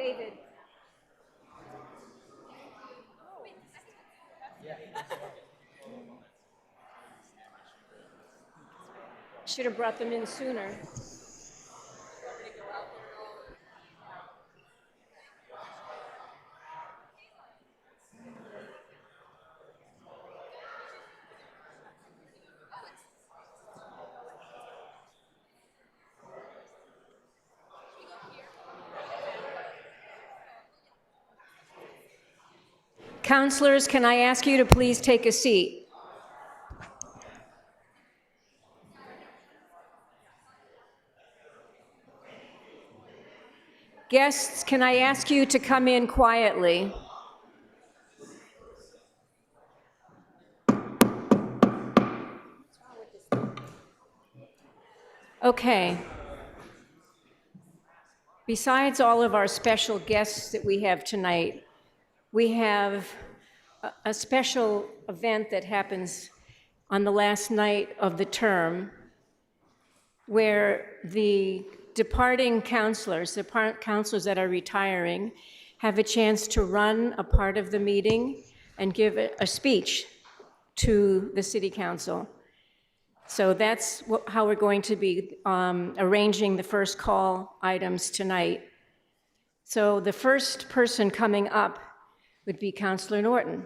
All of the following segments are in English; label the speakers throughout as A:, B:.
A: David. Should have brought them in sooner. Counselors, can I ask you to please take a seat? Guests, can I ask you to come in quietly? Okay. Besides all of our special guests that we have tonight, we have a special event that happens on the last night of the term where the departing counselors, the counselors that are retiring, have a chance to run a part of the meeting and give a speech to the City Council. So that's how we're going to be arranging the first call items tonight. So the first person coming up would be Councillor Norton.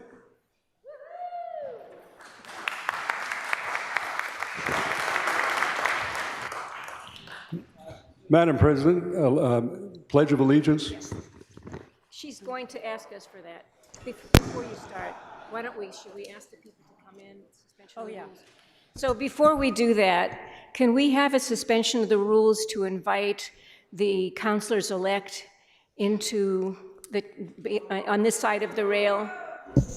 B: Madam President, Pledge of Allegiance.
A: Yes. She's going to ask us for that. Before you start, should we ask the people to come in? Suspension of the rules? So before we do that, can we have a suspension of the rules to invite the councilors-elect into on this side of the rail?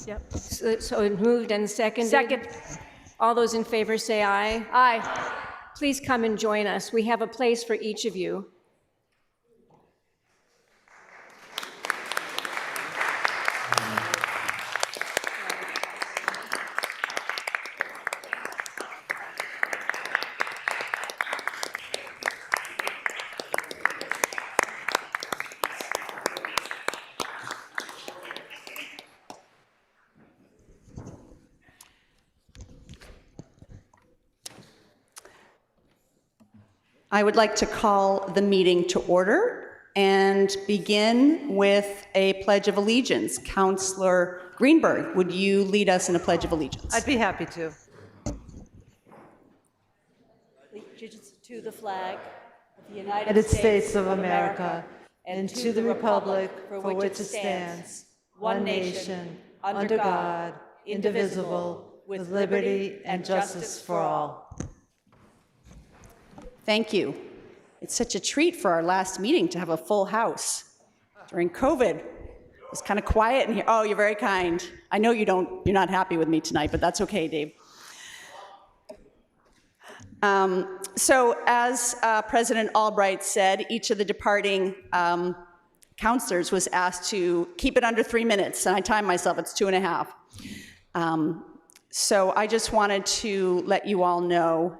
A: Yep. So moved and seconded? Second. All those in favor say aye. Aye. Please come and join us. We have a place for each of you.
C: I would like to call the meeting to order and begin with a Pledge of Allegiance. Councillor Greenberg, would you lead us in a Pledge of Allegiance?
D: I'd be happy to. Allegiance to the flag of the United States of America and to the republic for which it stands, one nation, under God, indivisible, with liberty and justice for all.
C: Thank you. It's such a treat for our last meeting to have a full house. During COVID, it was kind of quiet in here. Oh, you're very kind. I know you're not happy with me tonight, but that's okay, Dave. So as President Albright said, each of the departing counselors was asked to keep it under 3 minutes, and I timed myself, it's 2.5. So I just wanted to let you all know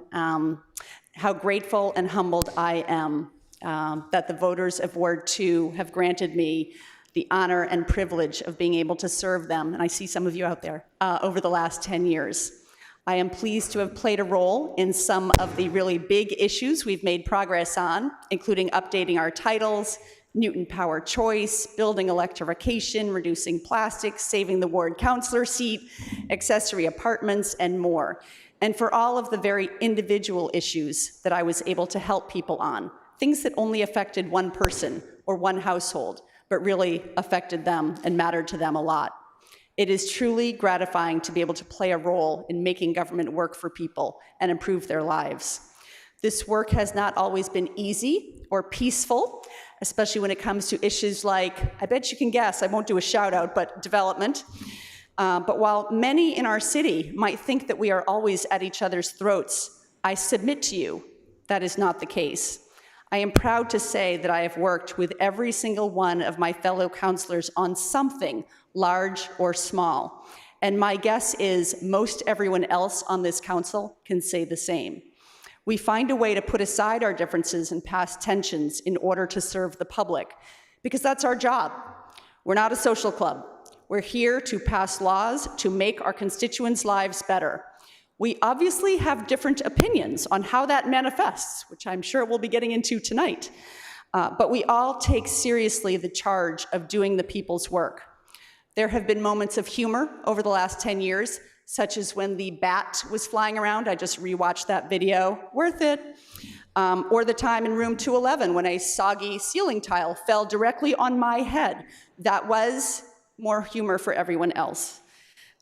C: how grateful and humbled I am that the voters of Ward 2 have granted me the honor and privilege of being able to serve them, and I see some of you out there, over the last 10 years. I am pleased to have played a role in some of the really big issues we've made progress on, including updating our titles, Newton Power Choice, building electrification, reducing plastics, saving the ward councillor seat, accessory apartments, and more. And for all of the very individual issues that I was able to help people on, things that only affected one person or one household, but really affected them and mattered to them a lot. It is truly gratifying to be able to play a role in making government work for people and improve their lives. This work has not always been easy or peaceful, especially when it comes to issues like, I bet you can guess, I won't do a shout out, but development. But while many in our city might think that we are always at each other's throats, I submit to you that is not the case. I am proud to say that I have worked with every single one of my fellow councillors on something, large or small. And my guess is most everyone else on this council can say the same. We find a way to put aside our differences and past tensions in order to serve the public, because that's our job. We're not a social club. We're here to pass laws to make our constituents' lives better. We obviously have different opinions on how that manifests, which I'm sure we'll be getting into tonight. But we all take seriously the charge of doing the people's work. There have been moments of humor over the last 10 years, such as when the bat was flying around. I just rewatched that video, worth it. Or the time in room 211 when a soggy ceiling tile fell directly on my head. That was more humor for everyone else.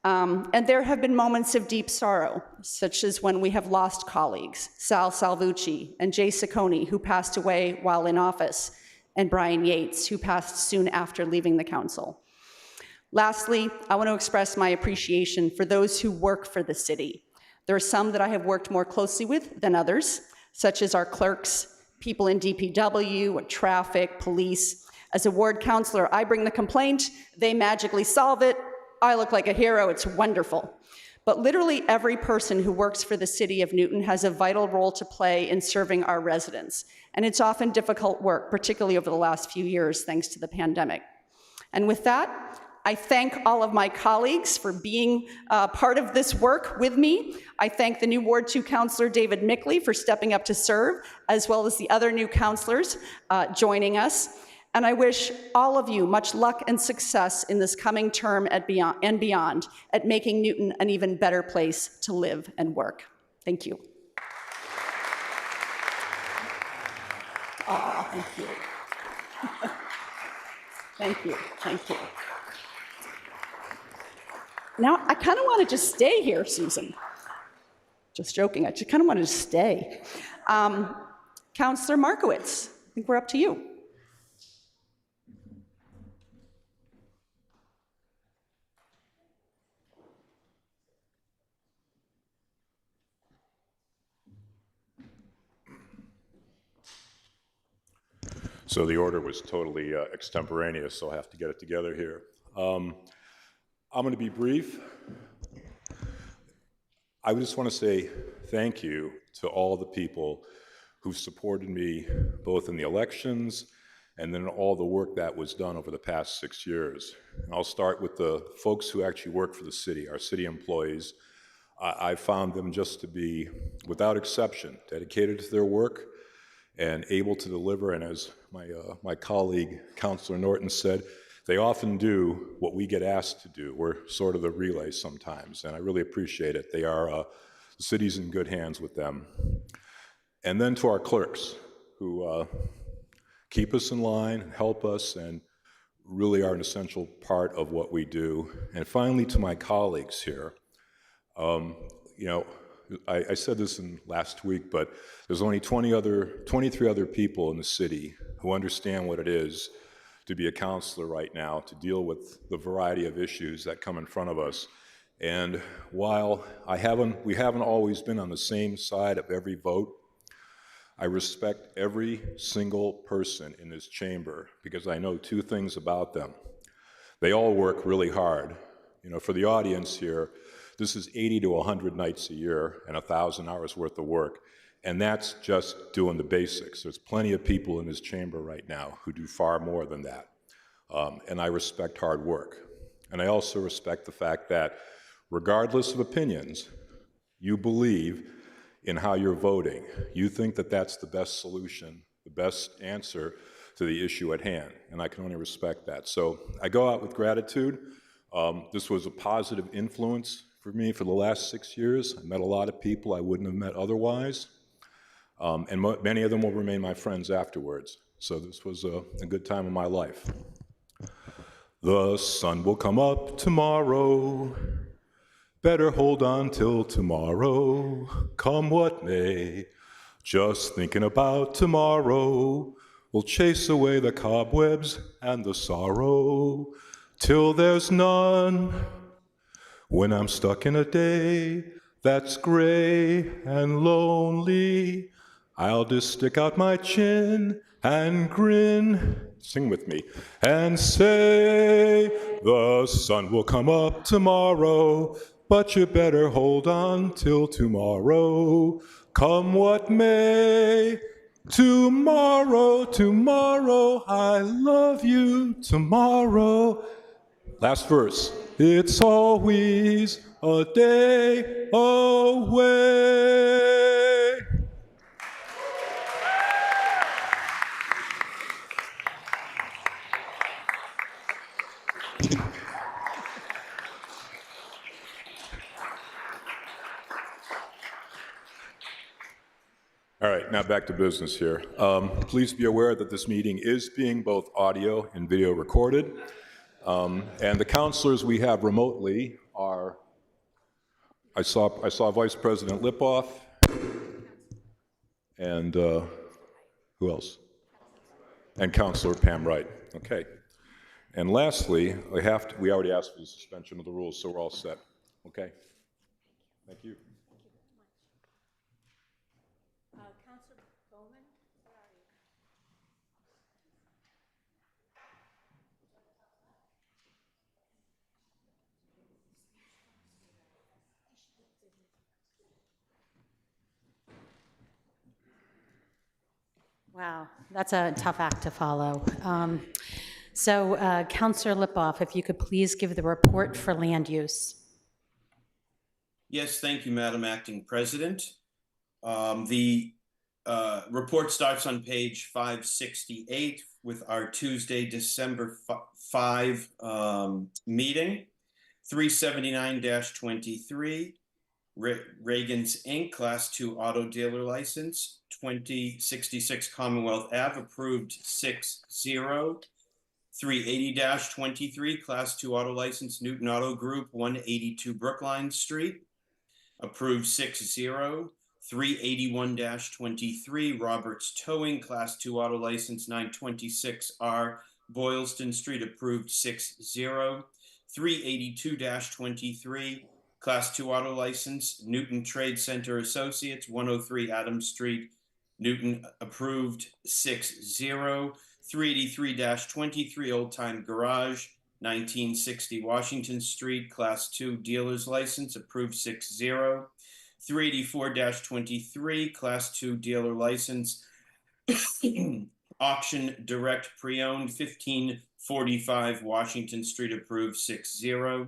C: And there have been moments of deep sorrow, such as when we have lost colleagues, Sal Salvucci and Jay Ciccone, who passed away while in office, and Brian Yates, who passed soon after leaving the council. Lastly, I want to express my appreciation for those who work for the city. There are some that I have worked more closely with than others, such as our clerks, people in DPW, traffic, police. As a ward counselor, I bring the complaint, they magically solve it, I look like a hero, it's wonderful. But literally every person who works for the city of Newton has a vital role to play in serving our residents. And it's often difficult work, particularly over the last few years, thanks to the pandemic. And with that, I thank all of my colleagues for being part of this work with me. I thank the new Ward 2 Councillor David Mickley for stepping up to serve, as well as the other new councillors joining us. And I wish all of you much luck and success in this coming term and beyond at making Newton an even better place to live and work. Thank you. Oh, thank you. Thank you, thank you. Now, I kind of want to just stay here, Susan. Just joking, I just kind of want to stay. Councillor Markowitz, I think we're up to you.
E: So the order was totally extemporaneous, so I'll have to get it together here. I'm going to be brief. I just want to say thank you to all the people who supported me both in the elections and then all the work that was done over the past 6 years. And I'll start with the folks who actually work for the city, our city employees. I found them just to be, without exception, dedicated to their work and able to deliver. And as my colleague, Councillor Norton, said, they often do what we get asked to do. We're sort of the relay sometimes, and I really appreciate it. They are, the city's in good hands with them. And then to our clerks, who keep us in line, help us, and really are an essential part of what we do. And finally, to my colleagues here, you know, I said this last week, but there's only 23 other people in the city who understand what it is to be a counselor right now, to deal with the variety of issues that come in front of us. And while we haven't always been on the same side of every vote, I respect every single person in this chamber because I know two things about them. They all work really hard. You know, for the audience here, this is 80 to 100 nights a year and 1,000 hours worth of work. And that's just doing the basics. There's plenty of people in this chamber right now who do far more than that. And I respect hard work. And I also respect the fact that regardless of opinions, you believe in how you're voting. You think that that's the best solution, the best answer to the issue at hand. And I can only respect that. So I go out with gratitude. This was a positive influence for me for the last 6 years. I met a lot of people I wouldn't have met otherwise. And many of them will remain my friends afterwards. So this was a good time in my life. The sun will come up tomorrow. Better hold on till tomorrow, come what may. Just thinking about tomorrow will chase away the cobwebs and the sorrow till there's none. When I'm stuck in a day that's gray and lonely, I'll just stick out my chin and grin, sing with me, and say, the sun will come up tomorrow, but you better hold on till tomorrow, come what may. Tomorrow, tomorrow, I love you, tomorrow. Last verse. It's always a day away. All right, now back to business here. Please be aware that this meeting is being both audio and video recorded. And the counselors we have remotely are, I saw Vice President Lipoff, and who else? And Counselor Pam Wright. Okay. And lastly, we already asked for the suspension of the rules, so we're all set. Okay. Thank you.
A: Councilor Bowman?
F: Wow, that's a tough act to follow. Councillor Lipoff, if you could please give the report for land use.
G: Yes, thank you, Madam Acting President. The report starts on page 568 with our Tuesday, December 5 meeting. 379-23, Reagan's Inc., Class 2 Auto Dealer License, 2066 Commonwealth Ave, approved 6-0. 380-23, Class 2 Auto License, Newton Auto Group, 182 Brookline Street, approved 6-0. 381-23, Roberts Towing, Class 2 Auto License, 926R Boylston Street, approved 6-0. 382-23, Class 2 Auto License, Newton Trade Center Associates, 103 Adams Street, Newton, approved 6-0. 383-23, Old Time Garage, 1960 Washington Street, Class 2 Dealer's License, approved 6-0. 384-23, Class 2 Dealer License, Auction Direct Pre-Owned, 1545 Washington Street, approved 6-0.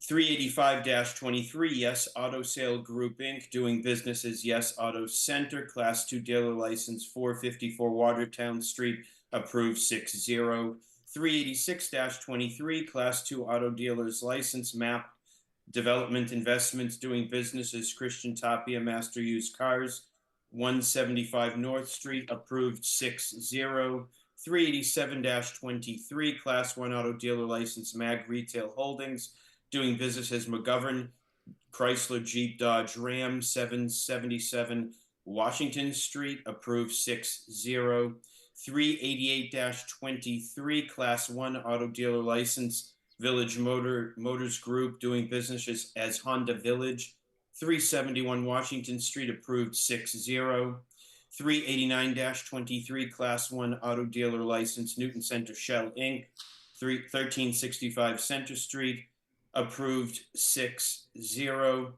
G: 385-23, Yes Auto Sale Group Inc., doing business as Yes Auto Center, Class 2 Dealer License, 454 Watertown Street, approved 6-0. 386-23, Class 2 Auto Dealers License, Map Development Investments, doing business as Christian Tapia Master Used Cars, 175 North Street, approved 6-0. 387-23, Class 1 Auto Dealer License, Mag Retail Holdings, doing business as McGovern Chrysler Jeep Dodge Ram, 777 Washington Street, approved 6-0. 388-23, Class 1 Auto Dealer License, Village Motors Group, doing business as Honda Village, 371 Washington Street, approved 6-0. 389-23, Class 1 Auto Dealer License, Newton Center Shell Inc., 1365 Center Street, approved 6-0.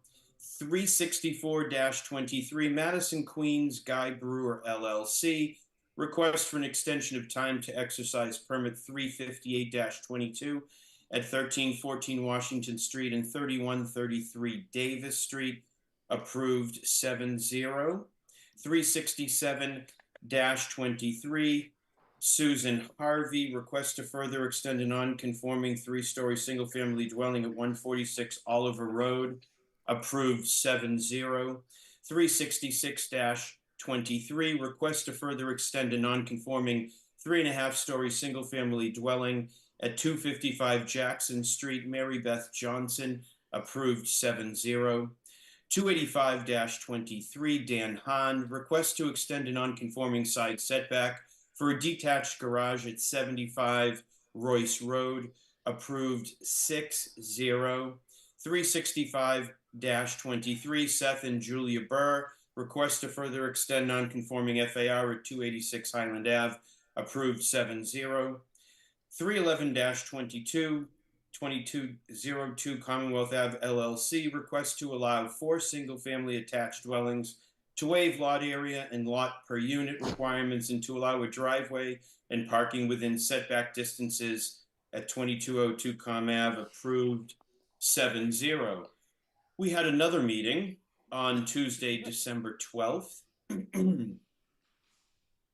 G: 364-23, Madison Queens Guy Brewer LLC, request for an extension of time to exercise permit 358-22 at 1314 Washington Street and 3133 Davis Street, approved 7-0. 367-23, Susan Harvey, request to further extend a non-conforming 3-story single-family dwelling at 146 Oliver Road, approved 7-0. 366-23, request to further extend a non-conforming 3.5-story single-family dwelling at 255 Jackson Street, Mary Beth Johnson, approved 7-0. 285-23, Dan Hahn, request to extend a non-conforming side setback for a detached garage at 75 Royce Road, approved 6-0. 365-23, Seth and Julia Burr, request to further extend non-conforming FAR at 286 Highland Ave, approved 7-0. 311-22, 2202 Commonwealth Ave LLC, request to allow 4 single-family attached dwellings to waive lot area and lot per unit requirements and to allow a driveway and parking within setback distances at 2202 Com Ave, approved 7-0. We had another meeting on Tuesday, December 12th.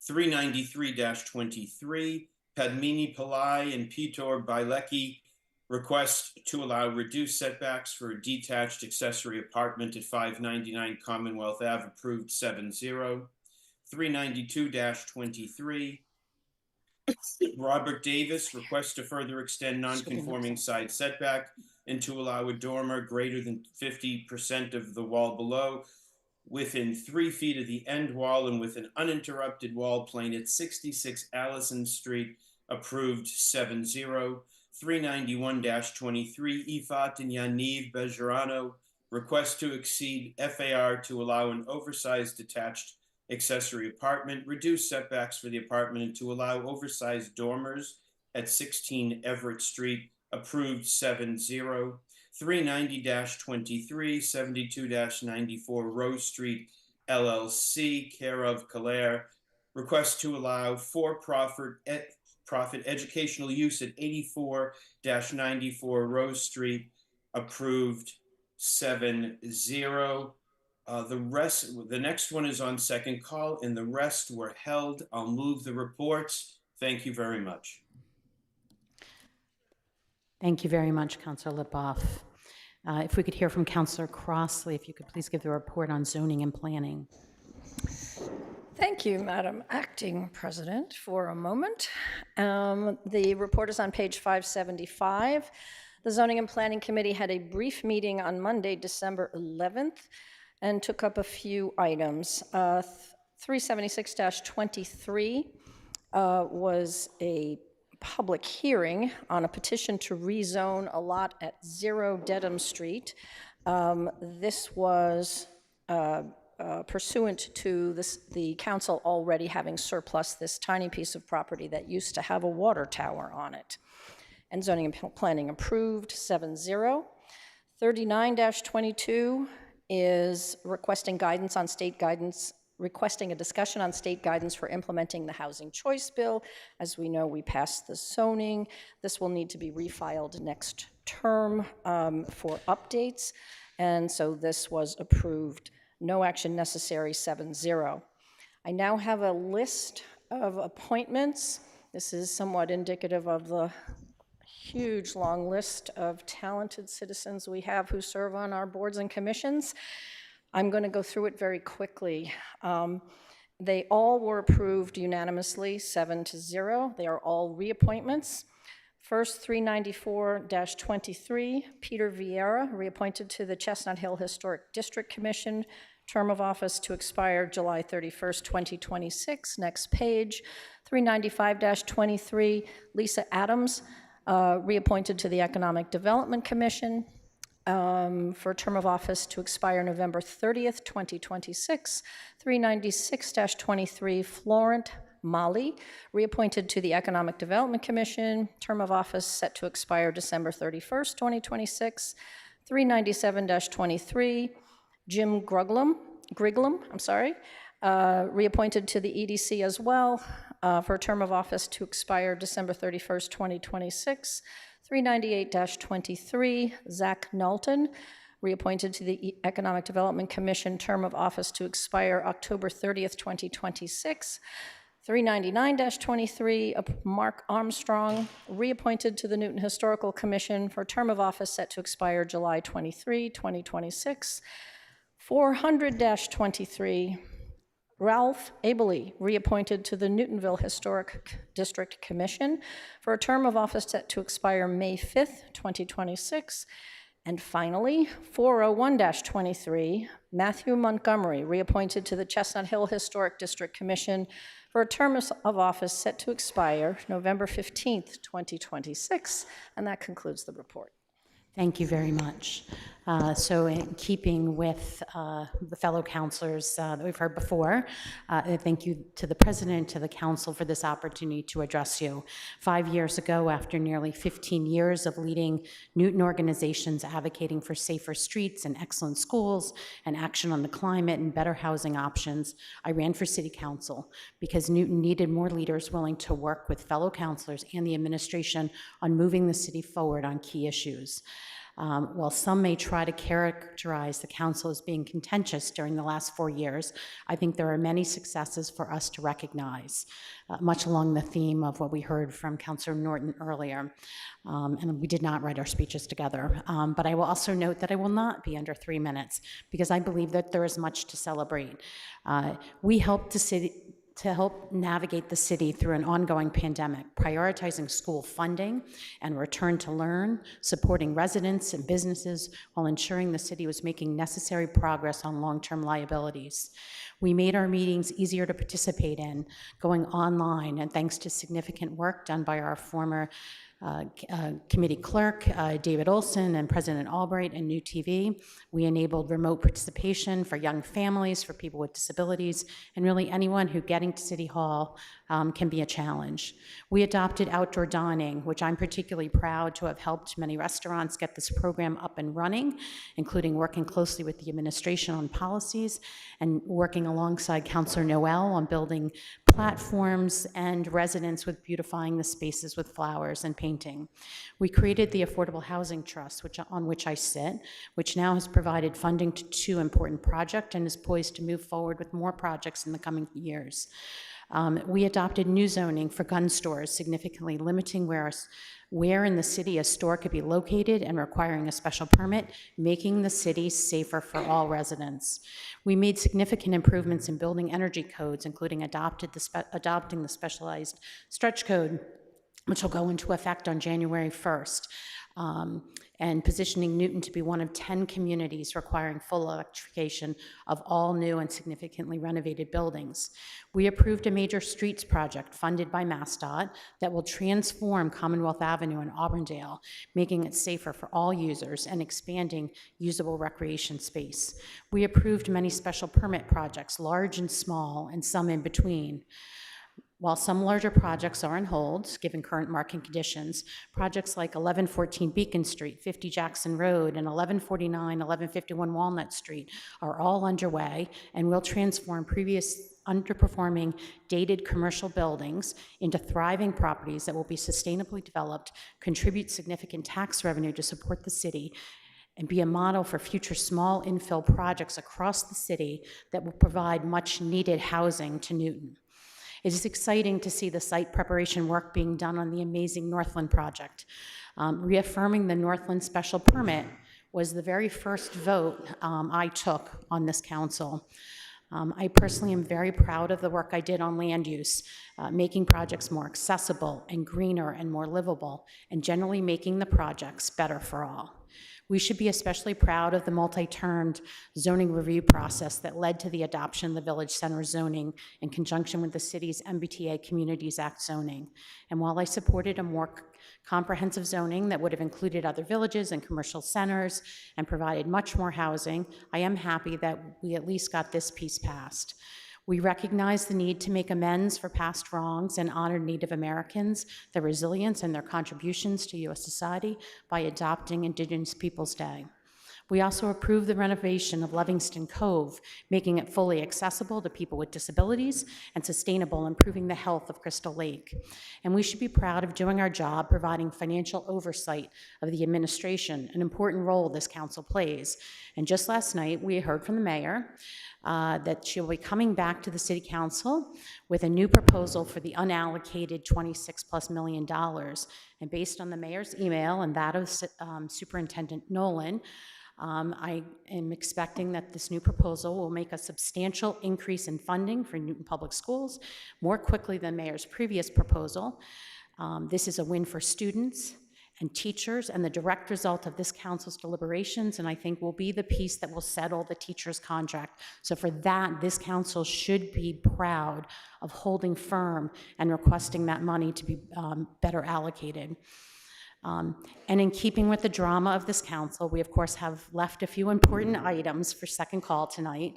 G: 393-23, Padmini Pillai and Pitor Bailecki request to allow reduced setbacks for a detached accessory apartment at 599 Commonwealth Ave, approved 7-0. 392-23, Robert Davis requests to further extend non-conforming side setback and to allow a dormer greater than 50% of the wall below within 3 feet of the end wall and with an uninterrupted wall plane at 66 Allison Street, approved 7-0. 391-23, Ifat and Yaniv Bejarano request to exceed FAR to allow an oversized detached accessory apartment, reduce setbacks for the apartment, and to allow oversized dormers at 16 Everett Street, approved 7-0. 390-23, 72-94 Rose Street LLC, care of Calaire, request to allow for-profit educational use at 84-94 Rose Street, approved 7-0. The next one is on second call, and the rest were held. I'll move the reports. Thank you very much.
F: Thank you very much, Councilor Leboff. If we could hear from Councilor Crossley, if you could please give the report on zoning and planning.
H: Thank you, Madam Acting President, for a moment. The report is on page 575. The Zoning and Planning Committee had a brief meeting on Monday, December 11th, and took up a few items. 376-23 was a public hearing on a petition to rezone a lot at 0 Dedham Street. This was pursuant to the council already having surplus this tiny piece of property that used to have a water tower on it. And Zoning and Planning approved 7-0. 39-22 is requesting guidance on state guidance, requesting a discussion on state guidance for implementing the Housing Choice Bill. As we know, we passed the zoning. This will need to be refiled next term for updates. And so this was approved. No action necessary, 7-0. I now have a list of appointments. This is somewhat indicative of the huge long list of talented citizens we have who serve on our boards and commissions. I'm going to go through it very quickly. They all were approved unanimously, 7-0. They are all reappointments. First, 394-23, Peter Vieira, reappointed to the Chestnut Hill Historic District Commission, term of office to expire July 31st, 2026. Next page, 395-23, Lisa Adams, reappointed to the Economic Development Commission, for a term of office to expire November 30th, 2026. 396-23, Florent Mali, reappointed to the Economic Development Commission, term of office set to expire December 31st, 2026. 397-23, Jim Griglum, reappointed to the EDC as well, for a term of office to expire December 31st, 2026. 398-23, Zach Knowlton, reappointed to the Economic Development Commission, term of office to expire October 30th, 2026. 399-23, Mark Armstrong, reappointed to the Newton Historical Commission for a term of office set to expire July 23, 2026. 400-23, Ralph Abele, reappointed to the Newtonville Historic District Commission for a term of office set to expire May 5th, 2026. And finally, 401-23, Matthew Montgomery, reappointed to the Chestnut Hill Historic District Commission for a term of office set to expire November 15th, 2026. And that concludes the report.
F: Thank you very much. So in keeping with the fellow counselors that we've heard before, thank you to the president, to the council for this opportunity to address you. 5 years ago, after nearly 15 years of leading Newton organizations advocating for safer streets and excellent schools and action on the climate and better housing options, I ran for city council because Newton needed more leaders willing to work with fellow counselors and the administration on moving the city forward on key issues. While some may try to characterize the council as being contentious during the last 4 years, I think there are many successes for us to recognize, much along the theme of what we heard from Councilor Norton earlier. And we did not write our speeches together. But I will also note that I will not be under 3 minutes because I believe that there is much to celebrate. We helped the city to help navigate the city through an ongoing pandemic, prioritizing school funding and return to learn, supporting residents and businesses while ensuring the city was making necessary progress on long-term liabilities. We made our meetings easier to participate in, going online, and thanks to significant work done by our former committee clerk, David Olson, and President Albright and New TV. We enabled remote participation for young families, for people with disabilities, and really anyone who getting to City Hall can be a challenge. We adopted outdoor dining, which I'm particularly proud to have helped many restaurants get this program up and running, including working closely with the administration on policies and working alongside Councilor Noel on building platforms and residents with beautifying the spaces with flowers and painting. We created the Affordable Housing Trust, on which I sit, which now has provided funding to 2 important projects and is poised to move forward with more projects in the coming years. We adopted new zoning for gun stores, significantly limiting where in the city a store could be located and requiring a special permit, making the city safer for all residents. We made significant improvements in building energy codes, including adopting the specialized stretch code, which will go into effect on January 1st. And positioning Newton to be one of 10 communities requiring full electrification of all new and significantly renovated buildings. We approved a major streets project funded by MassDOT that will transform Commonwealth Avenue in Auburndale, making it safer for all users and expanding usable recreation space. We approved many special permit projects, large and small, and some in between. While some larger projects are on hold, given current market conditions, projects like 1114 Beacon Street, 50 Jackson Road, and 1149, 1151 Walnut Street are all underway and will transform previous underperforming, dated commercial buildings into thriving properties that will be sustainably developed, contribute significant tax revenue to support the city, and be a model for future small infill projects across the city that will provide much needed housing to Newton. It is exciting to see the site preparation work being done on the amazing Northland project. Reaffirming the Northland special permit was the very first vote I took on this council. I personally am very proud of the work I did on land use, making projects more accessible and greener and more livable, and generally making the projects better for all. We should be especially proud of the multi-termed zoning review process that led to the adoption of the Village Center zoning in conjunction with the city's MBTA Communities Act zoning. And while I supported a more comprehensive zoning that would have included other villages and commercial centers and provided much more housing, I am happy that we at least got this piece passed. We recognize the need to make amends for past wrongs and honor Native Americans, their resilience, and their contributions to U.S. society by adopting Indigenous Peoples Day. We also approved the renovation of Livingston Cove, making it fully accessible to people with disabilities and sustainable, improving the health of Crystal Lake. And we should be proud of doing our job, providing financial oversight of the administration, an important role this council plays. And just last night, we heard from the mayor that she'll be coming back to the city council with a new proposal for the unallocated $26+ million. And based on the mayor's email and that of Superintendent Nolan, I am expecting that this new proposal will make a substantial increase in funding for Newton Public Schools more quickly than Mayor's previous proposal. This is a win for students and teachers and the direct result of this council's deliberations, and I think will be the piece that will settle the teacher's contract. So for that, this council should be proud of holding firm and requesting that money to be better allocated. And in keeping with the drama of this council, we of course have left a few important items for second call tonight.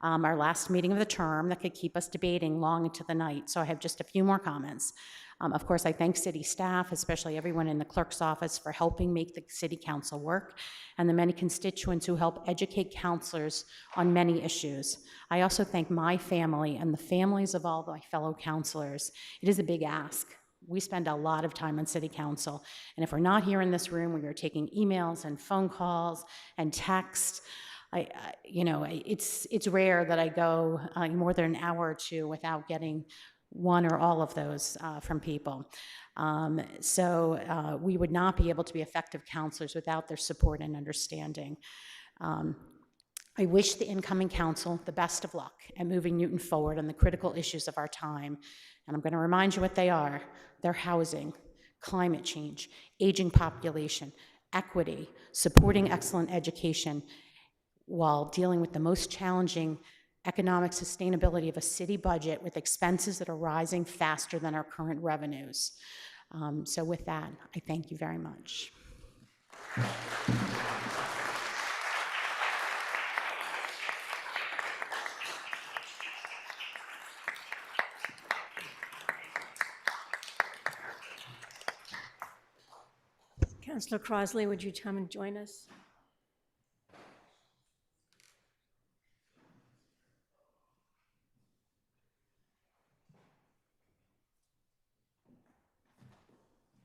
F: Our last meeting of the term that could keep us debating long into the night. So I have just a few more comments. Of course, I thank city staff, especially everyone in the clerk's office, for helping make the city council work, and the many constituents who help educate councilors on many issues. I also thank my family and the families of all my fellow councilors. It is a big ask. We spend a lot of time on city council, and if we're not here in this room, we are taking emails and phone calls and texts. It's rare that I go more than an hour or two without getting one or all of those from people. We would not be able to be effective counselors without their support and understanding. I wish the incoming council the best of luck at moving Newton forward on the critical issues of our time. And I'm going to remind you what they are. They're housing, climate change, aging population, equity, supporting excellent education, while dealing with the most challenging economic sustainability of a city budget with expenses that are rising faster than our current revenues. So with that, I thank you very much.
A: Councillor Crosley, would you come and join us?
H: Is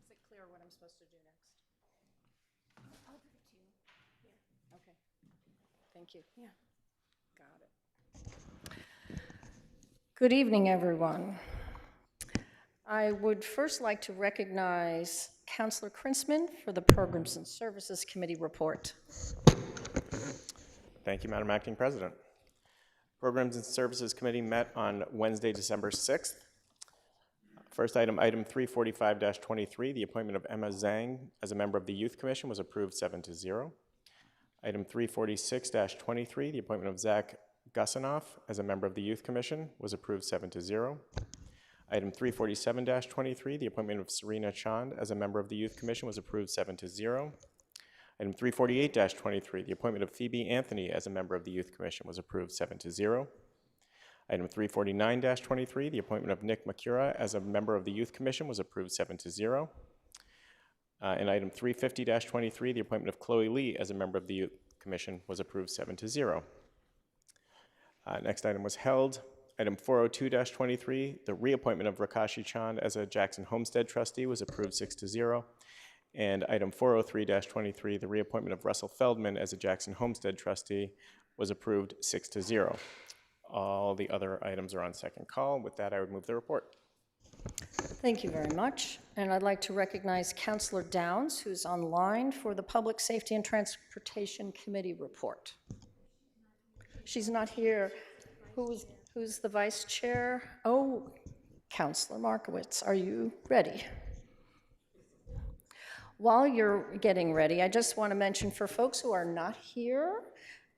H: it clear what I'm supposed to do next? I'll give it to you. Yeah. Okay. Thank you.
A: Yeah.
H: Got it. Good evening, everyone. I would first like to recognize Councillor Krinsman for the Programs and Services Committee report.
I: Thank you, Madam Acting President. Programs and Services Committee met on Wednesday, December 6th. First item, item 345-23, the appointment of Emma Zhang as a member of the Youth Commission was approved 7-0. Item 346-23, the appointment of Zach Gusinoff as a member of the Youth Commission was approved 7-0. Item 347-23, the appointment of Serena Chand as a member of the Youth Commission was approved 7-0. Item 348-23, the appointment of Phoebe Anthony as a member of the Youth Commission was approved 7-0. Item 349-23, the appointment of Nick Makura as a member of the Youth Commission was approved 7-0. And item 350-23, the appointment of Chloe Lee as a member of the Youth Commission was approved 7-0. Next item was held. Item 402-23, the reappointment of Rakashi Chand as a Jackson Homestead trustee was approved 6-0. And item 403-23, the reappointment of Russell Feldman as a Jackson Homestead trustee was approved 6-0. All the other items are on second call. With that, I would move the report.
H: Thank you very much. And I'd like to recognize Councillor Downs, who's online for the Public Safety and Transportation Committee report. She's not here. Who's the vice chair? Oh, Councillor Markowitz, are you ready? While you're getting ready, I just want to mention for folks who are not here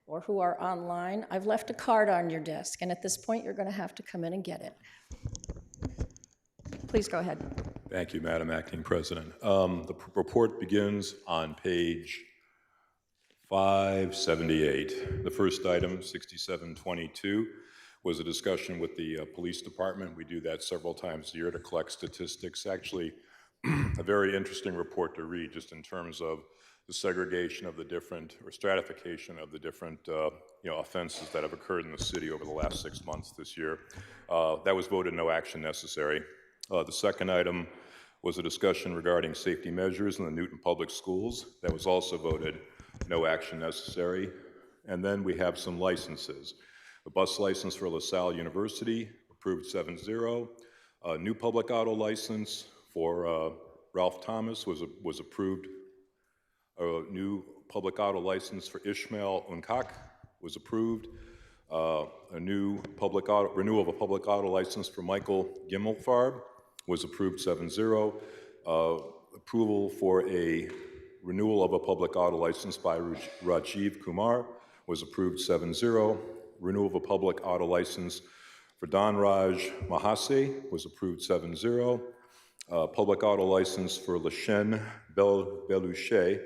H: or who are online, I've left a card on your desk, and at this point, you're going to have to come in and get it. Please go ahead.
E: Thank you, Madam Acting President. The report begins on page 578. The first item, 6722, was a discussion with the police department. We do that several times a year to collect statistics. Actually, a very interesting report to read just in terms of the segregation of the different, or stratification of the different offenses that have occurred in the city over the last 6 months this year. That was voted no action necessary. The second item was a discussion regarding safety measures in the Newton Public Schools. That was also voted no action necessary. And then we have some licenses. The bus license for LaSalle University, approved 7-0. A new public auto license for Ralph Thomas was approved. A new public auto license for Ishmael Unkak was approved. A new renewal of a public auto license for Michael Gimmelfarb was approved 7-0. Approval for a renewal of a public auto license by Rajiv Kumar was approved 7-0. Renewal of a public auto license for Don Raj Mahase was approved 7-0. Public auto license for Lachen Beluchet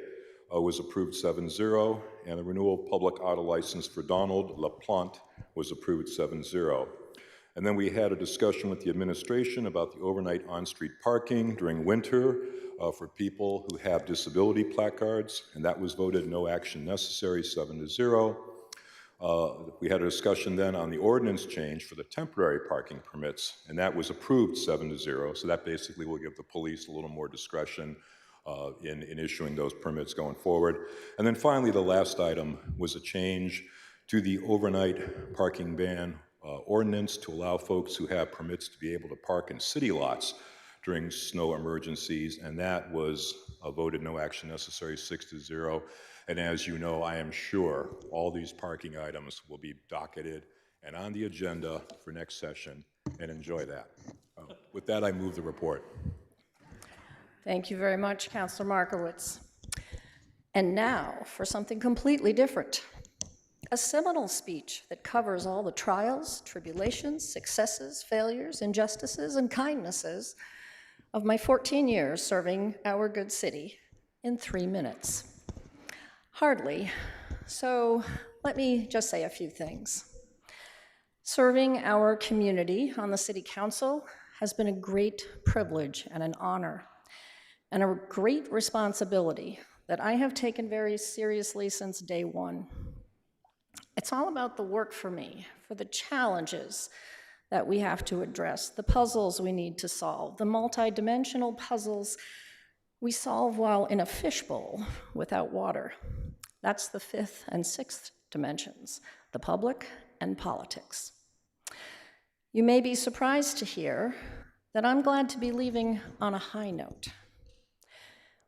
E: was approved 7-0, and the renewal public auto license for Donald LaPlante was approved 7-0. And then we had a discussion with the administration about the overnight on-street parking during winter for people who have disability placards, and that was voted no action necessary, 7-0. We had a discussion then on the ordinance change for the temporary parking permits, and that was approved 7-0. So that basically will give the police a little more discretion in issuing those permits going forward. And then finally, the last item was a change to the overnight parking ban ordinance to allow folks who have permits to be able to park in city lots during snow emergencies, and that was voted no action necessary, 6-0. And as you know, I am sure all these parking items will be docketed and on the agenda for next session, and enjoy that. With that, I move the report.
H: Thank you very much, Councilor Markowitz. And now for something completely different. A seminal speech that covers all the trials, tribulations, successes, failures, injustices, and kindnesses of my 14 years serving our good city in 3 minutes. Hardly. So let me just say a few things. Serving our community on the City Council has been a great privilege and an honor, and a great responsibility that I have taken very seriously since day one. It's all about the work for me, for the challenges that we have to address, the puzzles we need to solve, the multidimensional puzzles we solve while in a fishbowl without water. That's the 5th and 6th dimensions, the public and politics. You may be surprised to hear that I'm glad to be leaving on a high note.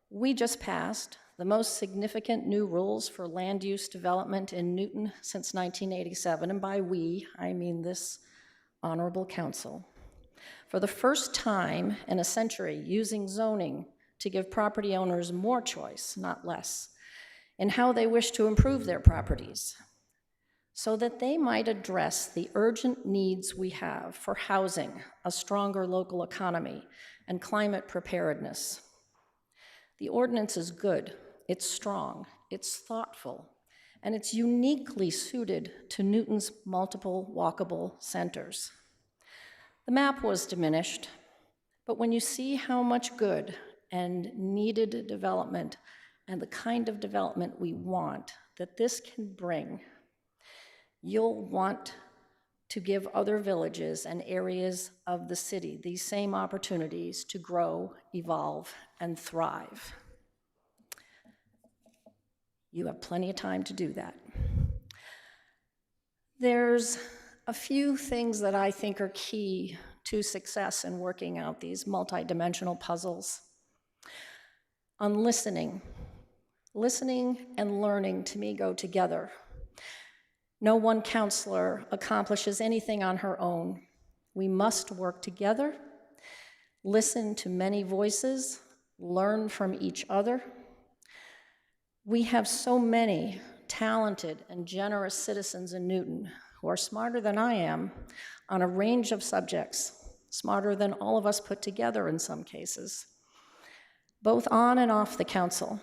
H: We just passed the most significant new rules for land use development in Newton since 1987, and by we, I mean this honorable council. For the first time in a century, using zoning to give property owners more choice, not less, in how they wish to improve their properties, so that they might address the urgent needs we have for housing, a stronger local economy, and climate preparedness. The ordinance is good, it's strong, it's thoughtful, and it's uniquely suited to Newton's multiple walkable centers. The map was diminished, but when you see how much good and needed development and the kind of development we want that this can bring, you'll want to give other villages and areas of the city these same opportunities to grow, evolve, and thrive. You have plenty of time to do that. There's a few things that I think are key to success in working out these multidimensional puzzles. On listening. Listening and learning to me go together. No one counselor accomplishes anything on her own. We must work together, listen to many voices, learn from each other. We have so many talented and generous citizens in Newton who are smarter than I am on a range of subjects, smarter than all of us put together in some cases, both on and off the council,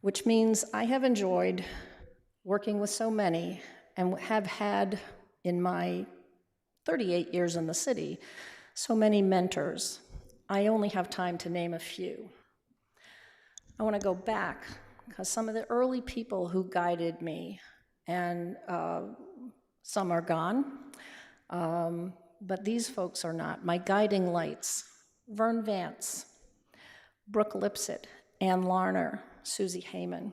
H: which means I have enjoyed working with so many and have had in my 38 years in the city, so many mentors. I only have time to name a few. I want to go back because some of the early people who guided me, and some are gone, but these folks are not. My guiding lights, Vern Vance, Brooke Lipsett, Ann Larner, Susie Heyman,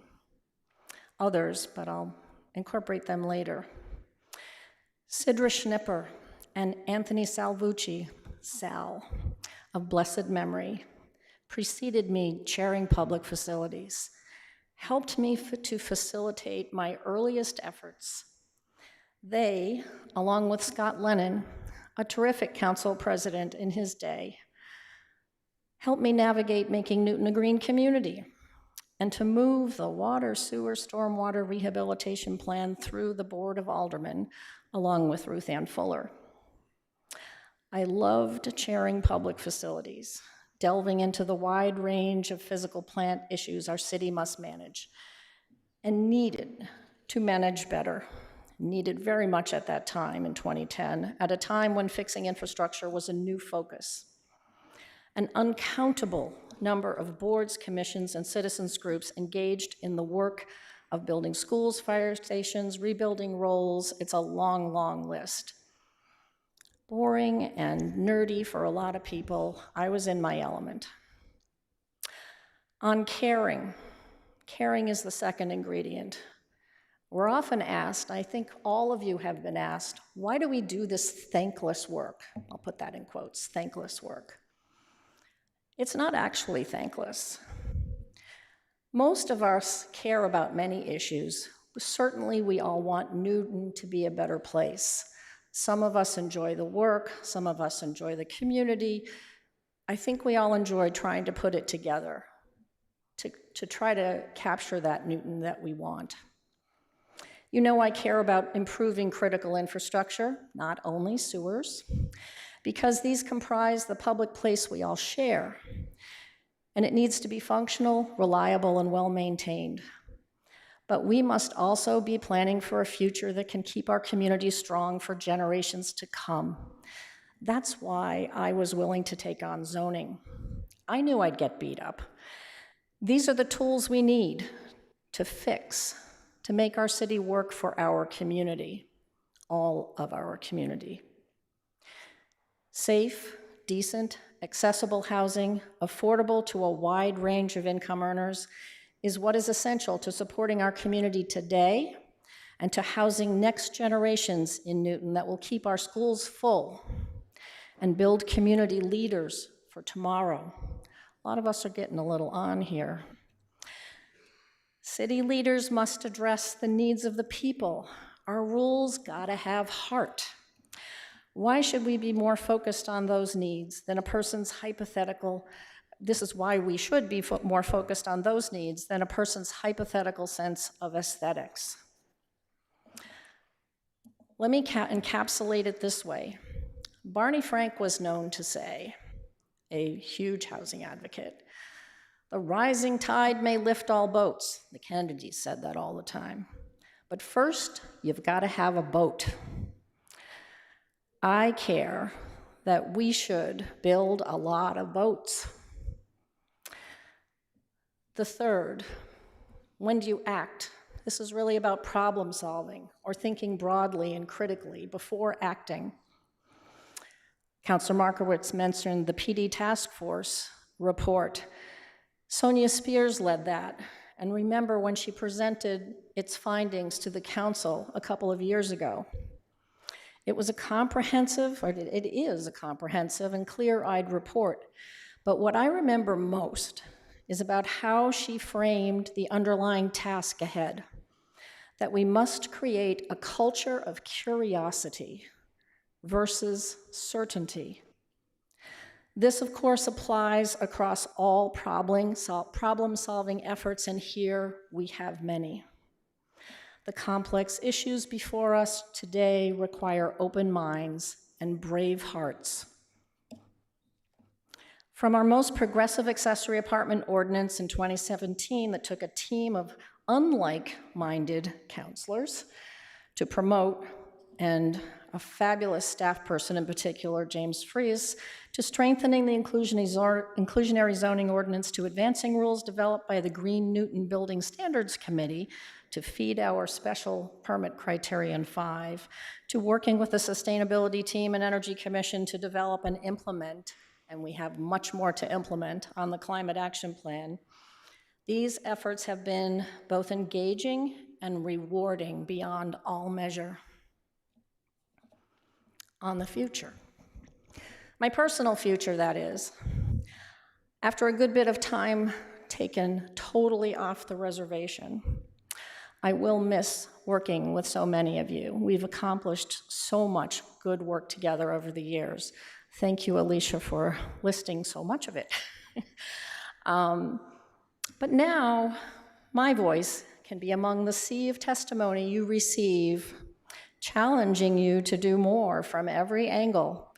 H: others, but I'll incorporate them later. Sidra Schnipper and Anthony Salvucci, Sal, of blessed memory, preceded me chairing public facilities, helped me to facilitate my earliest efforts. They, along with Scott Lennon, a terrific council president in his day, helped me navigate making Newton a green community and to move the water, sewer, stormwater rehabilitation plan through the Board of Aldermen, along with Ruth Ann Fuller. I loved chairing public facilities, delving into the wide range of physical plant issues our city must manage, and needed to manage better. Needed very much at that time in 2010, at a time when fixing infrastructure was a new focus. An uncountable number of boards, commissions, and citizens groups engaged in the work of building schools, fire stations, rebuilding roads. It's a long, long list. Boring and nerdy for a lot of people. I was in my element. On caring. Caring is the second ingredient. We're often asked, I think all of you have been asked, why do we do this thankless work? I'll put that in quotes, thankless work. It's not actually thankless. Most of us care about many issues. Certainly we all want Newton to be a better place. Some of us enjoy the work, some of us enjoy the community. I think we all enjoy trying to put it together, to try to capture that Newton that we want. You know I care about improving critical infrastructure, not only sewers, because these comprise the public place we all share, and it needs to be functional, reliable, and well-maintained. But we must also be planning for a future that can keep our community strong for generations to come. That's why I was willing to take on zoning. I knew I'd get beat up. These are the tools we need to fix, to make our city work for our community, all of our community. Safe, decent, accessible housing, affordable to a wide range of income earners, is what is essential to supporting our community today and to housing next generations in Newton that will keep our schools full and build community leaders for tomorrow. A lot of us are getting a little on here. City leaders must address the needs of the people. Our rules gotta have heart. Why should we be more focused on those needs than a person's hypothetical, this is why we should be more focused on those needs than a person's hypothetical sense of aesthetics. Let me encapsulate it this way. Barney Frank was known to say, a huge housing advocate, the rising tide may lift all boats. The Kennedys said that all the time. But first, you've got to have a boat. I care that we should build a lot of boats. The third, when do you act? This is really about problem solving or thinking broadly and critically before acting. Councilor Markowitz mentioned the PD task force report. Sonia Spears led that, and remember when she presented its findings to the council a couple of years ago. It was a comprehensive, or it is a comprehensive and clear-eyed report, but what I remember most is about how she framed the underlying task ahead, that we must create a culture of curiosity versus certainty. This, of course, applies across all problem-solving efforts, and here we have many. The complex issues before us today require open minds and brave hearts. From our most progressive accessory apartment ordinance in 2017 that took a team of unlike-minded counselors to promote, and a fabulous staff person in particular, James Fries, to strengthening the inclusionary zoning ordinance, to advancing rules developed by the Green Newton Building Standards Committee to feed our special permit criterion 5, to working with the sustainability team and Energy Commission to develop and implement, and we have much more to implement on the climate action plan. These efforts have been both engaging and rewarding beyond all measure. On the future. My personal future, that is. After a good bit of time taken totally off the reservation, I will miss working with so many of you. We've accomplished so much good work together over the years. Thank you, Alicia, for listing so much of it. But now, my voice can be among the sea of testimony you receive, challenging you to do more from every angle.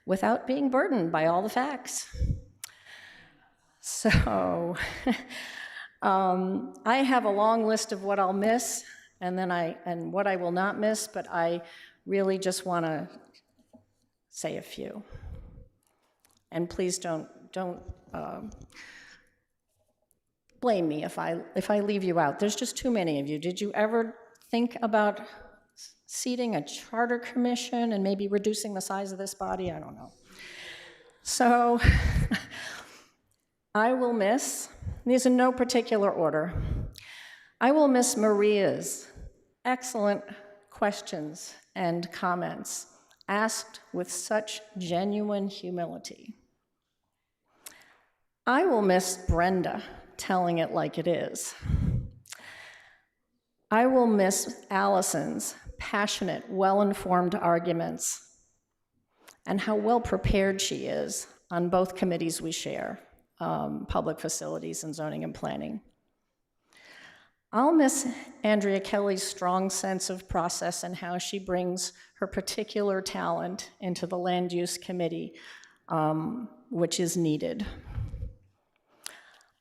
H: without being burdened by all the facts. So I have a long list of what I'll miss and what I will not miss, but I really just want to say a few. And please don't blame me if I leave you out. There's just too many of you. Did you ever think about seating a charter commission and maybe reducing the size of this body? I don't know. So I will miss, these in no particular order, I will miss Maria's excellent questions and comments asked with such genuine humility. I will miss Brenda telling it like it is. I will miss Allison's passionate, well-informed arguments and how well prepared she is on both committees we share, public facilities and zoning and planning. I'll miss Andrea Kelly's strong sense of process and how she brings her particular talent into the land use committee, which is needed.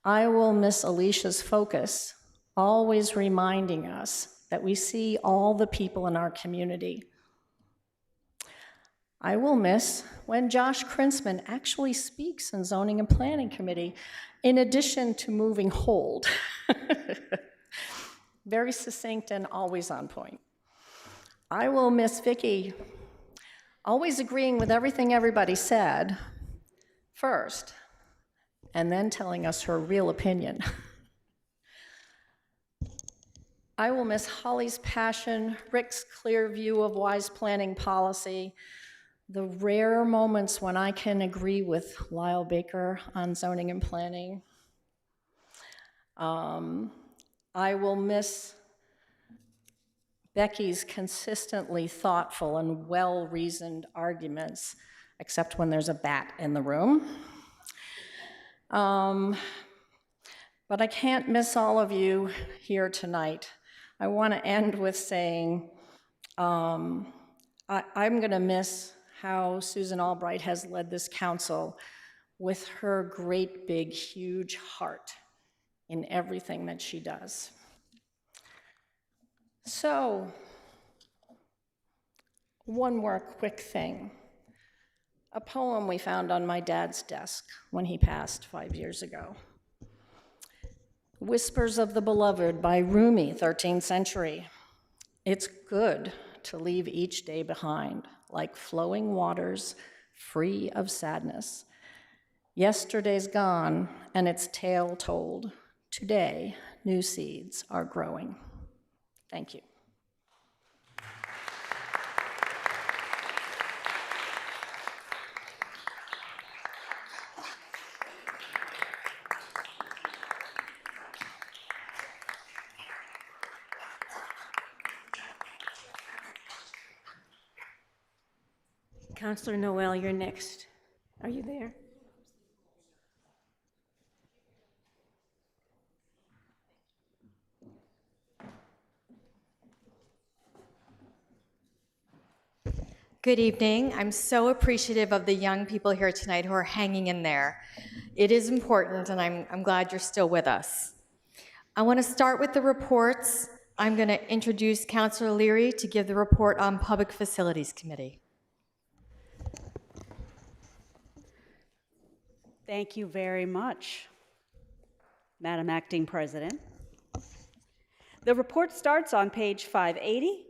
H: I will miss Alicia's focus, always reminding us that we see all the people in our community. I will miss when Josh Krinsman actually speaks in Zoning and Planning Committee, in addition to moving hold. Very succinct and always on point. I will miss Vicki always agreeing with everything everybody said first, and then telling us her real opinion. I will miss Holly's passion, Rick's clear view of wise planning policy, the rare moments when I can agree with Lyle Baker on zoning and planning. I will miss Becky's consistently thoughtful and well-reasoned arguments, except when there's a bat in the room. But I can't miss all of you here tonight. I want to end with saying I'm going to miss how Susan Albright has led this council with her great, big, huge heart in everything that she does. So, one more quick thing. A poem we found on my dad's desk when he passed 5 years ago. Whispers of the Beloved by Rumi, 13th century. It's good to leave each day behind, like flowing waters, free of sadness. Yesterday's gone, and its tale told. Today, new seeds are growing. Thank you.
A: Councillor Noel, you're next. Are you there?
J: Good evening. I'm so appreciative of the young people here tonight who are hanging in there. It is important, and I'm glad you're still with us. I want to start with the reports. I'm going to introduce Councillor Leary to give the report on Public Facilities Committee.
K: Thank you very much, Madam Acting President. The report starts on page 580.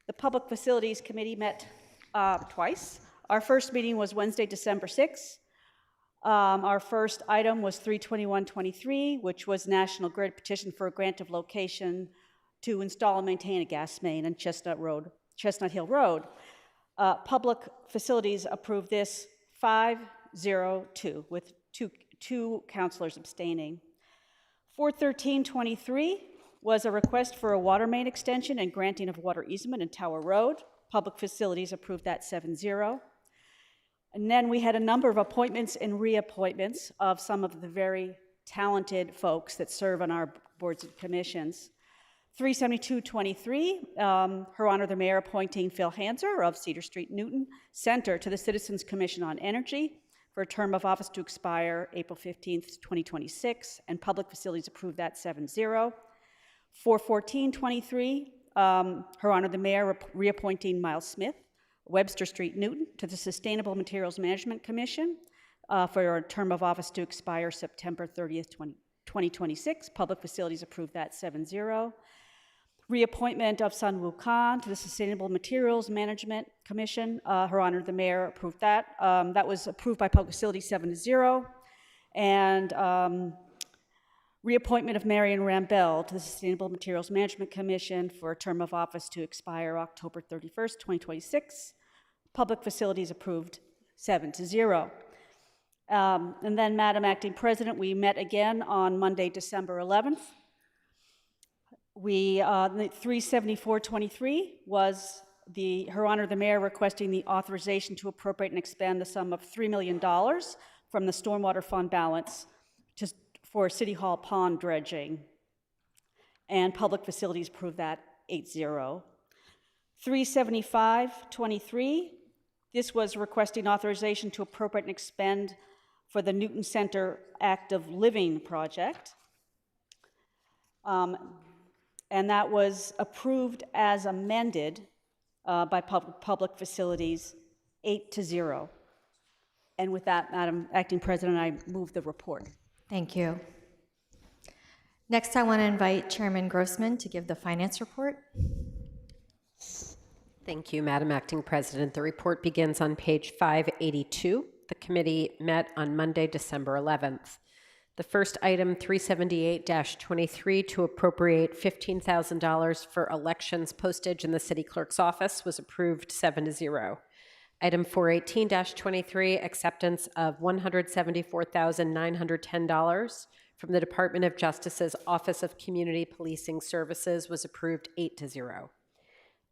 K: The Public Facilities Committee met twice. Our first meeting was Wednesday, December 6th. Our first item was 32123, which was National Grid petition for a grant of location to install and maintain a gas main on Chestnut Hill Road. Public Facilities approved this 5-0-2 with two councilors abstaining. 41323 was a request for a water main extension and granting of water easement in Tower Road. Public Facilities approved that 7-0. And then we had a number of appointments and reappointments of some of the very talented folks that serve on our boards and commissions. 37223, Her Honor the Mayor appointing Phil Hanser of Cedar Street, Newton Center to the Citizens Commission on Energy for a term of office to expire April 15th, 2026, and Public Facilities approved that 7-0. 41423, Her Honor the Mayor reappointing Miles Smith, Webster Street, Newton, to the Sustainable Materials Management Commission for a term of office to expire September 30th, 2026. Public Facilities approved that 7-0. Reappointment of Sun Woo Khan to the Sustainable Materials Management Commission. Her Honor the Mayor approved that. That was approved by Public Facilities 7-0. And reappointment of Marion Rambel to the Sustainable Materials Management Commission for a term of office to expire October 31st, 2026. Public Facilities approved 7-0. And then, Madam Acting President, we met again on Monday, December 11th. We, 37423 was Her Honor the Mayor requesting the authorization to appropriate and expend the sum of $3 million from the Stormwater Fund balance for City Hall pond dredging. And Public Facilities approved that 8-0. 37523, this was requesting authorization to appropriate and expend for the Newton Center Active Living Project. And that was approved as amended by Public Facilities 8-0. And with that, Madam Acting President, I move the report.
J: Thank you. Next, I want to invite Chairman Grossman to give the finance report.
L: Thank you, Madam Acting President. The report begins on page 582. The committee met on Monday, December 11th. The first item, 378-23, to appropriate $15,000 for elections postage in the city clerk's office, was approved 7-0. Item 418-23, acceptance of $174,910 from the Department of Justice's Office of Community Policing Services, was approved 8-0.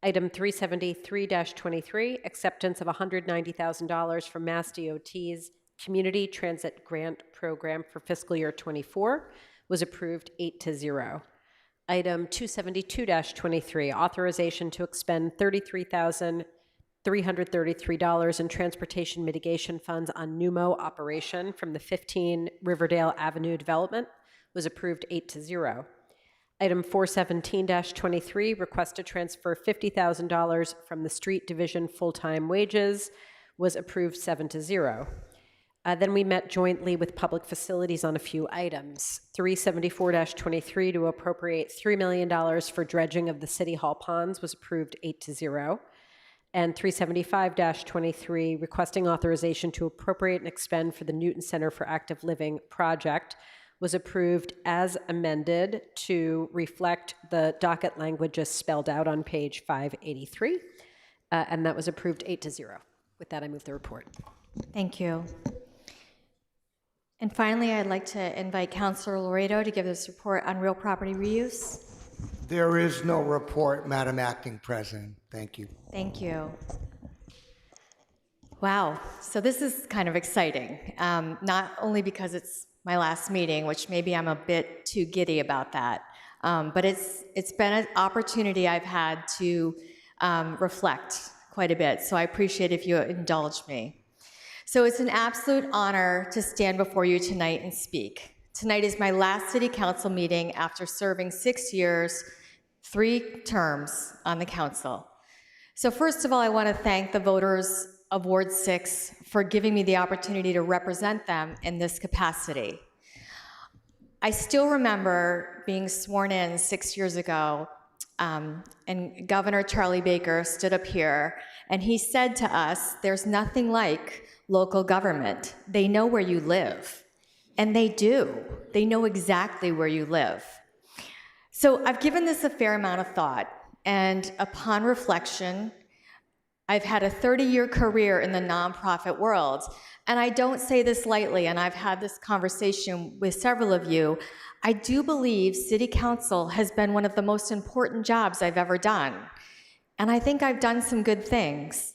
L: Item 373-23, acceptance of $190,000 from Mass DOT's Community Transit Grant Program for fiscal year 24, was approved 8-0. Item 272-23, authorization to expend $33,333 in transportation mitigation funds on NUMO operation from the 15 Riverdale Avenue development, was approved 8-0. Item 417-23, request to transfer $50,000 from the Street Division full-time wages, was approved 7-0. Then we met jointly with Public Facilities on a few items. 374-23 to appropriate $3 million for dredging of the City Hall ponds, was approved 8-0. And 375-23 requesting authorization to appropriate and expend for the Newton Center for Active Living project, was approved as amended to reflect the docket language as spelled out on page 583. And that was approved 8-0. With that, I move the report.
J: Thank you. And finally, I'd like to invite Councilor Laredo to give this report on real property reuse.
M: There is no report, Madam Acting President. Thank you.
J: Thank you. Wow, so this is kind of exciting, not only because it's my last meeting, which maybe I'm a bit too giddy about that, but it's been an opportunity I've had to reflect quite a bit, so I appreciate if you indulge me. So it's an absolute honor to stand before you tonight and speak. Tonight is my last City Council meeting after serving 6 years, 3 terms on the council. So first of all, I want to thank the voters of Ward 6 for giving me the opportunity to represent them in this capacity. I still remember being sworn in 6 years ago, and Governor Charlie Baker stood up here, and he said to us, there's nothing like local government. They know where you live, and they do. They know exactly where you live. So I've given this a fair amount of thought, and upon reflection, I've had a 30-year career in the nonprofit world, and I don't say this lightly, and I've had this conversation with several of you. I do believe City Council has been one of the most important jobs I've ever done, and I think I've done some good things.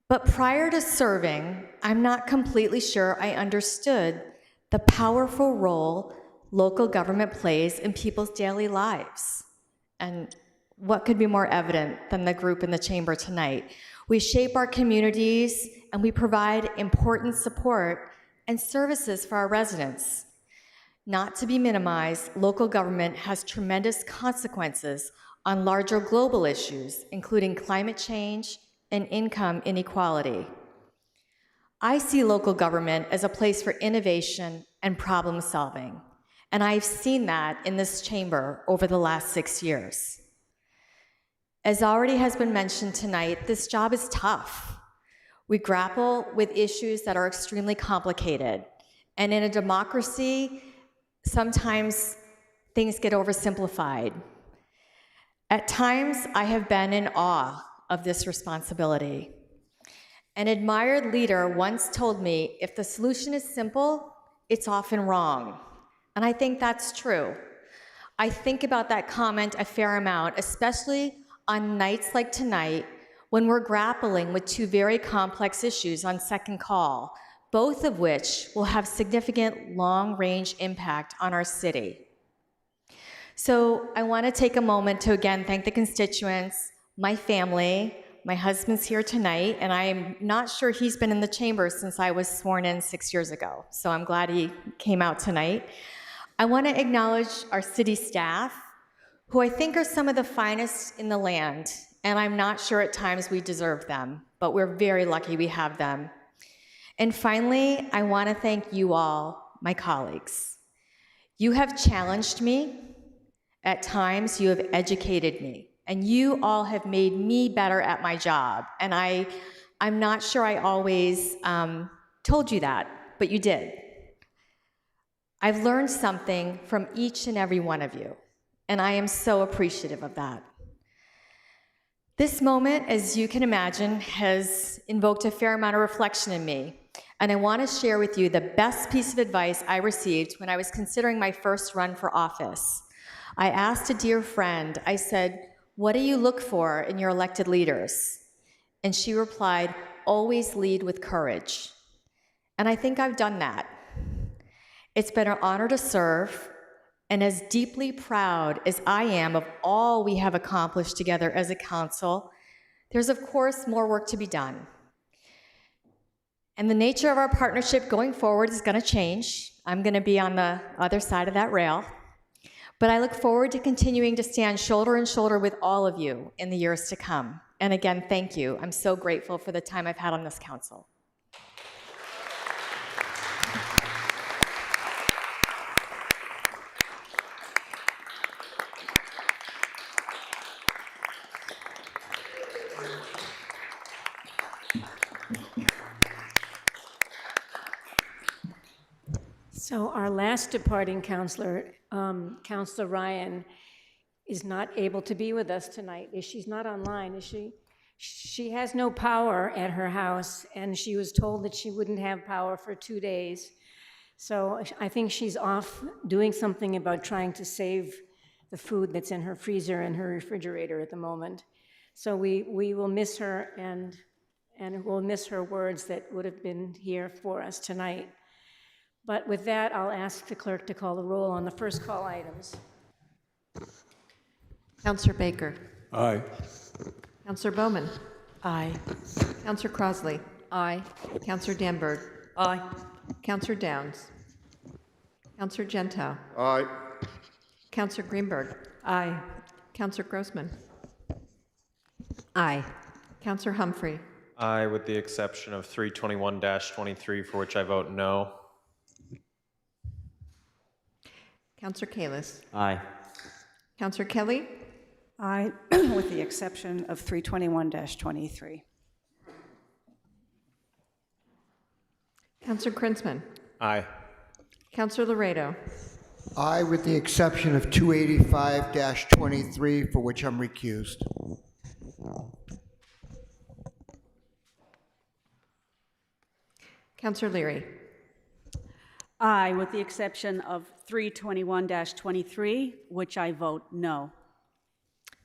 J: But prior to serving, I'm not completely sure I understood the powerful role local government plays in people's daily lives. And what could be more evident than the group in the chamber tonight? We shape our communities and we provide important support and services for our residents. Not to be minimized, local government has tremendous consequences on larger global issues, including climate change and income inequality. I see local government as a place for innovation and problem solving, and I've seen that in this chamber over the last 6 years. As already has been mentioned tonight, this job is tough. We grapple with issues that are extremely complicated, and in a democracy, sometimes things get oversimplified. At times, I have been in awe of this responsibility. An admired leader once told me, if the solution is simple, it's often wrong. And I think that's true. I think about that comment a fair amount, especially on nights like tonight, when we're grappling with two very complex issues on second call, both of which will have significant long-range impact on our city. So I want to take a moment to again thank the constituents, my family. My husband's here tonight, and I'm not sure he's been in the chamber since I was sworn in 6 years ago, so I'm glad he came out tonight. I want to acknowledge our city staff, who I think are some of the finest in the land, and I'm not sure at times we deserve them, but we're very lucky we have them. And finally, I want to thank you all, my colleagues. You have challenged me. At times, you have educated me. And you all have made me better at my job. And I'm not sure I always told you that, but you did. I've learned something from each and every one of you, and I am so appreciative of that. This moment, as you can imagine, has invoked a fair amount of reflection in me, and I want to share with you the best piece of advice I received when I was considering my first run for office. I asked a dear friend, I said, "What do you look for in your elected leaders?" And she replied, "Always lead with courage." And I think I've done that. It's been an honor to serve, and as deeply proud as I am of all we have accomplished together as a council, there's of course more work to be done. And the nature of our partnership going forward is going to change. I'm going to be on the other side of that rail. But I look forward to continuing to stand shoulder to shoulder with all of you in the years to come. And again, thank you. I'm so grateful for the time I've had on this council.
A: So our last departing counselor, Counselor Ryan, is not able to be with us tonight. She's not online, is she? She has no power at her house, and she was told that she wouldn't have power for 2 days. So I think she's off doing something about trying to save the food that's in her freezer and her refrigerator at the moment. So we will miss her, and we'll miss her words that would have been here for us tonight. But with that, I'll ask the clerk to call the roll on the first call items.
N: Counselor Baker.
B: Aye.
N: Counselor Bowman.
L: Aye.
N: Counselor Crossley.
H: Aye.
N: Counselor Danberg.
K: Aye.
N: Counselor Downs. Counselor Gentile.
B: Aye.
N: Counselor Greenberg.
L: Aye.
N: Counselor Grossman.
L: Aye.
N: Counselor Humphrey.
I: Aye, with the exception of 321-23, for which I vote no.
N: Counselor Kalis.
I: Aye.
N: Counselor Kelly.
K: Aye, with the exception of 321-23.
N: Counselor Krinsman.
I: Aye.
N: Counselor Laredo.
M: Aye, with the exception of 285-23, for which I'm recused.
N: Counselor Leary.
K: Aye, with the exception of 321-23, which I vote no.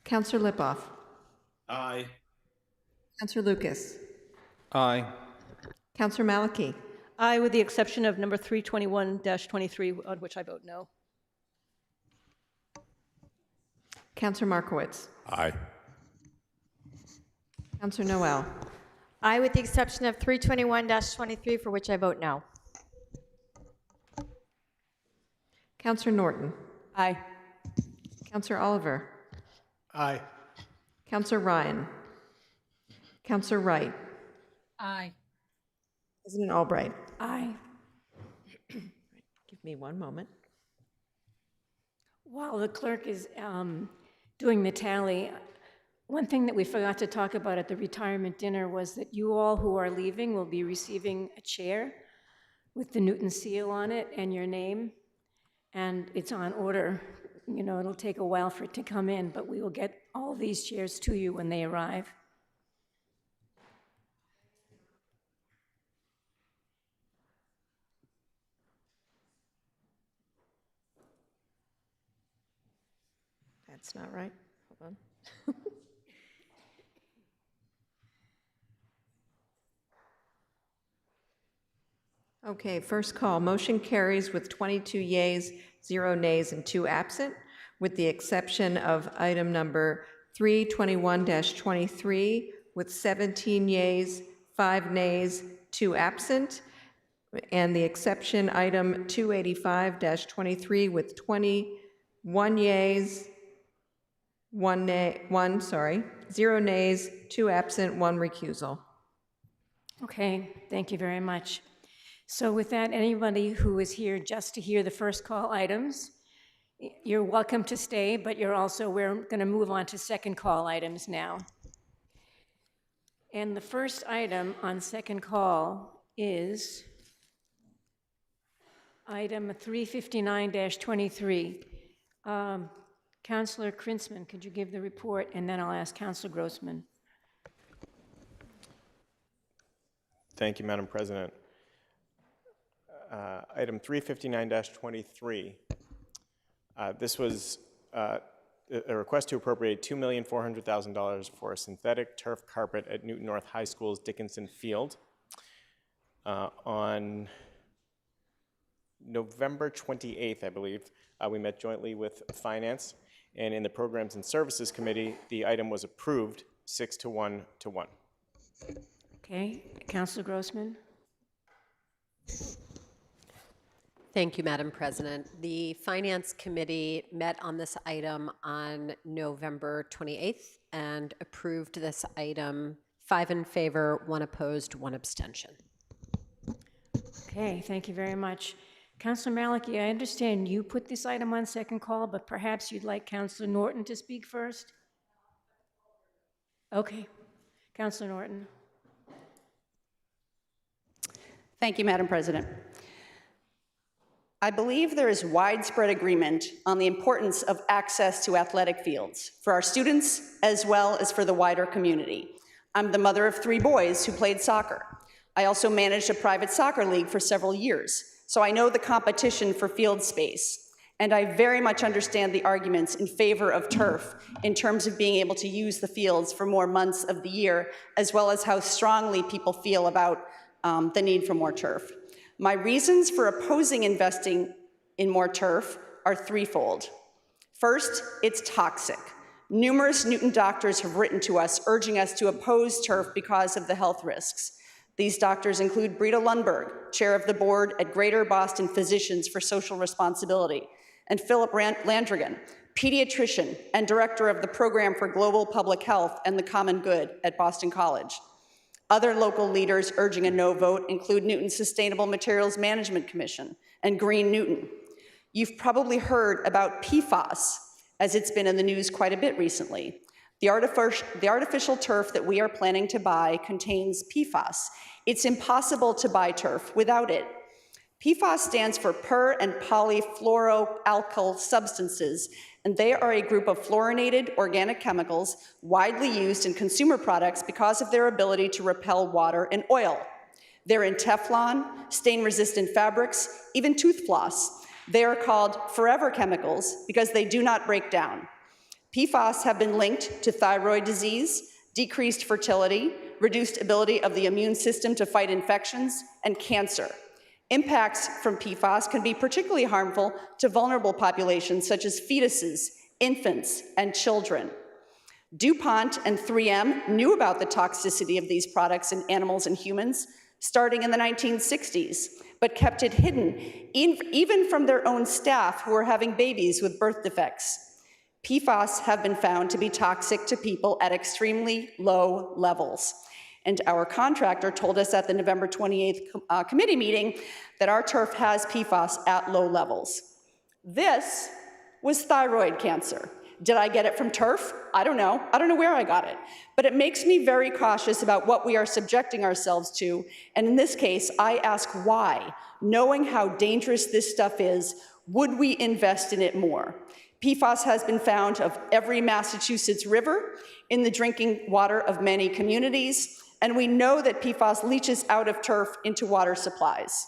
N: Counselor Lipoff.
G: Aye.
N: Counselor Lucas.
I: Aye.
N: Counselor Maliki.
H: Aye, with the exception of number 321-23, on which I vote no.
N: Counselor Markowitz.
E: Aye.
N: Counselor Noel.
J: Aye, with the exception of 321-23, for which I vote no.
N: Counselor Norton.
C: Aye.
N: Counselor Oliver.
M: Aye.
N: Counselor Ryan. Counselor Wright.
H: Aye.
N: President Albright.
A: Aye.
N: Give me one moment.
A: While the clerk is doing the tally, one thing that we forgot to talk about at the retirement dinner was that you all who are leaving will be receiving a chair with the Newton seal on it and your name, and it's on order. You know, it'll take a while for it to come in, but we will get all these chairs to you when they arrive.
N: That's not right. Hold on. Okay, first call. Motion carries with 22 yeas, 0 nays, and 2 absent, with the exception of item number 321-23, with 17 yeas, 5 nays, 2 absent, and the exception item 285-23, with 21 yeas, 0 nays, 2 absent, 1 recusal.
A: Okay, thank you very much. So with that, anybody who is here just to hear the first call items, you're welcome to stay, but we're going to move on to second call items now. And the first item on second call is item 359-23. Councilor Krinsman, could you give the report, and then I'll ask Councilor Grossman.
I: Thank you, Madam President. Item 359-23. This was a request to appropriate $2,400,000 for a synthetic turf carpet at Newton North High School's Dickinson Field. On November 28th, I believe, we met jointly with Finance, and in the Programs and Services Committee, the item was approved 6-1 to 1.
A: Okay, Councilor Grossman.
L: Thank you, Madam President. The Finance Committee met on this item on November 28th and approved this item 5 in favor, 1 opposed, 1 abstention.
A: Okay, thank you very much. Councilor Maliki, I understand you put this item on second call, but perhaps you'd like Councilor Norton to speak first? Okay, Councilor Norton.
C: Thank you, Madam President. I believe there is widespread agreement on the importance of access to athletic fields for our students as well as for the wider community. I'm the mother of 3 boys who played soccer. I also managed a private soccer league for several years, so I know the competition for field space. And I very much understand the arguments in favor of turf in terms of being able to use the fields for more months of the year, as well as how strongly people feel about the need for more turf. My reasons for opposing investing in more turf are threefold. First, it's toxic. Numerous Newton doctors have written to us urging us to oppose turf because of the health risks. These doctors include Brita Lundberg, chair of the board at Greater Boston Physicians for Social Responsibility, and Philip Landrigan, pediatrician and director of the Program for Global Public Health and the Common Good at Boston College. Other local leaders urging a no vote include Newton's Sustainable Materials Management Commission and Green Newton. You've probably heard about PFAS, as it's been in the news quite a bit recently. The artificial turf that we are planning to buy contains PFAS. It's impossible to buy turf without it. PFAS stands for per- and polyfluoroalkyl substances, and they are a group of fluorinated organic chemicals widely used in consumer products because of their ability to repel water and oil. They're in Teflon, stain-resistant fabrics, even tooth floss. They are called forever chemicals because they do not break down. PFAS have been linked to thyroid disease, decreased fertility, reduced ability of the immune system to fight infections, and cancer. Impacts from PFAS can be particularly harmful to vulnerable populations such as fetuses, infants, and children. DuPont and 3M knew about the toxicity of these products in animals and humans starting in the 1960s, but kept it hidden, even from their own staff who were having babies with birth defects. PFAS have been found to be toxic to people at extremely low levels. And our contractor told us at the November 28th committee meeting that our turf has PFAS at low levels. This was thyroid cancer. Did I get it from turf? I don't know. I don't know where I got it. But it makes me very cautious about what we are subjecting ourselves to. And in this case, I ask why. Knowing how dangerous this stuff is, would we invest in it more? PFAS has been found of every Massachusetts river, in the drinking water of many communities, and we know that PFAS leaches out of turf into water supplies.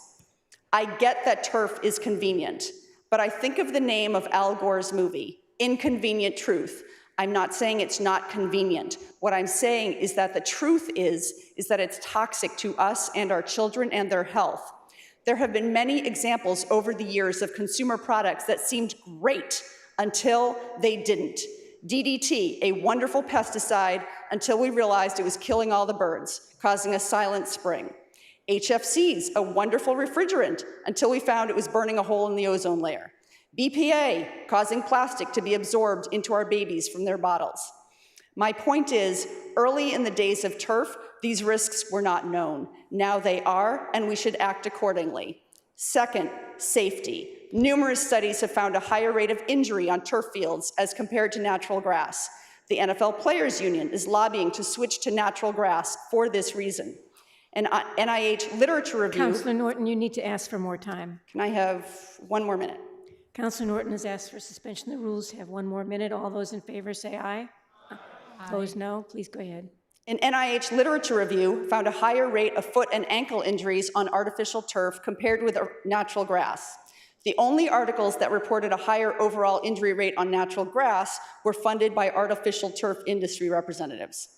C: I get that turf is convenient, but I think of the name of Al Gore's movie, Inconvenient Truth. I'm not saying it's not convenient. What I'm saying is that the truth is that it's toxic to us and our children and their health. There have been many examples over the years of consumer products that seemed great until they didn't. DDT, a wonderful pesticide until we realized it was killing all the birds, causing a silent spring. HFCs, a wonderful refrigerant until we found it was burning a hole in the ozone layer. BPA, causing plastic to be absorbed into our babies from their bottles. My point is, early in the days of turf, these risks were not known. Now they are, and we should act accordingly. Second, safety. Numerous studies have found a higher rate of injury on turf fields as compared to natural grass. The NFL Players Union is lobbying to switch to natural grass for this reason. An NIH literature review...
A: Councilor Norton, you need to ask for more time.
C: Can I have 1 more minute?
A: Councilor Norton has asked for suspension of the rules. Have 1 more minute. All those in favor say aye. Opposed, no. Please go ahead.
C: An NIH literature review found a higher rate of foot and ankle injuries on artificial turf compared with natural grass. The only articles that reported a higher overall injury rate on natural grass were funded by artificial turf industry representatives.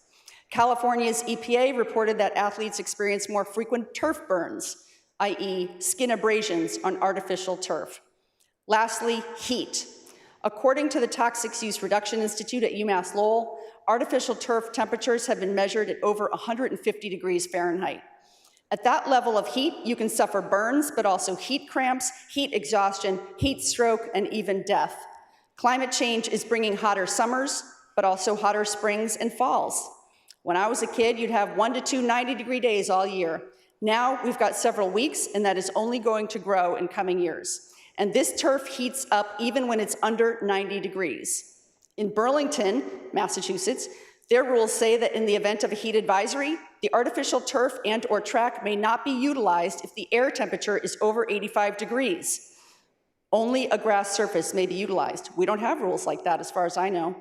C: California's EPA reported that athletes experience more frequent turf burns, i.e. skin abrasions on artificial turf. Lastly, heat. According to the Toxics Use Reduction Institute at UMass Lowell, artificial turf temperatures have been measured at over 150 degrees Fahrenheit. At that level of heat, you can suffer burns, but also heat cramps, heat exhaustion, heat stroke, and even death. Climate change is bringing hotter summers, but also hotter springs and falls. When I was a kid, you'd have 1 to 2 90-degree days all year. Now we've got several weeks, and that is only going to grow in coming years. And this turf heats up even when it's under 90 degrees. In Burlington, Massachusetts, their rules say that in the event of a heat advisory, the artificial turf and/or track may not be utilized if the air temperature is over 85 degrees. Only a grass surface may be utilized. We don't have rules like that as far as I know.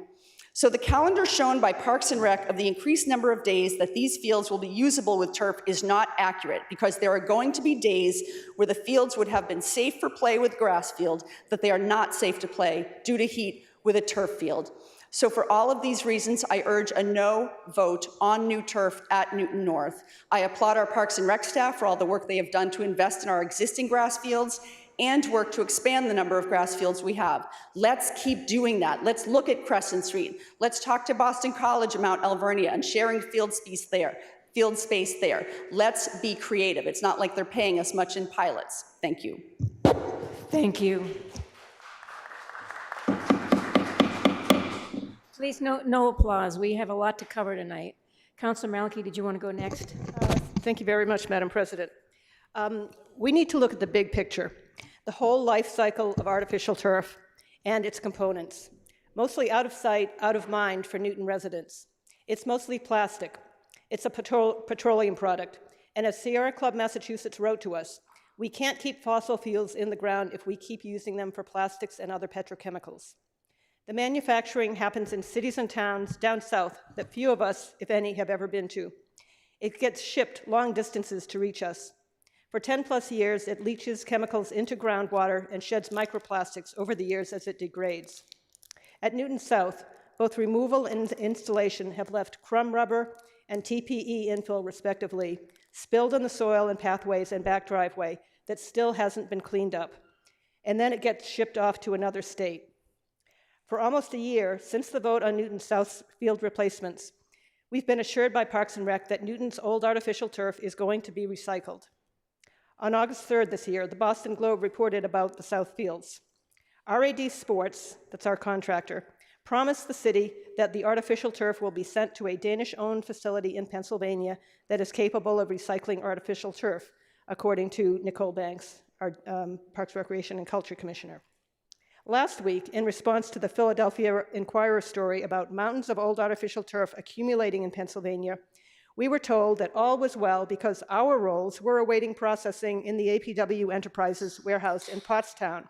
C: So the calendar shown by Parks and Rec of the increased number of days that these fields will be usable with turf is not accurate, because there are going to be days where the fields would have been safe for play with grass field, that they are not safe to play due to heat with a turf field. So for all of these reasons, I urge a no vote on new turf at Newton North. I applaud our Parks and Rec staff for all the work they have done to invest in our existing grass fields and work to expand the number of grass fields we have. Let's keep doing that. Let's look at Crescent Street. Let's talk to Boston College and Mount Alvernia and sharing field space there. Let's be creative. It's not like they're paying us much in pilots. Thank you.
A: Thank you. Please, no applause. We have a lot to cover tonight. Councilor Maliki, did you want to go next?
O: Thank you very much, Madam President. We need to look at the big picture, the whole life cycle of artificial turf and its components. Mostly out of sight, out of mind for Newton residents. It's mostly plastic. It's a petroleum product. And as Sierra Club Massachusetts wrote to us, we can't keep fossil fuels in the ground if we keep using them for plastics and other petrochemicals. The manufacturing happens in cities and towns down south that few of us, if any, have ever been to. It gets shipped long distances to reach us. For 10+ years, it leaches chemicals into groundwater and sheds microplastics over the years as it degrades. At Newton South, both removal and installation have left crumb rubber and TPE infill, respectively, spilled in the soil and pathways and back driveway that still hasn't been cleaned up. And then it gets shipped off to another state. For almost a year, since the vote on Newton South field replacements, we've been assured by Parks and Rec that Newton's old artificial turf is going to be recycled. On August 3rd this year, the Boston Globe reported about the South Fields. RAD Sports, that's our contractor, promised the city that the artificial turf will be sent to a Danish-owned facility in Pennsylvania that is capable of recycling artificial turf, according to Nicole Banks, our Parks, Recreation, and Culture Commissioner. Last week, in response to the Philadelphia Inquirer story about mountains of old artificial turf accumulating in Pennsylvania, we were told that all was well because our rolls were awaiting processing in the APW Enterprises warehouse in Pottstown,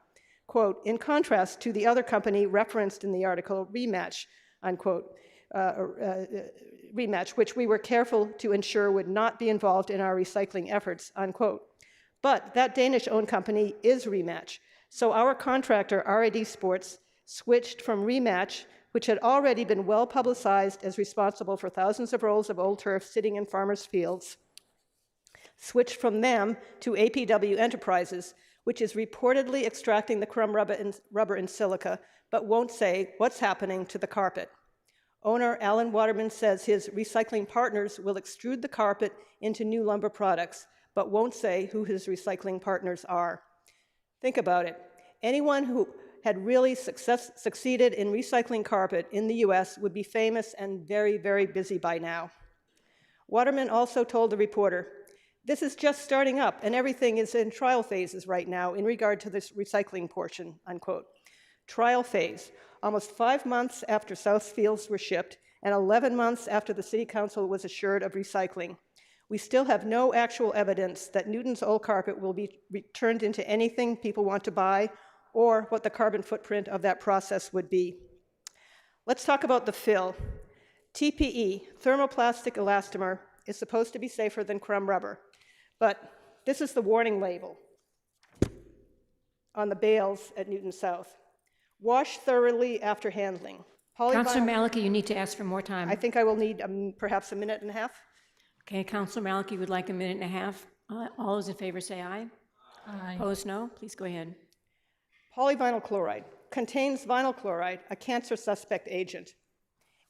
O: quote, in contrast to the other company referenced in the article, Rematch, unquote, Rematch, which we were careful to ensure would not be involved in our recycling efforts, unquote. But that Danish-owned company is Rematch, so our contractor, RAD Sports, switched from Rematch, which had already been well publicized as responsible for thousands of rolls of old turf sitting in farmers' fields, switched from them to APW Enterprises, which is reportedly extracting the crumb rubber and silica, but won't say what's happening to the carpet. Owner Alan Waterman says his recycling partners will extrude the carpet into new lumber products, but won't say who his recycling partners are. Think about it. Anyone who had really succeeded in recycling carpet in the US would be famous and very, very busy by now. Waterman also told the reporter, "This is just starting up and everything is in trial phases right now in regard to this recycling portion," unquote. Trial phase, almost 5 months after South Fields were shipped and 11 months after the City Council was assured of recycling. We still have no actual evidence that Newton's old carpet will be turned into anything people want to buy or what the carbon footprint of that process would be. Let's talk about the fill. TPE, thermoplastic elastomer, is supposed to be safer than crumb rubber, but this is the warning label on the bales at Newton South. Wash thoroughly after handling.
A: Councilor Maliki, you need to ask for more time.
O: I think I will need perhaps a minute and a half.
A: Okay, Councilor Maliki would like a minute and a half. All those in favor say aye.
L: Aye.
A: Opposed, no. Please go ahead.
O: Polyvinyl chloride contains vinyl chloride, a cancer suspect agent.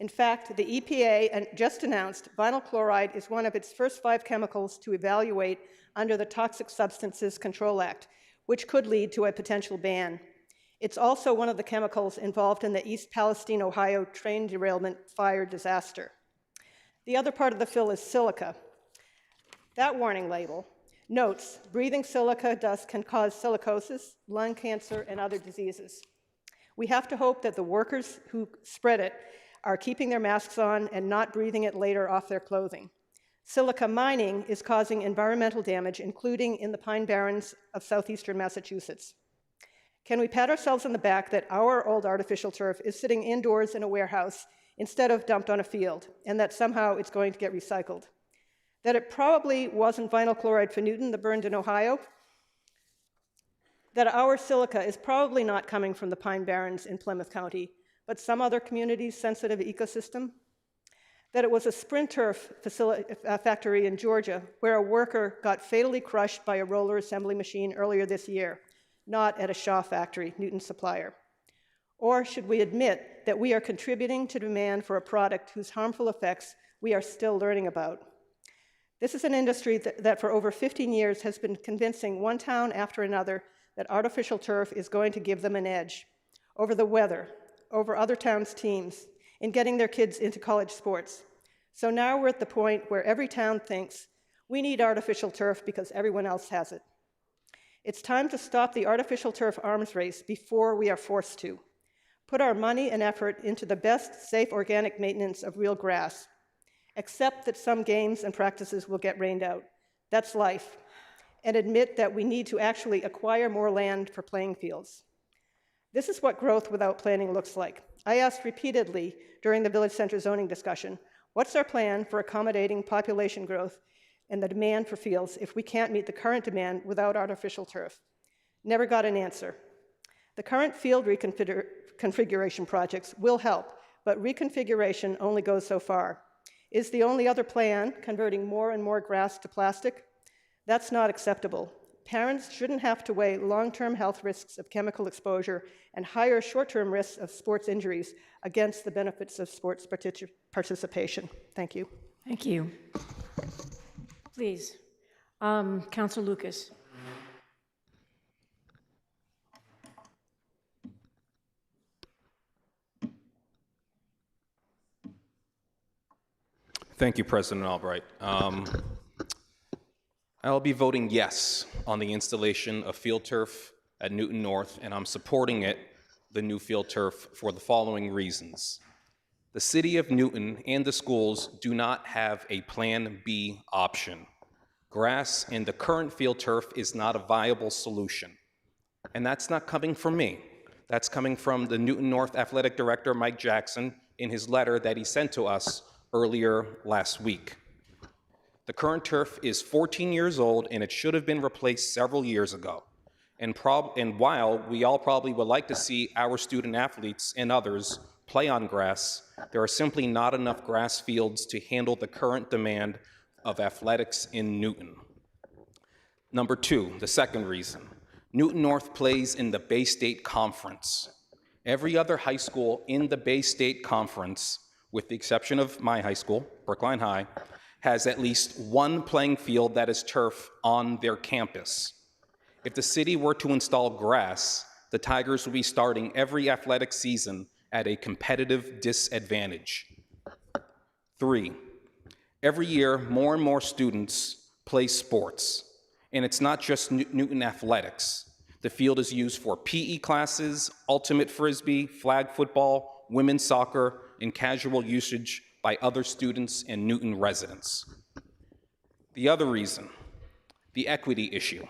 O: In fact, the EPA just announced vinyl chloride is one of its first 5 chemicals to evaluate under the Toxic Substances Control Act, which could lead to a potential ban. It's also one of the chemicals involved in the East Palestine, Ohio train derailment fire disaster. The other part of the fill is silica. That warning label notes breathing silica dust can cause silicosis, lung cancer, and other diseases. We have to hope that the workers who spread it are keeping their masks on and not breathing it later off their clothing. Silica mining is causing environmental damage, including in the Pine Barrens of southeastern Massachusetts. Can we pat ourselves on the back that our old artificial turf is sitting indoors in a warehouse instead of dumped on a field, and that somehow it's going to get recycled? That it probably wasn't vinyl chloride for Newton that burned in Ohio? That our silica is probably not coming from the Pine Barrens in Plymouth County, but some other community's sensitive ecosystem? That it was a Sprint Turf factory in Georgia where a worker got fatally crushed by a roller assembly machine earlier this year, not at a Shaw factory, Newton's supplier? Or should we admit that we are contributing to demand for a product whose harmful effects we are still learning about? This is an industry that for over 15 years has been convincing one town after another that artificial turf is going to give them an edge over the weather, over other towns' teams, in getting their kids into college sports. So now we're at the point where every town thinks, we need artificial turf because everyone else has it. It's time to stop the artificial turf arms race before we are forced to. Put our money and effort into the best, safe, organic maintenance of real grass. Accept that some games and practices will get rained out. That's life. And admit that we need to actually acquire more land for playing fields. This is what growth without planning looks like. I asked repeatedly during the Village Center zoning discussion, what's our plan for accommodating population growth and the demand for fields if we can't meet the current demand without artificial turf? Never got an answer. The current field reconfiguration projects will help, but reconfiguration only goes so far. Is the only other plan converting more and more grass to plastic? That's not acceptable. Parents shouldn't have to weigh long-term health risks of chemical exposure and higher short-term risks of sports injuries against the benefits of sports participation. Thank you.
A: Thank you. Please, Councilor Lucas.
P: Thank you, President Albright. I'll be voting yes on the installation of field turf at Newton North, and I'm supporting it, the new field turf, for the following reasons. The City of Newton and the schools do not have a Plan B option. Grass and the current field turf is not a viable solution. And that's not coming from me. That's coming from the Newton North Athletic Director, Mike Jackson, in his letter that he sent to us earlier last week. The current turf is 14 years old, and it should have been replaced several years ago. And while we all probably would like to see our student athletes and others play on grass, there are simply not enough grass fields to handle the current demand of athletics in Newton. Number two, the second reason, Newton North plays in the Bay State Conference. Every other high school in the Bay State Conference, with the exception of my high school, Brookline High, has at least one playing field that is turf on their campus. If the city were to install grass, the Tigers would be starting every athletic season at a competitive disadvantage. Three, every year more and more students play sports, and it's not just Newton athletics. The field is used for PE classes, ultimate frisbee, flag football, women's soccer, and casual usage by other students and Newton residents. The other reason, the equity issue.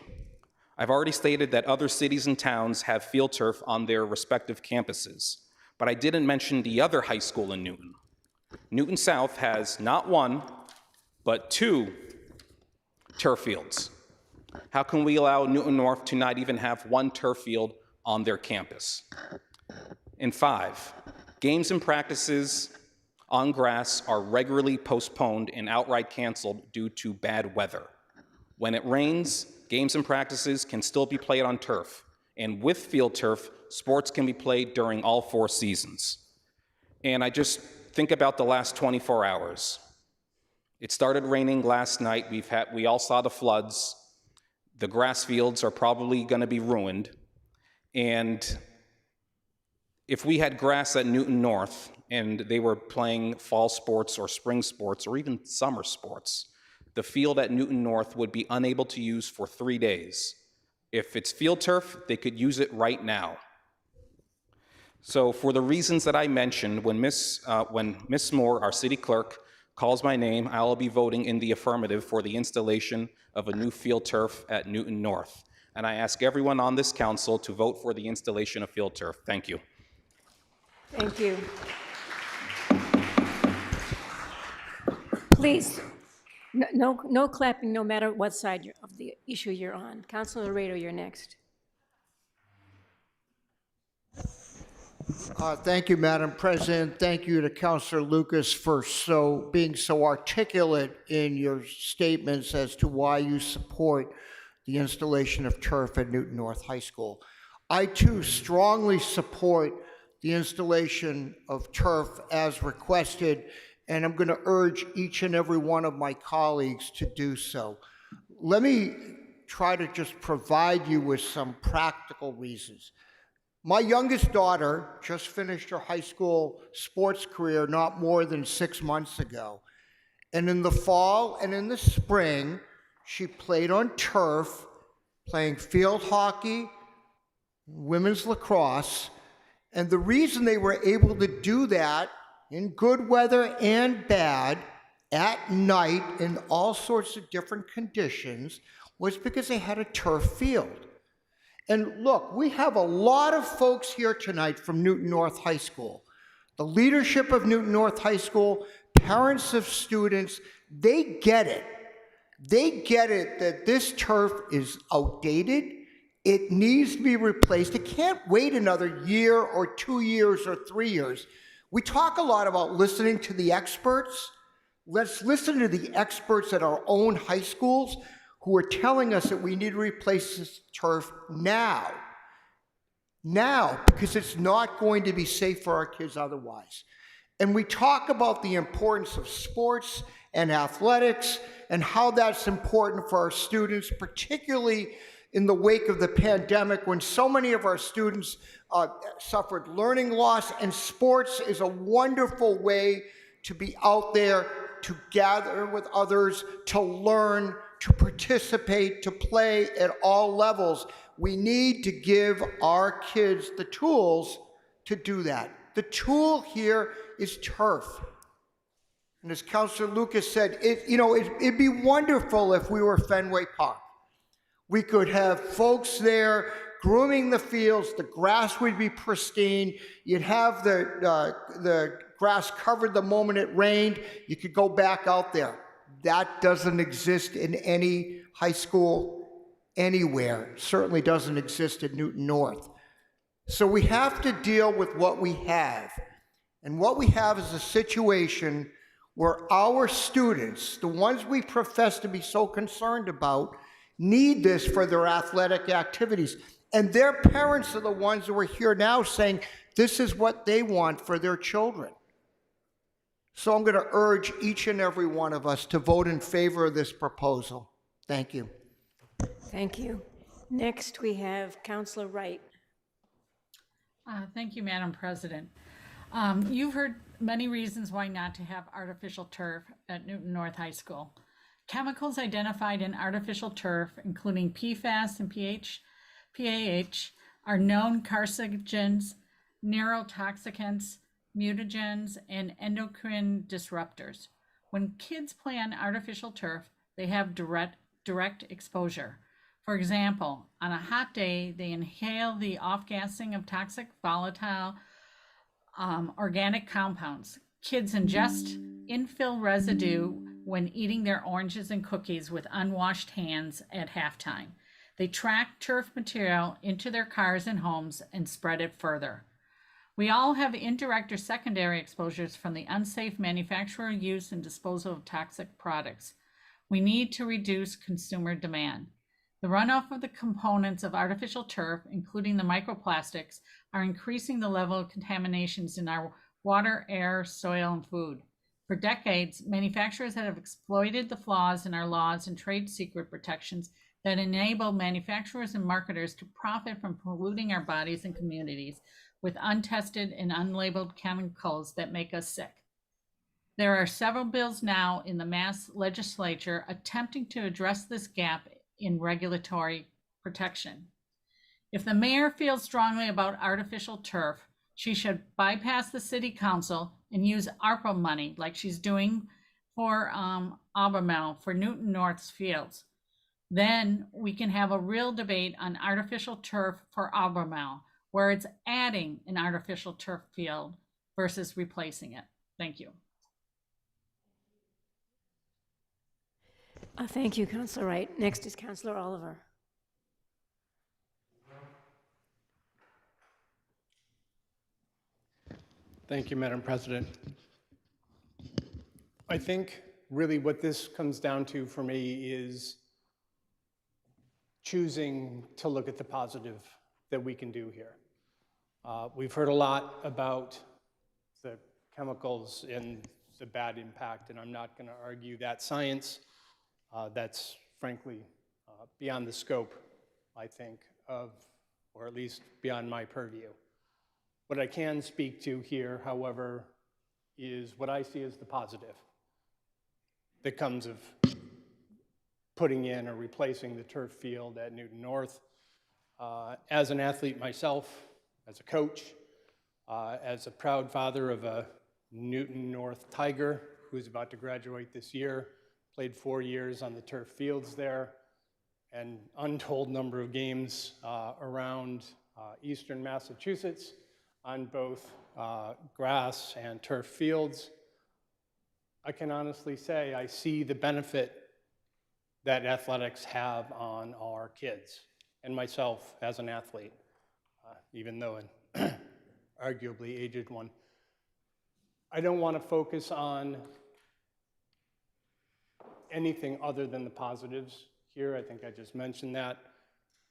P: I've already stated that other cities and towns have field turf on their respective campuses, but I didn't mention the other high school in Newton. Newton South has not one, but two turf fields. How can we allow Newton North to not even have one turf field on their campus? And five, games and practices on grass are regularly postponed and outright canceled due to bad weather. When it rains, games and practices can still be played on turf, and with field turf, sports can be played during all 4 seasons. And I just think about the last 24 hours. It started raining last night. We all saw the floods. The grass fields are probably going to be ruined. And if we had grass at Newton North and they were playing fall sports or spring sports or even summer sports, the field at Newton North would be unable to use for 3 days. If it's field turf, they could use it right now. So for the reasons that I mentioned, when Miss Moore, our city clerk, calls my name, I will be voting in the affirmative for the installation of a new field turf at Newton North. And I ask everyone on this council to vote for the installation of field turf. Thank you.
A: Thank you. Please, no clapping, no matter what side of the issue you're on. Councilor Laredo, you're next.
M: Thank you, Madam President. Thank you to Councilor Lucas for being so articulate in your statements as to why you support the installation of turf at Newton North High School. I too strongly support the installation of turf as requested, and I'm going to urge each and every one of my colleagues to do so. Let me try to just provide you with some practical reasons. My youngest daughter just finished her high school sports career not more than 6 months ago. And in the fall and in the spring, she played on turf, playing field hockey, women's lacrosse. And the reason they were able to do that in good weather and bad, at night, in all sorts of different conditions, was because they had a turf field. And look, we have a lot of folks here tonight from Newton North High School. The leadership of Newton North High School, parents of students, they get it. They get it that this turf is outdated. It needs to be replaced. It can't wait another year or 2 years or 3 years. We talk a lot about listening to the experts. Let's listen to the experts at our own high schools. who are telling us that we need to replace this turf now. Now, because it's not going to be safe for our kids otherwise. And we talk about the importance of sports and athletics and how that's important for our students, particularly in the wake of the pandemic when so many of our students suffered learning loss, and sports is a wonderful way to be out there, to gather with others, to learn, to participate, to play at all levels. We need to give our kids the tools to do that. The tool here is turf. And as Councilor Lucas said, it'd be wonderful if we were Fenway Park. We could have folks there grooming the fields, the grass would be pristine, you'd have the grass covered the moment it rained, you could go back out there. That doesn't exist in any high school anywhere. It certainly doesn't exist in Newton North. So we have to deal with what we have. And what we have is a situation where our students, the ones we profess to be so concerned about, need this for their athletic activities. And their parents are the ones who are here now saying this is what they want for their children. So I'm going to urge each and every one of us to vote in favor of this proposal. Thank you.
A: Thank you. Next, we have Councilor Wright.
Q: Thank you, Madam President. You've heard many reasons why not to have artificial turf at Newton North High School. Chemicals identified in artificial turf, including PFAS and PAH, are known carcinogens, neurotoxicants, mutagens, and endocrine disruptors. When kids play on artificial turf, they have direct exposure. For example, on a hot day, they inhale the off-gassing of toxic, volatile, organic compounds. Kids ingest infill residue when eating their oranges and cookies with unwashed hands at halftime. They track turf material into their cars and homes and spread it further. We all have indirect or secondary exposures from the unsafe manufacture, use, and disposal of toxic products. We need to reduce consumer demand. The runoff of the components of artificial turf, including the microplastics, are increasing the level of contaminations in our water, air, soil, and food. For decades, manufacturers have exploited the flaws in our laws and trade secret protections that enable manufacturers and marketers to profit from polluting our bodies and communities with untested and unlabeled chemicals that make us sick. There are several bills now in the Mass legislature attempting to address this gap in regulatory protection. If the mayor feels strongly about artificial turf, she should bypass the city council and use ARPA money like she's doing for Albemarle for Newton North's fields. Then we can have a real debate on artificial turf for Albemarle, where it's adding an artificial turf field versus replacing it. Thank you.
A: Thank you, Councilor Wright. Next is Councilor Oliver.
R: Thank you, Madam President. I think really what this comes down to for me is choosing to look at the positive that we can do here. We've heard a lot about the chemicals and the bad impact, and I'm not going to argue that science. That's frankly beyond the scope, I think, of, or at least beyond my purview. What I can speak to here, however, is what I see as the positive that comes of putting in or replacing the turf field at Newton North. As an athlete myself, as a coach, as a proud father of a Newton North Tiger who's about to graduate this year, played 4 years on the turf fields there, and untold number of games around eastern Massachusetts on both grass and turf fields. I can honestly say I see the benefit that athletics have on our kids and myself as an athlete, even though an arguably aged one. I don't want to focus on anything other than the positives here. I think I just mentioned that.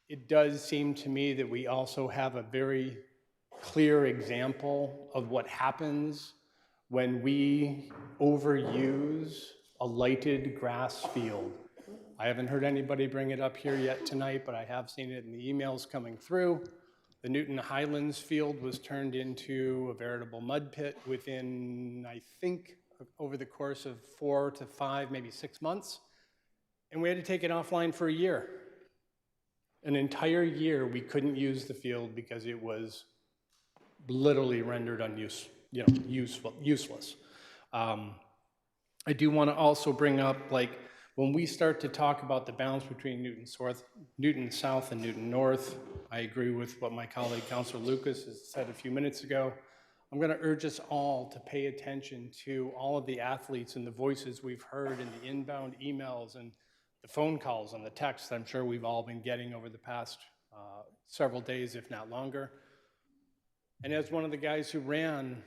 R: It does seem to me that we also have a very clear example of what happens when we overuse a lighted grass field. I haven't heard anybody bring it up here yet tonight, but I have seen it in the emails coming through. The Newton Highlands field was turned into a veritable mud pit within, I think, over the course of 4 to 5, maybe 6 months. And we had to take it offline for a year. An entire year we couldn't use the field because it was literally rendered useless. I do want to also bring up, like, when we start to talk about the balance between Newton South and Newton North, I agree with what my colleague, Councilor Lucas, has said a few minutes ago. I'm going to urge us all to pay attention to all of the athletes and the voices we've heard in the inbound emails and the phone calls and the texts I'm sure we've all been getting over the past several days, if not longer. And as one of the guys who ran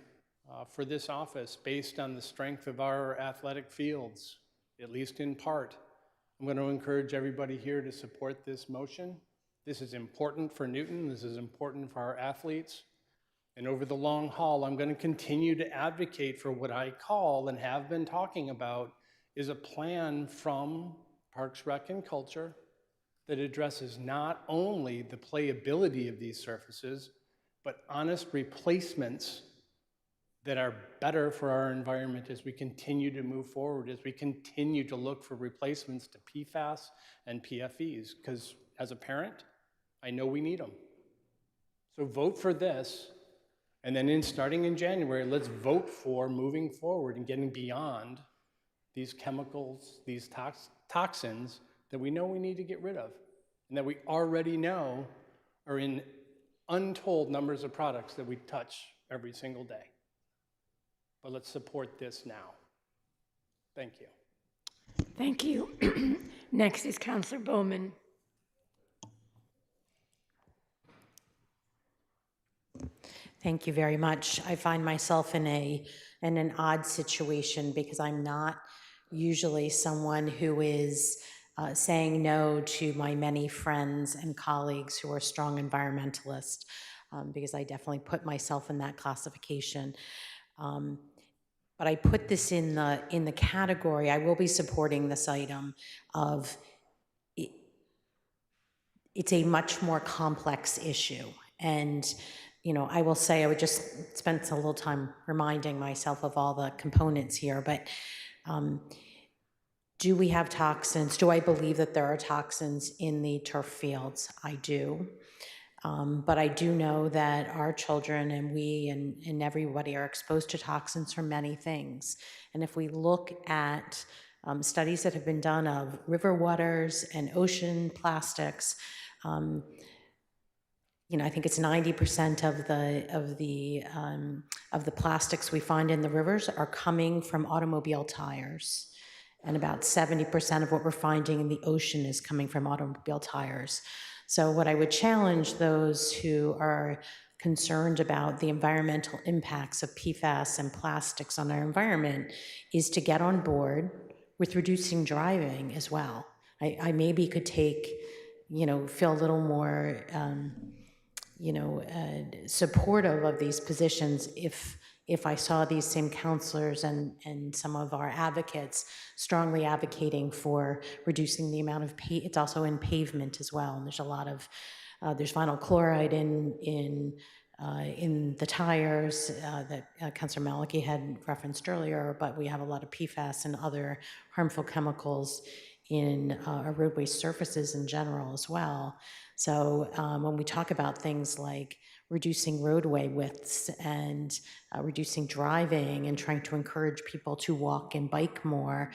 R: for this office based on the strength of our athletic fields, at least in part, I'm going to encourage everybody here to support this motion. This is important for Newton. This is important for our athletes. And over the long haul, I'm going to continue to advocate for what I call and have been talking about is a plan from Parks, Rec, and Culture that addresses not only the playability of these surfaces, but honest replacements that are better for our environment as we continue to move forward, as we continue to look for replacements to PFAS and PFEs, because as a parent, I know we need them. So vote for this, and then starting in January, let's vote for moving forward and getting beyond these chemicals, these toxins that we know we need to get rid of, and that we already know are in untold numbers of products that we touch every single day. But let's support this now. Thank you.
A: Thank you. Next is Councilor Bowman.
F: Thank you very much. I find myself in an odd situation because I'm not usually someone who is saying no to my many friends and colleagues who are strong environmentalists, because I definitely put myself in that classification. But I put this in the category, I will be supporting this item of, it's a much more complex issue. And, you know, I will say, I would just spend a little time reminding myself of all the components here, but do we have toxins? Do I believe that there are toxins in the turf fields? I do. But I do know that our children and we and everybody are exposed to toxins from many things. And if we look at studies that have been done of river waters and ocean plastics, you know, I think it's 90% of the plastics we find in the rivers are coming from automobile tires. And about 70% of what we're finding in the ocean is coming from automobile tires. So what I would challenge those who are concerned about the environmental impacts of PFAS and plastics on our environment is to get on board with reducing driving as well. I maybe could take, you know, feel a little more, you know, supportive of these positions if I saw these same counselors and some of our advocates strongly advocating for reducing the amount of it's also in pavement as well. And there's a lot of there's vinyl chloride in the tires that Councilor Maliki had referenced earlier, but we have a lot of PFAS and other harmful chemicals in our roadway surfaces in general as well. So when we talk about things like reducing roadway widths and reducing driving and trying to encourage people to walk and bike more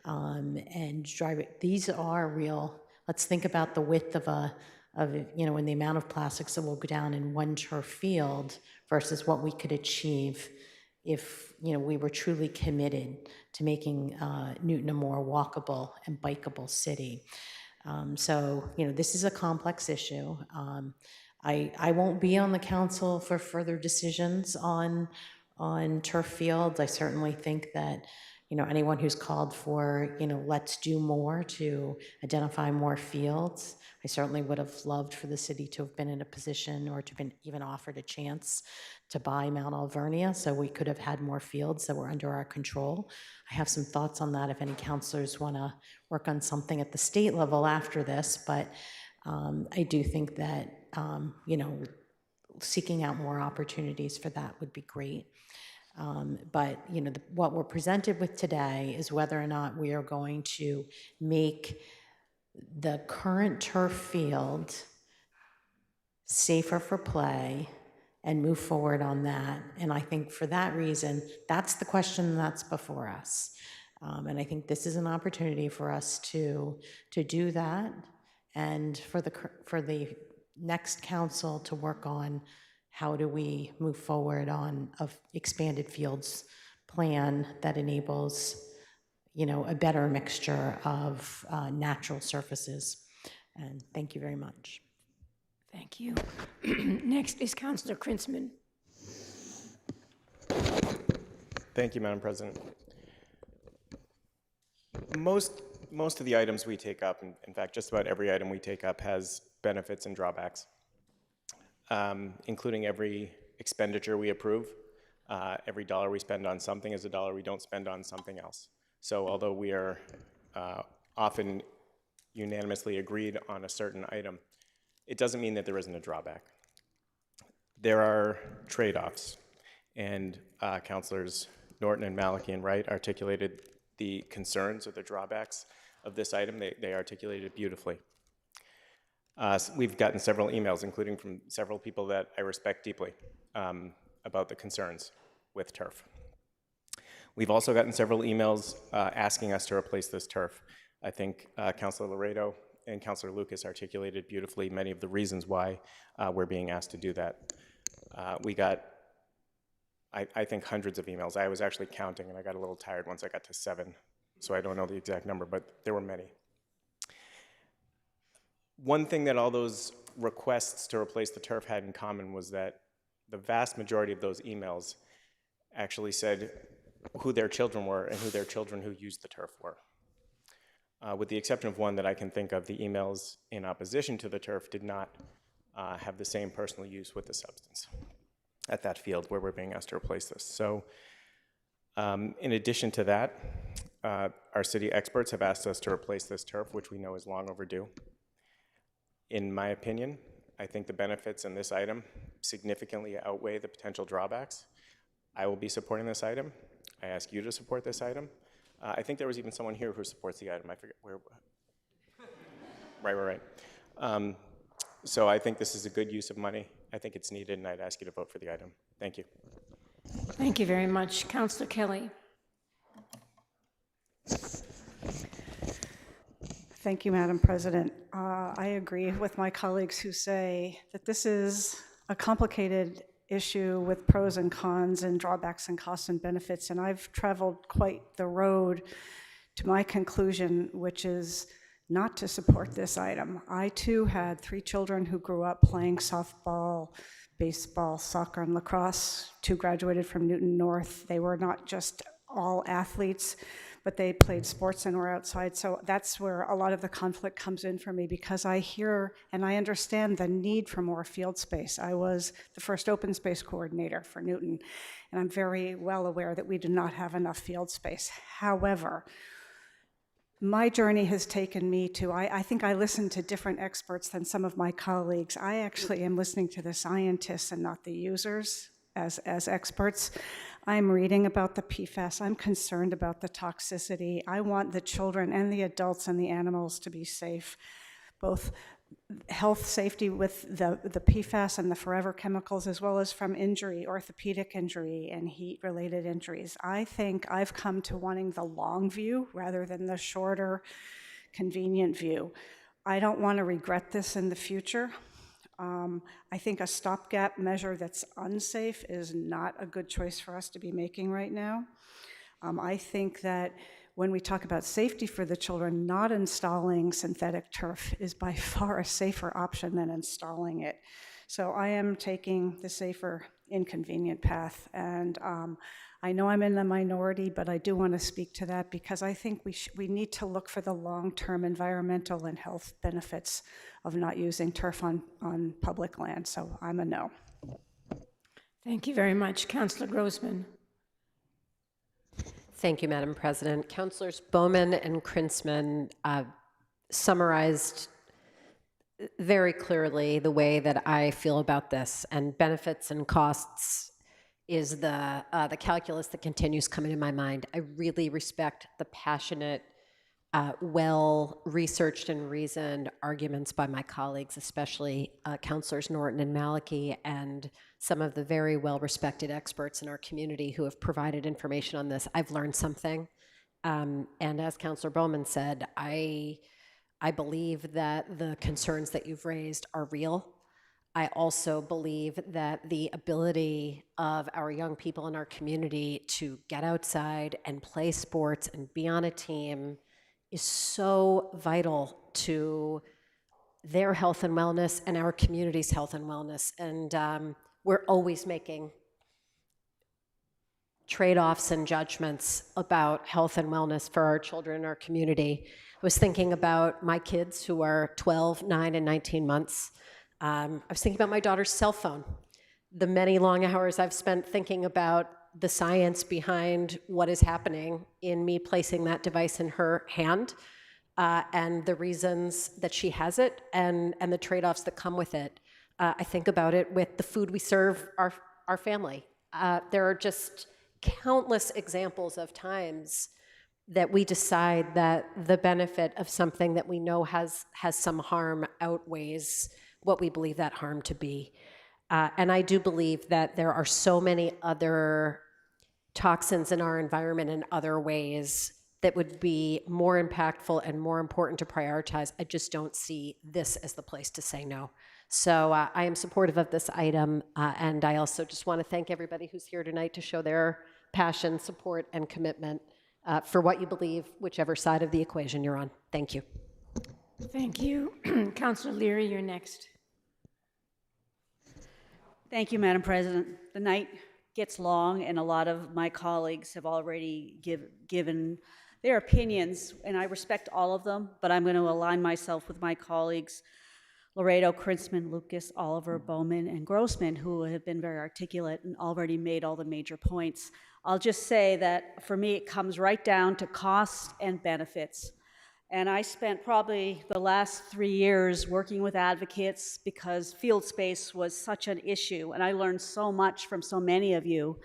F: and drive it, these are real. Let's think about the width of you know, and the amount of plastics that will go down in one turf field versus what we could achieve if, you know, we were truly committed to making Newton a more walkable and bikeable city. So, you know, this is a complex issue. I won't be on the council for further decisions on turf fields. I certainly think that, you anyone who's called for, let's do more to identify more fields. I certainly would have loved for the city to have been in a position or to have been even offered a chance to buy Mount Alvernia, so we could have had more fields that were under our control. I have some thoughts on that if any counselors want to work on something at the state level after this, but I do think that, seeking out more opportunities for that would be great. But what we're presented with today is whether or not we are going to make the current turf field safer for play and move forward on that. And I think for that reason, that's the question that's before us. And I think this is an opportunity for us to do that, and for the next council to work on how do we move forward on an expanded fields plan that enables, a better mixture of natural surfaces. And thank you very much.
A: Thank you. Next is Councilor Krinsman.
I: Thank you, Madam President. Most of the items we take up, in fact, just about every item we take up has benefits and drawbacks, including every expenditure we approve. Every dollar we spend on something is a dollar we don't spend on something else. So although we are often unanimously agreed on a certain item, it doesn't mean that there isn't a drawback. There are trade-offs, and Councilors Norton and Malachi and Wright articulated the concerns or the drawbacks of this item. They articulated it beautifully. We've gotten several emails, including from several people that I respect deeply, about the concerns with turf. We've also gotten several emails asking us to replace this turf. I think Councilor Laredo and Councilor Lucas articulated beautifully many of the reasons why we're being asked to do that. We got, I think, hundreds of emails. I was actually counting, and I got a little tired once I got to 7, so I don't know the exact number, but there were many. One thing that all those requests to replace the turf had in common was that the vast majority of those emails actually said who their children were and who their children who used the turf were. With the exception of one that I can think of, the emails in opposition to the turf did not have the same personal use with the substance at that field where we're being asked to replace this. So in addition to that, our city experts have asked us to replace this turf, which we know is long overdue. In my opinion, I think the benefits in this item significantly outweigh the potential drawbacks. I will be supporting this item. I ask you to support this item. I think there was even someone here who supports the item. I forget where. Right. So I think this is a good use of money. I think it's needed, and I'd ask you to vote for the item. Thank you.
A: Thank you very much. Councilor Kelly.
S: Thank you, Madam President. I agree with my colleagues who say that this is a complicated issue with pros and cons and drawbacks and costs and benefits, and I've traveled quite the road to my conclusion, which is not to support this item. I too had 3 children who grew up playing softball, baseball, soccer, and lacrosse. 2 graduated from Newton North. They were not just all athletes, but they played sports and were outside. So that's where a lot of the conflict comes in for me, because I hear and I understand the need for more field space. I was the first open space coordinator for Newton, and I'm very well aware that we do not have enough field space. However, my journey has taken me to, I think I listen to different experts than some of my colleagues. I actually am listening to the scientists and not the users as experts. I'm reading about the PFAS. I'm concerned about the toxicity. I want the children and the adults and the animals to be safe, both health safety with the PFAS and the forever chemicals, as well as from injury, orthopedic injury and heat-related injuries. I think I've come to wanting the long view rather than the shorter, convenient view. I don't want to regret this in the future. I think a stopgap measure that's unsafe is not a good choice for us to be making right now. I think that when we talk about safety for the children, not installing synthetic turf is by far a safer option than installing it. So I am taking the safer, inconvenient path, and I know I'm in the minority, but I do want to speak to that because I think we need to look for the long-term environmental and health benefits of not using turf on public land. So I'm a no.
A: Thank you very much. Councillor Grossman.
L: Thank you, Madam President. Councilors Bowman and Krinsman summarized very clearly the way that I feel about this, and benefits and costs is the calculus that continues coming to my mind. I really respect the passionate, well-researched and reasoned arguments by my colleagues, especially Councilors Norton and Maliki, and some of the very well-respected experts in our community who have provided information on this. I've learned something. And as Councilor Bowman said, I believe that the concerns that you've raised are real. I also believe that the ability of our young people in our community to get outside and play sports and be on a team is so vital to their health and wellness and our community's health and wellness. And we're always making trade-offs and judgments about health and wellness for our children in our community. I was thinking about my kids who are 12, 9, and 19 months. I was thinking about my daughter's cell phone, the many long hours I've spent thinking about the science behind what is happening in me placing that device in her hand, and the reasons that she has it, and the trade-offs that come with it. I think about it with the food we serve our family. There are just countless examples of times that we decide that the benefit of something that we know has some harm outweighs what we believe that harm to be. And I do believe that there are so many other toxins in our environment in other ways that would be more impactful and more important to prioritize. I just don't see this as the place to say no. So I am supportive of this item, and I also just want to thank everybody who's here tonight to show their passion, support, and commitment for what you believe, whichever side of the equation you're on. Thank you.
A: Thank you. Councillor Leary, you're next.
K: Thank you, Madam President. The night gets long, and a lot of my colleagues have already given their opinions, and I respect all of them, but I'm going to align myself with my colleagues, Laredo, Krinsman, Lucas, Oliver, Bowman, and Grossman, who have been very articulate and already made all the major points. I'll just say that for me, it comes right down to cost and benefits. And I spent probably the last 3 years working with advocates because field space was such an issue, and I learned so much from so many of you.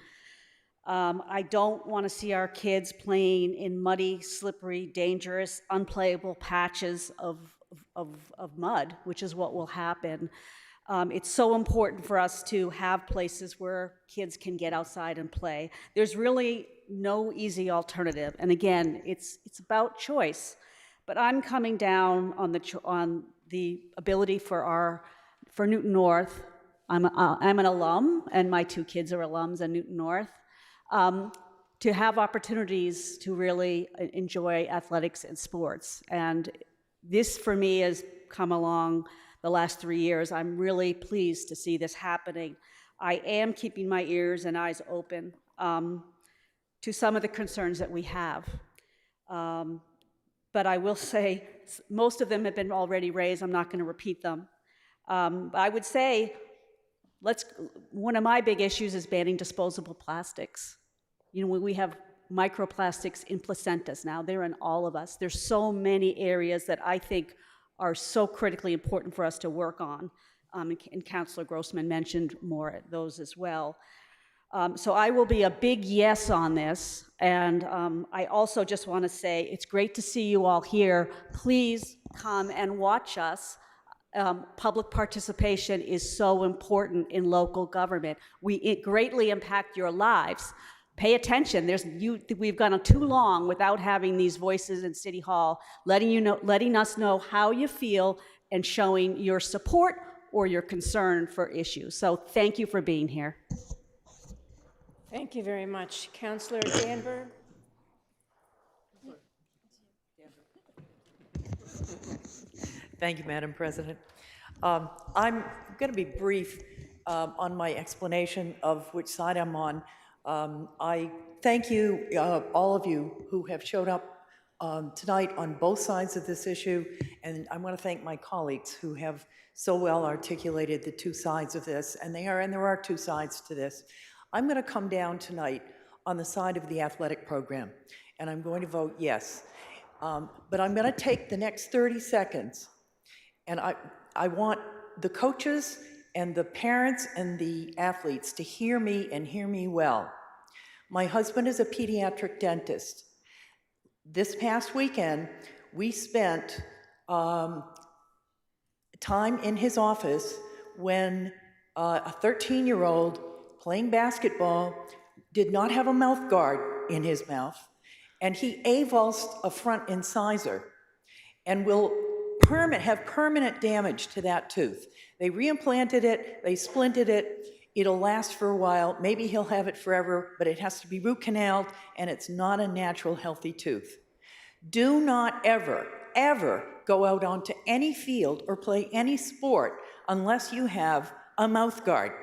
K: I don't want to see our kids playing in muddy, slippery, dangerous, unplayable patches of mud, which is what will happen. It's so important for us to have places where kids can get outside and play. There's really no easy alternative. And again, it's about choice. But I'm coming down on the ability for Newton North. I'm an alum, and my 2 kids are alums at Newton North, to have opportunities to really enjoy athletics and sports. And this, for me, has come along the last 3 years. I'm really pleased to see this happening. I am keeping my ears and eyes open to some of the concerns that we have. But I will say most of them have been already raised. I'm not going to repeat them. But I would say one of my big issues is banning disposable plastics. You know, we have microplastics in placentas now. They're in all of us. There's so many areas that I think are so critically important for us to work on. And Councillor Grossman mentioned more of those as well. So I will be a big yes on this. And I also just want to say it's great to see you all here. Please come and watch us. Public participation is so important in local government. It greatly impact your lives. Pay attention. We've gone on too long without having these voices in City Hall, letting us know how you feel and showing your support or your concern for issues. So thank you for being here.
A: Thank you very much. Councillor Danberg.
T: Thank you, Madam President. I'm going to be brief on my explanation of which side I'm on. I thank you, all of you who have showed up tonight on both sides of this issue, and I want to thank my colleagues who have so well articulated the two sides of this, and there are two sides to this. I'm going to come down tonight on the side of the athletic program, and I'm going to vote yes. But I'm going to take the next 30 seconds, and I want the coaches and the parents and the athletes to hear me and hear me well. My husband is a pediatric dentist. This past weekend, we spent time in his office when a 13-year-old playing basketball did not have a mouth guard in his mouth, and he avulsed a front incisor and will have permanent damage to that tooth. They reimplanted it, they splinted it, it'll last for a while, maybe he'll have it forever, but it has to be root canaled, and it's not a natural healthy tooth. Do not ever, ever go out onto any field or play any sport unless you have a mouth guard.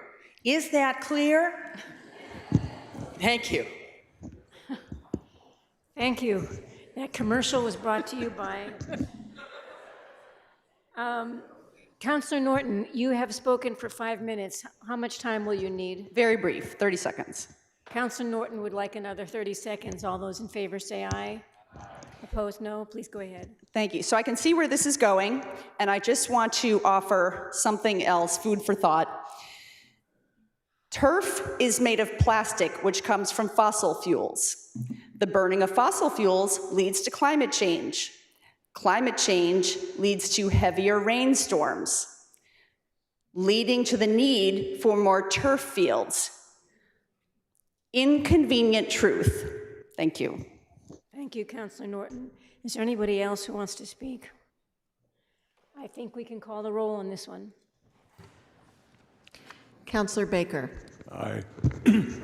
T: Is that clear? Thank you.
A: Thank you. That commercial was brought to you by... Councillor Norton, you have spoken for 5 minutes. How much time will you need?
C: Very brief, 30 seconds.
A: Councillor Norton would like another 30 seconds. All those in favor say aye. Opposed, no. Please go ahead.
C: Thank you. So I can see where this is going, and I just want to offer something else, food for thought. Turf is made of plastic, which comes from fossil fuels. The burning of fossil fuels leads to climate change. Climate change leads to heavier rainstorms, leading to the need for more turf fields. Inconvenient truth. Thank you.
A: Thank you, Councillor Norton. Is there anybody else who wants to speak? I think we can call the roll on this one.
N: Councillor Baker.
B: Aye.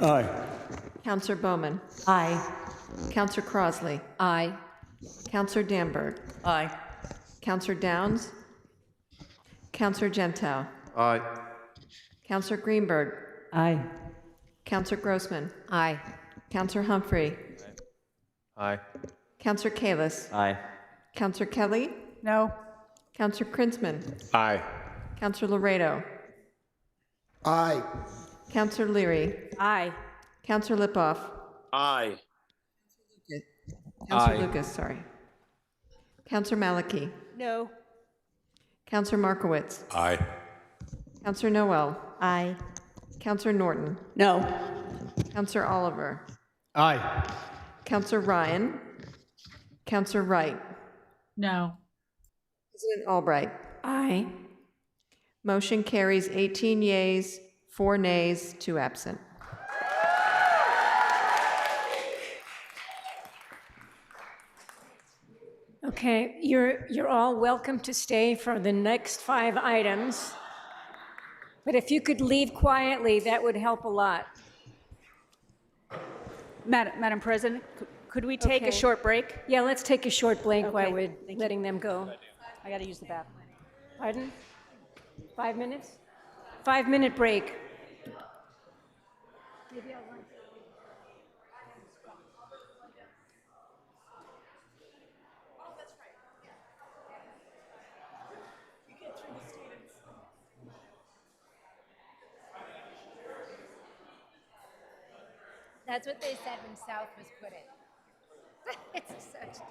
B: Aye.
N: Councillor Bowman.
F: Aye.
N: Councillor Crosley.
A: Aye.
N: Councillor Danberg.
T: Aye.
N: Councillor Downs. Councillor Gentile.
B: Aye.
N: Councillor Greenberg.
T: Aye.
N: Councillor Grossman.
A: Aye.
N: Councillor Humphrey.
I: Aye.
N: Councillor Kalis.
I: Aye.
N: Councillor Kelly.
S: No.
N: Councillor Krinsman.
I: Aye.
N: Councillor Laredo.
M: Aye.
N: Councillor Leary.
K: Aye.
N: Councillor Lipoff.
G: Aye.
N: Councillor
P: Aye.
N: Lucas, sorry. Councillor Maliki.
K: No.
N: Councillor Markowitz.
E: Aye.
N: Councillor Noel.
F: Aye.
N: Councillor Norton.
C: No.
N: Councillor Oliver.
R: Aye.
N: Councillor Ryan. Councillor Wright.
Q: No.
N: President Albright.
A: Aye.
N: Motion carries 18 yeas, 4 nays, 2 absent.
A: Okay, you're all welcome to stay for the next 5 items. But if you could leave quietly, that would help a lot.
K: Madam President, could we take a
A: Okay.
K: short break?
A: Yeah, let's take a short break while
K: Okay,
A: we're
K: thank you.
A: letting them go.
K: I got to use the bathroom.
A: Pardon? 5 minutes? 5-minute break. Maybe I'll run.
U: That's what they said when South was put in. It's such.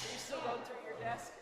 C: Are you still going through your desk?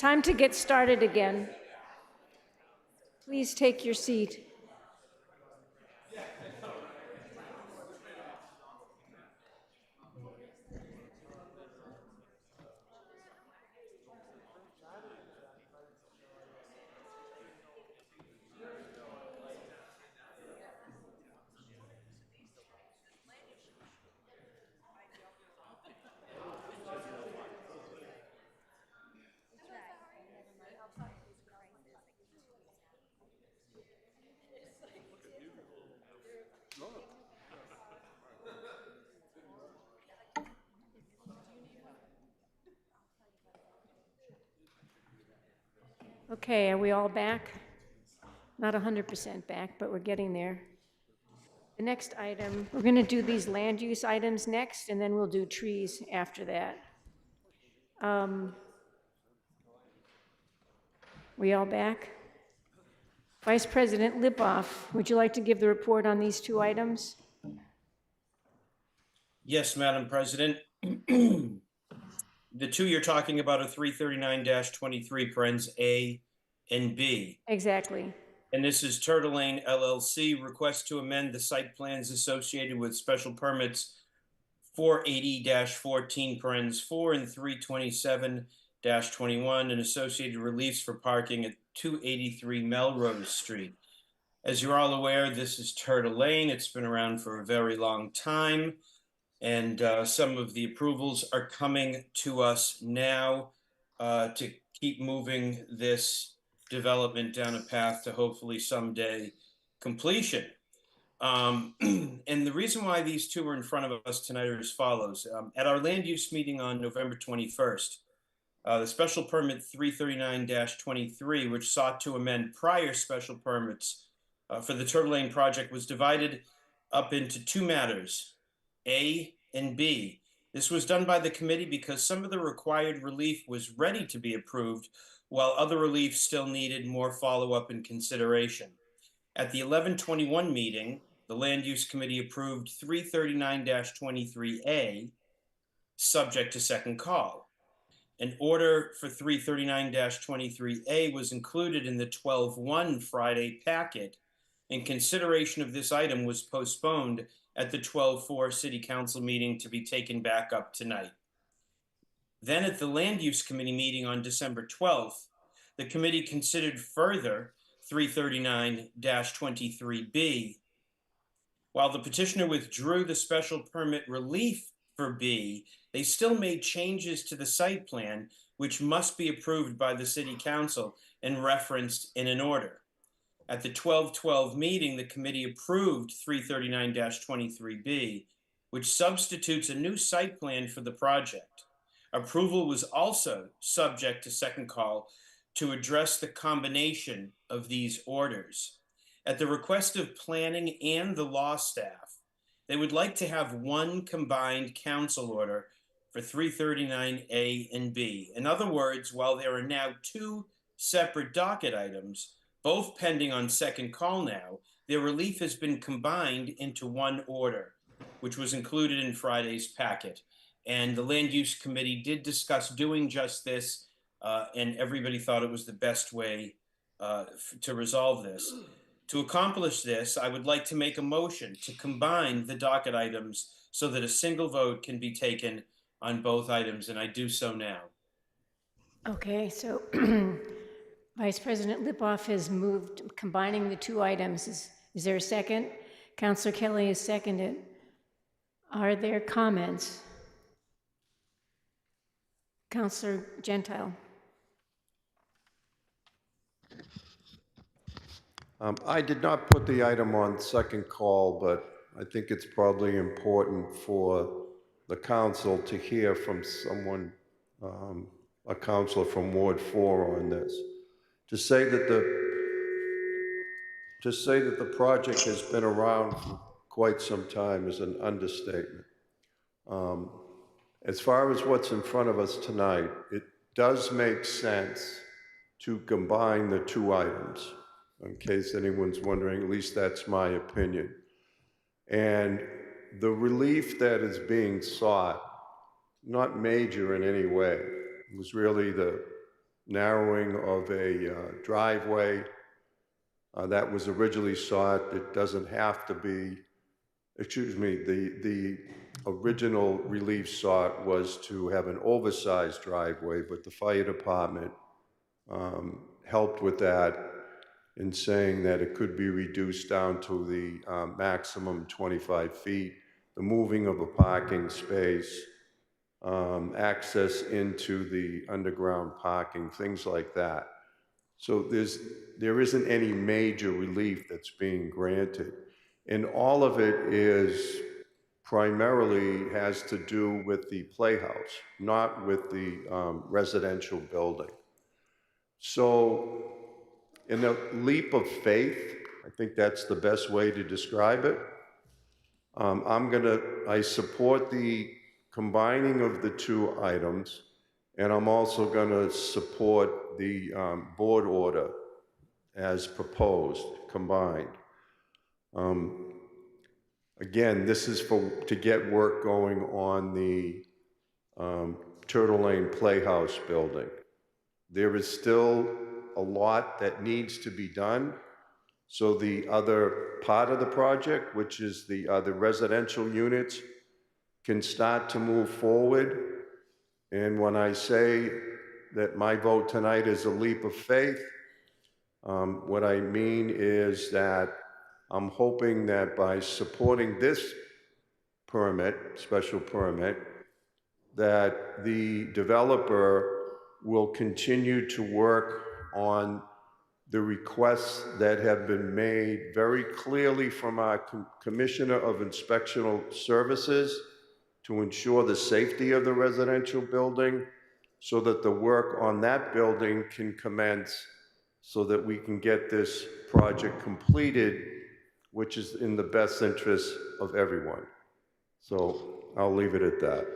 A: Time to get started again. Please take your seat. Okay, are we all back? Not 100% back, but we're getting there. The next item, we're going to do these land use items next, and then we'll do trees after that. We all back? Vice President Lipoff, would you like to give the report on these two items?
G: Yes, Madam President. The two you're talking about are 339-23 parens A and B.
A: Exactly.
G: And this is Turtle Lane LLC request to amend the site plans associated with special permits 480-14 parens 4 and 327-21 and associated reliefs for parking at 283 Melrose Street. As you're all aware, this is Turtle Lane. It's been around for a very long time. And some of the approvals are coming to us now to keep moving this development down a path to hopefully someday completion. And the reason why these two are in front of us tonight are as follows. At our land use meeting on November 21st, the special permit 339-23, which sought to amend prior special permits for the Turtle Lane project, was divided up into two matters, A and B. This was done by the committee because some of the required relief was ready to be approved, while other relief still needed more follow-up and consideration. At the 11/21 meeting, the Land Use Committee approved 339-23A, subject to second call. An order for 339-23A was included in the 12/1 Friday packet, and consideration of this item was postponed at the 12/4 City Council meeting to be taken back up tonight. Then at the Land Use Committee meeting on December 12th, the committee considered further 339-23B. While the petitioner withdrew the special permit relief for B, they still made changes to the site plan, which must be approved by the City Council and referenced in an order. At the 12/12 meeting, the committee approved 339-23B, which substitutes a new site plan for the project. Approval was also subject to second call to address the combination of these orders. At the request of planning and the law staff, they would like to have one combined council order for 339A and B. In other words, while there are now two separate docket items, both pending on second call now, their relief has been combined into one order, which was included in Friday's packet. And the Land Use Committee did discuss doing just this, and everybody thought it was the best way to resolve this. To accomplish this, I would like to make a motion to combine the docket items so that a single vote can be taken on both items, and I do so now.
A: Okay, so Vice President Lipoff has moved combining the two items. Is there a second? Councilor Kelly has seconded. Are there comments? Councilor Gentile.
B: I did not put the item on second call, but I think it's probably important for the council to hear from someone, a councilor from Ward 4 on this. To say that the project has been around for quite some time is an understatement. As far as what's in front of us tonight, it does make sense to combine the two items. In case anyone's wondering, at least that's my opinion. And the relief that is being sought, not major in any way, was really the narrowing of a driveway that was originally sought. It doesn't have to be, excuse me, the original relief sought was to have an oversized driveway, but the fire department helped with that in saying that it could be reduced down to the maximum 25 feet, the moving of a parking space, access into the underground parking, things like that. So there isn't any major relief that's being granted. And all of it is primarily has to do with the playhouse, not with the residential building. So in a leap of faith, I think that's the best way to describe it. I support the combining of the two items, and I'm also gonna support the board order as proposed, combined. Again, this is to get work going on the Turtle Lane Playhouse building. There is still a lot that needs to be done. So the other part of the project, which is the residential units, can start to move forward. And when I say that my vote tonight is a leap of faith, what I mean is that I'm hoping that by supporting this permit, special permit, that the developer will continue to work on the requests that have been made very clearly from our Commissioner of Inspectional Services to ensure the safety of the residential building so that the work on that building can commence so that we can get this project completed, which is in the best interest of everyone. So I'll leave it at that.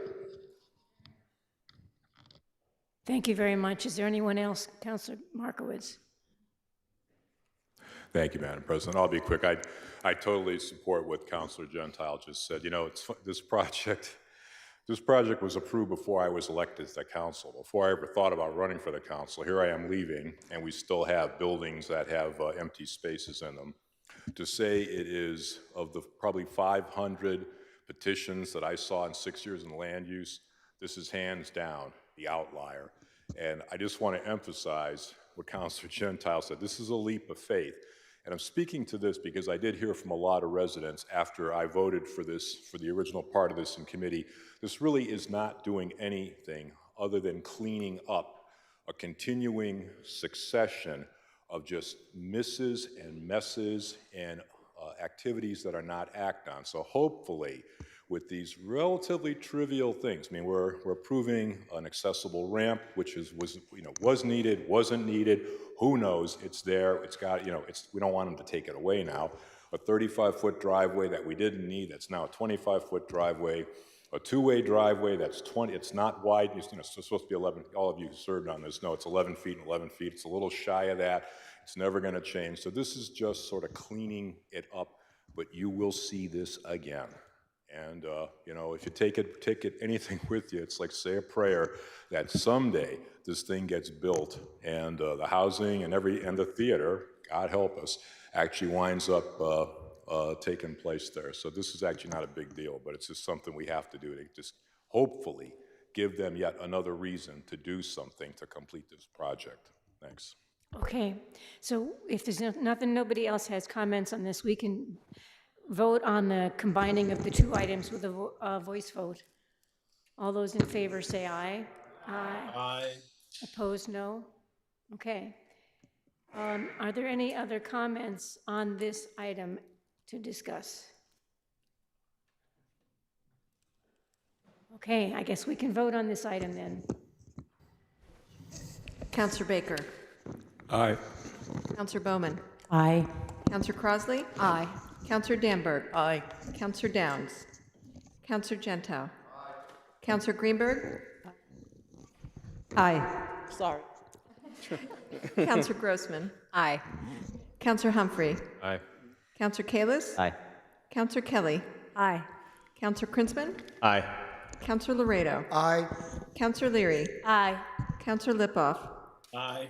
A: Thank you very much. Is there anyone else? Councilor Markowitz.
E: Thank you, Madam President. I'll be quick. I totally support what Councilor Gentile just said. You know, this project was approved before I was elected to council, before I ever thought about running for the council. Here I am leaving, and we still have buildings that have empty spaces in them. To say it is, of the probably 500 petitions that I saw in 6 years in land use, this is hands down the outlier. And I just want to emphasize what Councilor Gentile said. This is a leap of faith. And I'm speaking to this because I did hear from a lot of residents after I voted for this, for the original part of this in committee. This really is not doing anything other than cleaning up a continuing succession of just misses and messes and activities that are not acted on. So hopefully, with these relatively trivial things, I mean, we're approving an accessible ramp, which was needed, wasn't needed. Who knows? It's there. It's got, we don't want them to take it away now. A 35-foot driveway that we didn't need, that's now a 25-foot driveway. A two-way driveway that's 20, it's not wide, it's supposed to be 11, all of you who served on this know it's 11 feet and 11 feet. It's a little shy of that. It's never gonna change. So this is just sort of cleaning it up, but you will see this again. And, if you take it anything with you, it's like say a prayer that someday this thing gets built and the housing and the theater, God help us, actually winds up taking place there. So this is actually not a big deal, but it's just something we have to do to just hopefully give them yet another reason to do something to complete this project. Thanks.
A: Okay, so if there's nobody else has comments on this, we can vote on the combining of the two items with a voice vote. All those in favor say aye. Aye.
G: Aye.
A: Opposed, no? Okay. Are there any other comments on this item to discuss? Okay, I guess we can vote on this item then.
N: Counselor Baker.
E: Aye.
N: Counselor Bowman.
F: Aye.
N: Counselor Crosley. Aye. Counselor Danberg.
T: Aye.
N: Counselor Downs. Counselor Gentile. Counselor Greenberg. Aye.
T: Sorry.
N: Counselor Grossman.
L: Aye.
N: Counselor Humphrey.
I: Aye.
N: Counselor Kalis.
I: Aye.
N: Counselor Kelly.
S: Aye.
N: Counselor Krinsman.
I: Aye.
N: Counselor Laredo.
M: Aye.
N: Counselor Leary.
H: Aye.
N: Counselor Lipoff.
G: Aye.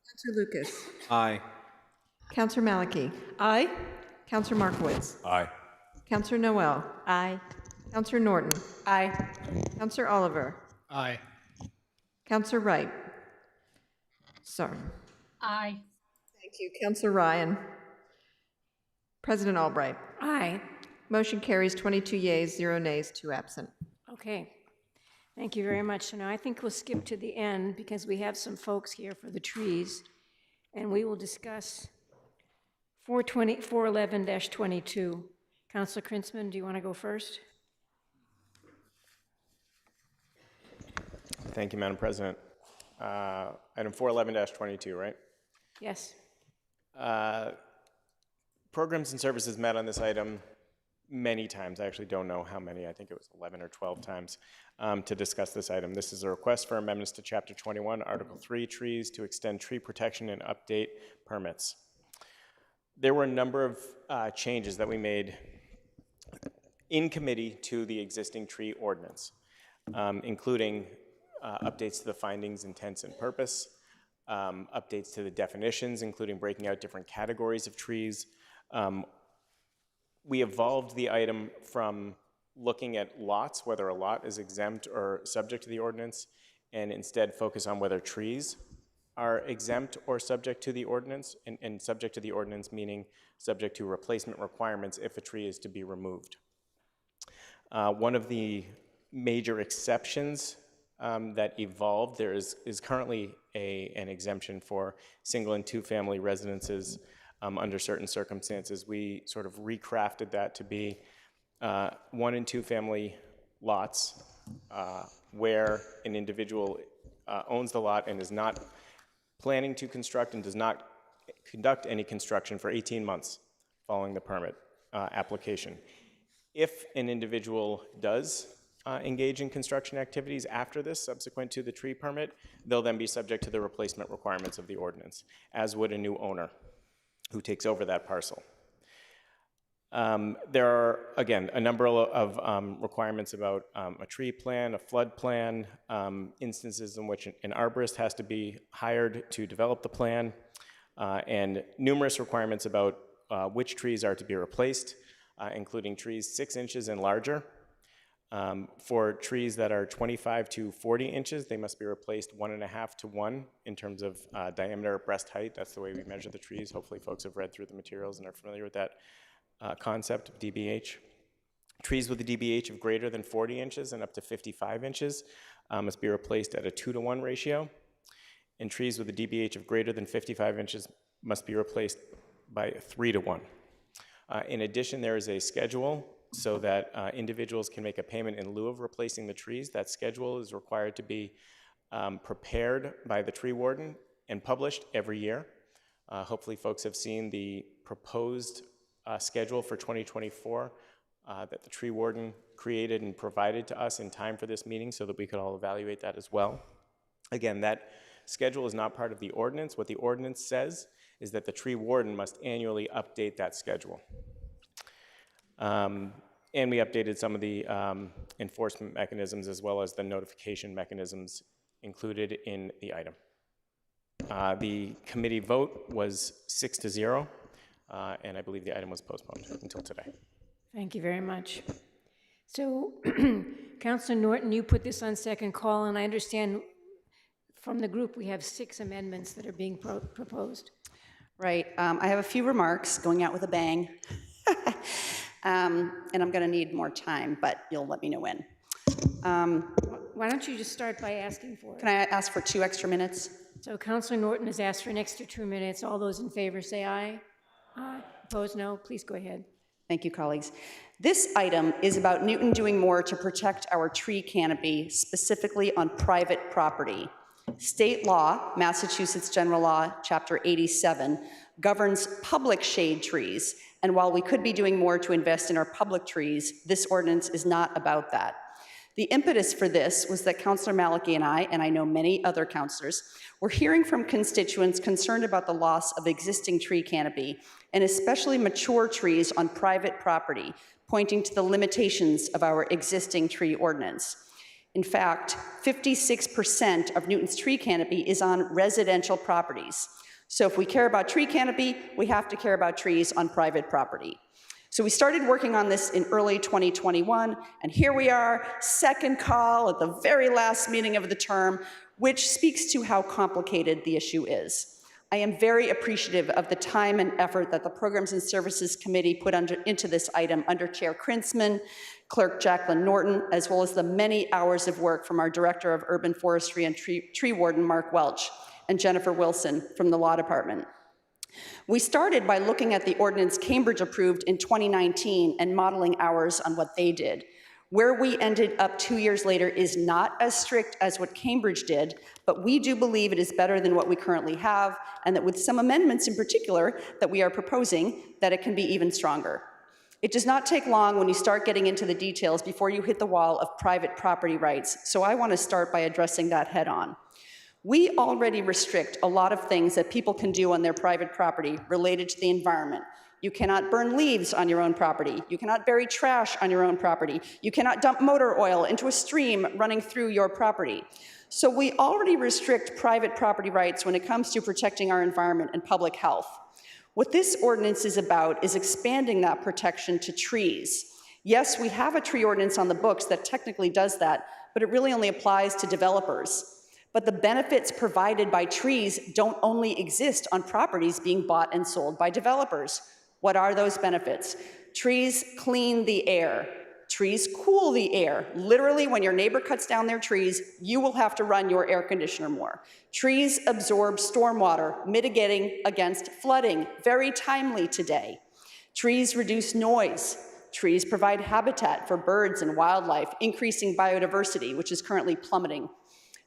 N: Counselor Lucas.
P: Aye.
N: Counselor Maliki.
C: Aye.
N: Counselor Markowitz.
E: Aye.
N: Counselor Noel.
F: Aye.
N: Counselor Norton.
C: Aye.
N: Counselor Oliver.
R: Aye.
N: Counselor Wright. Sorry.
Q: Aye.
N: Thank you. Counselor Ryan. President Albright.
A: Aye.
N: Motion carries 22 yeas, 0 nays, 2 absent.
A: Okay. Thank you very much. So now I think we'll skip to the end because we have some folks here for the trees, and we will discuss 411-22. Councilor Krinsman, do you want to go first?
I: Thank you, Madam President. Item 411-22, right?
A: Yes.
I: Programs and services met on this item many times. I actually don't know how many. I think it was 11 or 12 times to discuss this item. This is a request for amendments to Chapter 21, Article 3, trees, to extend tree protection and update permits. There were a number of changes that we made in committee to the existing tree ordinance, including updates to the findings, intents, and purpose, updates to the definitions, including breaking out different categories of trees. We evolved the item from looking at lots, whether a lot is exempt or subject to the ordinance, and instead focus on whether trees are exempt or subject to the ordinance, and subject to the ordinance meaning subject to replacement requirements if a tree is to be removed. One of the major exceptions that evolved, there is currently an exemption for single and two-family residences under certain circumstances. We sort of recrafted that to be 1 and 2 family lots where an individual owns the lot and is not planning to construct and does not conduct any construction for 18 months following the permit application. If an individual does engage in construction activities after this, subsequent to the tree permit, they'll then be subject to the replacement requirements of the ordinance, as would a new owner who takes over that parcel. There are, again, a number of requirements about a tree plan, a flood plan, instances in which an arborist has to be hired to develop the plan, and numerous requirements about which trees are to be replaced, including trees 6 inches and larger. For trees that are 25 to 40 inches, they must be replaced 1.5 to 1 in terms of diameter breast height. That's the way we measure the trees. Hopefully folks have read through the materials and are familiar with that concept of DBH. Trees with a DBH of greater than 40 inches and up to 55 inches must be replaced at a 2 to 1 ratio. And trees with a DBH of greater than 55 inches must be replaced by 3 to 1. In addition, there is a schedule so that individuals can make a payment in lieu of replacing the trees. That schedule is required to be prepared by the tree warden and published every year. Hopefully folks have seen the proposed schedule for 2024 that the tree warden created and provided to us in time for this meeting so that we could all evaluate that as well. Again, that schedule is not part of the ordinance. What the ordinance says is that the tree warden must annually update that schedule. And we updated some of the enforcement mechanisms as well as the notification mechanisms included in the item. The committee vote was 6-0, and I believe the item was postponed until today.
A: Thank you very much. So, Councilor Norton, you put this on second call, and I understand from the group we have 6 amendments that are being proposed.
C: Right. I have a few remarks going out with a bang. And I'm going to need more time, but you'll let me know when.
A: Why don't you just start by asking for it?
C: Can I ask for 2 extra minutes?
A: So Councilor Norton has asked for an extra 2 minutes. All those in favor say aye. Aye. Opposed, no. Please go ahead.
C: Thank you, colleagues. This item is about Newton doing more to protect our tree canopy, specifically on private property. State law, Massachusetts General Law, Chapter 87, governs public shade trees, and while we could be doing more to invest in our public trees, this ordinance is not about that. The impetus for this was that Councilor Maliki and I know many other councilors, were hearing from constituents concerned about the loss of existing tree canopy, and especially mature trees on private property, pointing to the limitations of our existing tree ordinance. In fact, 56% of Newton's tree canopy is on residential properties. So if we care about tree canopy, we have to care about trees on private property. So we started working on this in early 2021, and here we are, second call at the very last meeting of the term, which speaks to how complicated the issue is. I am very appreciative of the time and effort that the Programs and Services Committee put into this item under Chair Krinsman, Clerk Jacqueline Norton, as well as the many hours of work from our Director of Urban Forestry and Tree Warden, Mark Welch, and Jennifer Wilson from the Law Department. We started by looking at the ordinance Cambridge approved in 2019 and modeling ours on what they did. Where we ended up 2 years later is not as strict as what Cambridge did, but we do believe it is better than what we currently have, and that with some amendments in particular that we are proposing, that it can be even stronger. It does not take long when you start getting into the details before you hit the wall of private property rights, so I want to start by addressing that head on. We already restrict a lot of things that people can do on their private property related to the environment. You cannot burn leaves on your own property. You cannot bury trash on your own property. You cannot dump motor oil into a stream running through your property. So we already restrict private property rights when it comes to protecting our environment and public health. What this ordinance is about is expanding that protection to trees. Yes, we have a tree ordinance on the books that technically does that, but it really only applies to developers. But the benefits provided by trees don't only exist on properties being bought and sold by developers. What are those benefits? Trees clean the air. Trees cool the air. Literally, when your neighbor cuts down their trees, you will have to run your air conditioner more. Trees absorb stormwater, mitigating against flooding, very timely today. Trees reduce noise. Trees provide habitat for birds and wildlife, increasing biodiversity, which is currently plummeting.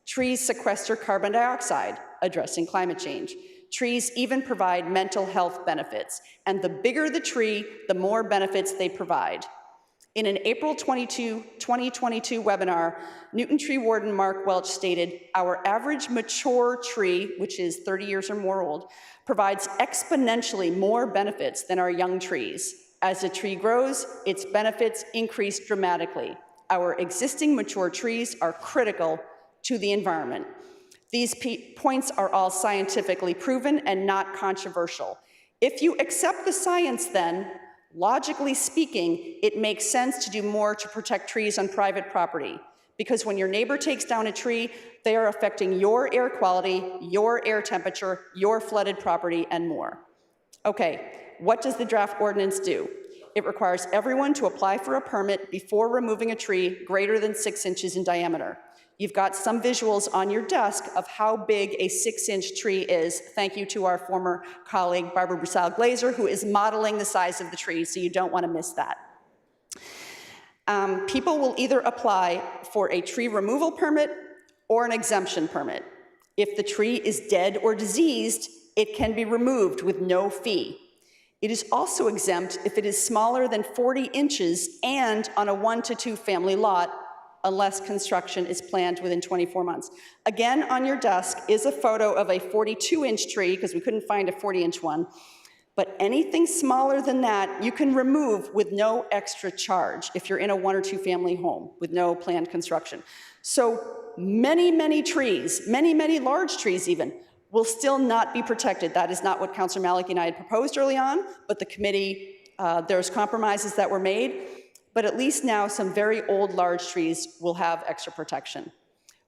C: Trees sequester carbon dioxide, addressing climate change. Trees even provide mental health benefits, and the bigger the tree, the more benefits they provide. In an April 2022 webinar, Newton Tree Warden Mark Welch stated, "Our average mature tree, which is 30 years or more old, provides exponentially more benefits than our young trees. As a tree grows, its benefits increase dramatically. Our existing mature trees are critical to the environment." These points are all scientifically proven and not controversial. If you accept the science, then, logically speaking, it makes sense to do more to protect trees on private property. Because when your neighbor takes down a tree, they are affecting your air quality, your air temperature, your flooded property, and more. Okay, what does the draft ordinance do? It requires everyone to apply for a permit before removing a tree greater than 6 inches in diameter. You've got some visuals on your desk of how big a 6-inch tree is. Thank you to our former colleague, Barbara Broussard-Glazer, who is modeling the size of the tree, so you don't want to miss that. People will either apply for a tree removal permit or an exemption permit. If the tree is dead or diseased, it can be removed with no fee. It is also exempt if it is smaller than 40 inches and on a 1 to 2 family lot, unless construction is planned within 24 months. Again, on your desk is a photo of a 42-inch tree, because we couldn't find a 40-inch one, but anything smaller than that, you can remove with no extra charge if you're in a 1 or 2 family home with no planned construction. So many, many trees, many, many large trees even, will still not be protected. That is not what Councilor Maliki and I had proposed early on, but the committee, there's compromises that were made. But at least now some very old large trees will have extra protection.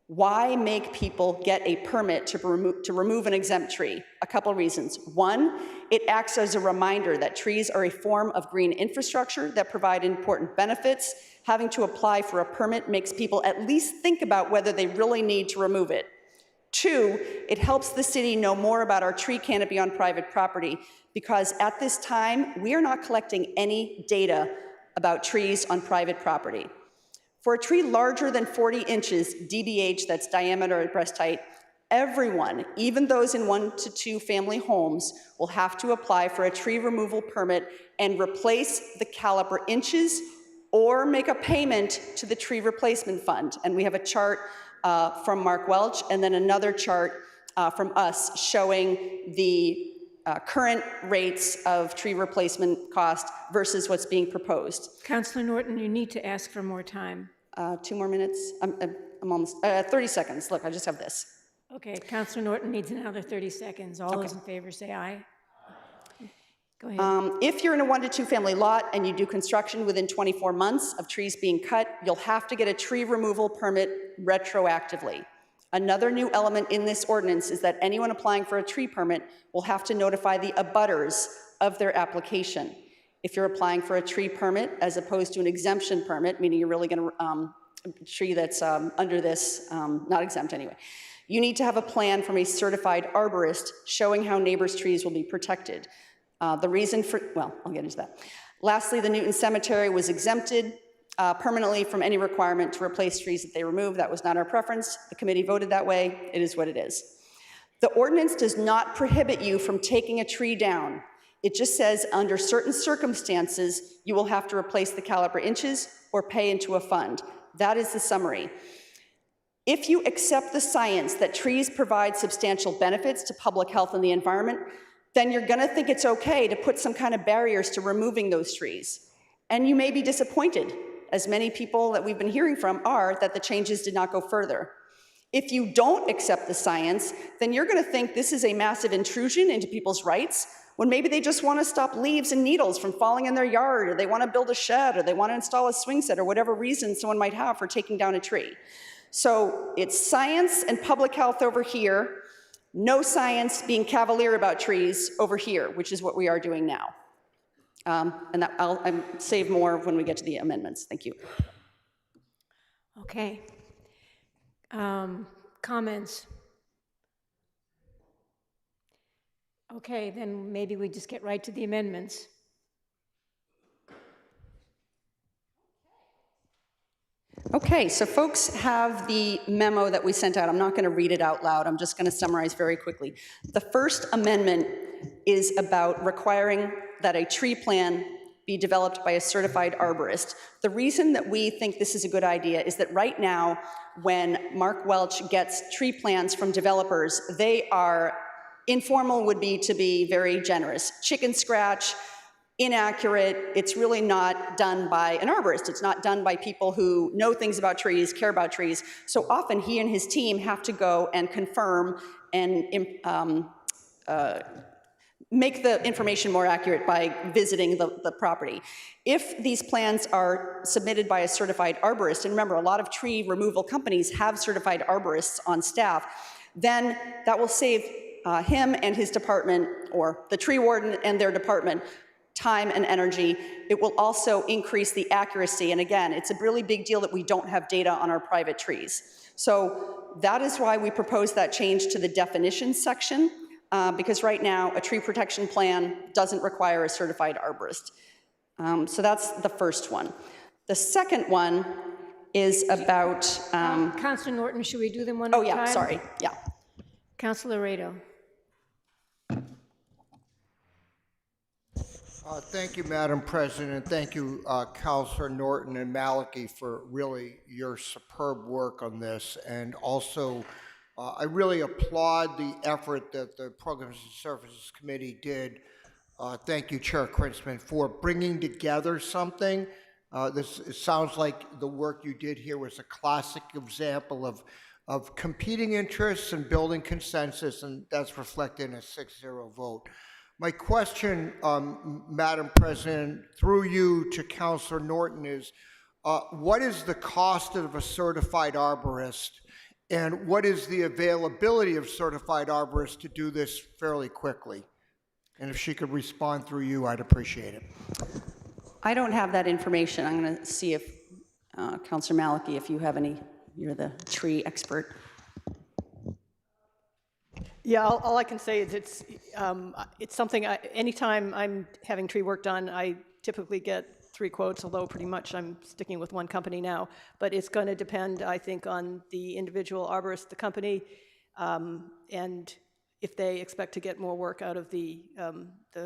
C: Why make people get a permit to remove an exempt tree? A couple reasons. One, it acts as a reminder that trees are a form of green infrastructure that provide important benefits. Having to apply for a permit makes people at least think about whether they really need to remove it. Two, it helps the city know more about our tree canopy on private property, because at this time, we are not collecting any data about trees on private property. For a tree larger than 40 inches DBH, that's diameter at breast height, everyone, even those in 1 to 2 family homes, will have to apply for a tree removal permit and replace the caliper inches or make a payment to the tree replacement fund. And we have a chart from Mark Welch and then another chart from us showing the current rates of tree replacement cost versus what's being proposed.
A: Councilor Norton, you need to ask for more time.
C: 2 more minutes. I'm almost, 30 seconds. Look, I just have this.
A: Okay, Councilor Norton needs another 30 seconds. All those in favor say aye. Go ahead.
C: If you're in a 1 to 2 family lot and you do construction within 24 months of trees being cut, you'll have to get a tree removal permit retroactively. Another new element in this ordinance is that anyone applying for a tree permit will have to notify the abutters of their application. If you're applying for a tree permit as opposed to an exemption permit, meaning you're really going to tree that's under this, not exempt anyway, you need to have a plan from a certified arborist showing how neighbors' trees will be protected. The reason for, well, I'll get into that. Lastly, the Newton Cemetery was exempted permanently from any requirement to replace trees that they removed. That was not our preference. The committee voted that way. It is what it is. The ordinance does not prohibit you from taking a tree down. It just says under certain circumstances, you will have to replace the caliper inches or pay into a fund. That is the summary. If you accept the science that trees provide substantial benefits to public health and the environment, then you're gonna think it's okay to put some kind of barriers to removing those trees. And you may be disappointed, as many people that we've been hearing from are, that the changes did not go further. If you don't accept the science, then you're gonna think this is a massive intrusion into people's rights, when maybe they just wanna stop leaves and needles from falling in their yard, or they wanna build a shed, or they wanna install a swing set, or whatever reason someone might have for taking down a tree. So it's science and public health over here, no science being cavalier about trees over here, which is what we are doing now. And that I'll save more when we get to the amendments. Thank you.
A: Okay. Comments? Okay, then maybe we just get right to the amendments.
C: Okay, so folks have the memo that we sent out. I'm not going to read it out loud. I'm just going to summarize very quickly. The first amendment is about requiring that a tree plan be developed by a certified arborist. The reason that we think this is a good idea is that right now, when Mark Welch gets tree plans from developers, they are, informal would be to be very generous. Chicken scratch, inaccurate. It's really not done by an arborist. It's not done by people who know things about trees, care about trees. So often he and his team have to go and confirm and make the information more accurate by visiting the property. If these plans are submitted by a certified arborist, and remember, a lot of tree removal companies have certified arborists on staff, then that will save him and his department, or the tree warden and their department, time and energy. It will also increase the accuracy. And again, it's a really big deal that we don't have data on our private trees. So that is why we proposed that change to the definitions section, because right now a tree protection plan doesn't require a certified arborist. So that's the first one. The second one is about...
A: Councilor Norton, should we do them one at a time?
C: Oh, yeah, sorry, yeah.
A: Councilor Rado.
M: Thank you, Madam President. Thank you, Councilor Norton and Maliki, for really your superb work on this. And also, I really applaud the effort that the Programs and Services Committee did. Thank you, Chair Krinsman, for bringing together something. It sounds like the work you did here was a classic example of competing interests and building consensus, and that's reflected in a 6-0 vote. My question, Madam President, through you to Councilor Norton is, what is the cost of a certified arborist, and what is the availability of certified arborists to do this fairly quickly? And if she could respond through you, I'd appreciate it.
C: I don't have that information. I'm going to see if, Councilor Maliki, if you have any, you're the tree expert.
O: Yeah, all I can say is it's something, anytime I'm having tree work done, I typically get 3 quotes, although pretty much I'm sticking with one company now. But it's going to depend, I think, on the individual arborist, the company, and if they expect to get more work out of the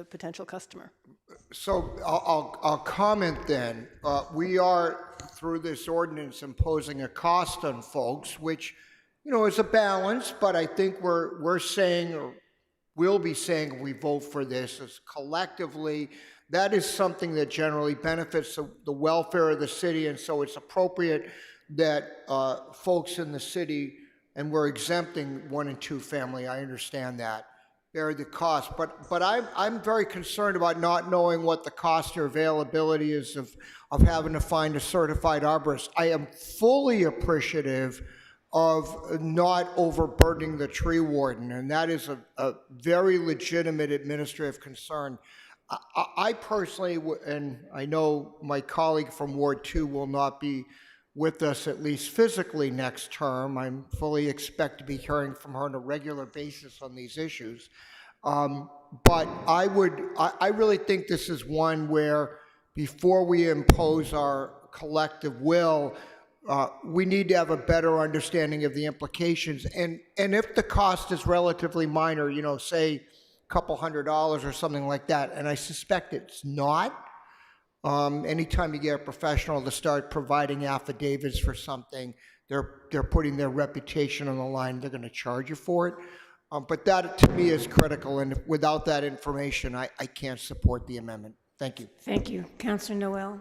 O: potential customer.
M: So I'll comment then. We are, through this ordinance, imposing a cost on folks, which, you know, is a balance, but I think we're saying, or we'll be saying if we vote for this, is collectively, that is something that generally benefits the welfare of the city, and so it's appropriate that folks in the city, and we're exempting 1 and 2 family, I understand that, bear the cost. But I'm very concerned about not knowing what the cost or availability is of having to find a certified arborist. I am fully appreciative of not overburdening the tree warden, and that is a very legitimate administrative concern. I personally, and I know my colleague from Ward 2 will not be with us, at least physically, next term. I fully expect to be hearing from her on a regular basis on these issues. But I really think this is one where before we impose our collective will, we need to have a better understanding of the implications. And if the cost is relatively minor, you know, say a couple $100 or something like that, and I suspect it's not, anytime you get a professional to start providing affidavits for something, they're putting their reputation on the line. They're going to charge you for it. But that, to me, is critical, and without that information, I can't support the amendment. Thank you.
A: Thank you. Councilor Noel.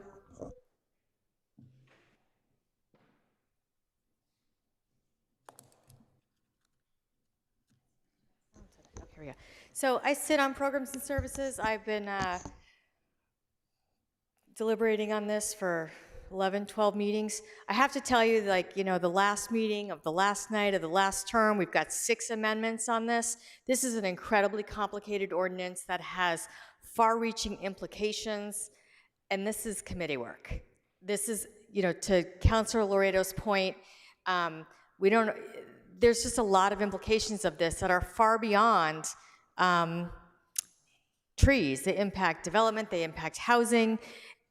J: Here we go. So I sit on programs and services. I've been deliberating on this for 11, 12 meetings. I have to tell you, like, you know, the last meeting of the last night of the last term, we've got 6 amendments on this. This is an incredibly complicated ordinance that has far-reaching implications, and this is committee work. This is, you know, to Councilor Laredo's point, there's just a lot of implications of this that are far beyond trees. They impact development, they impact housing,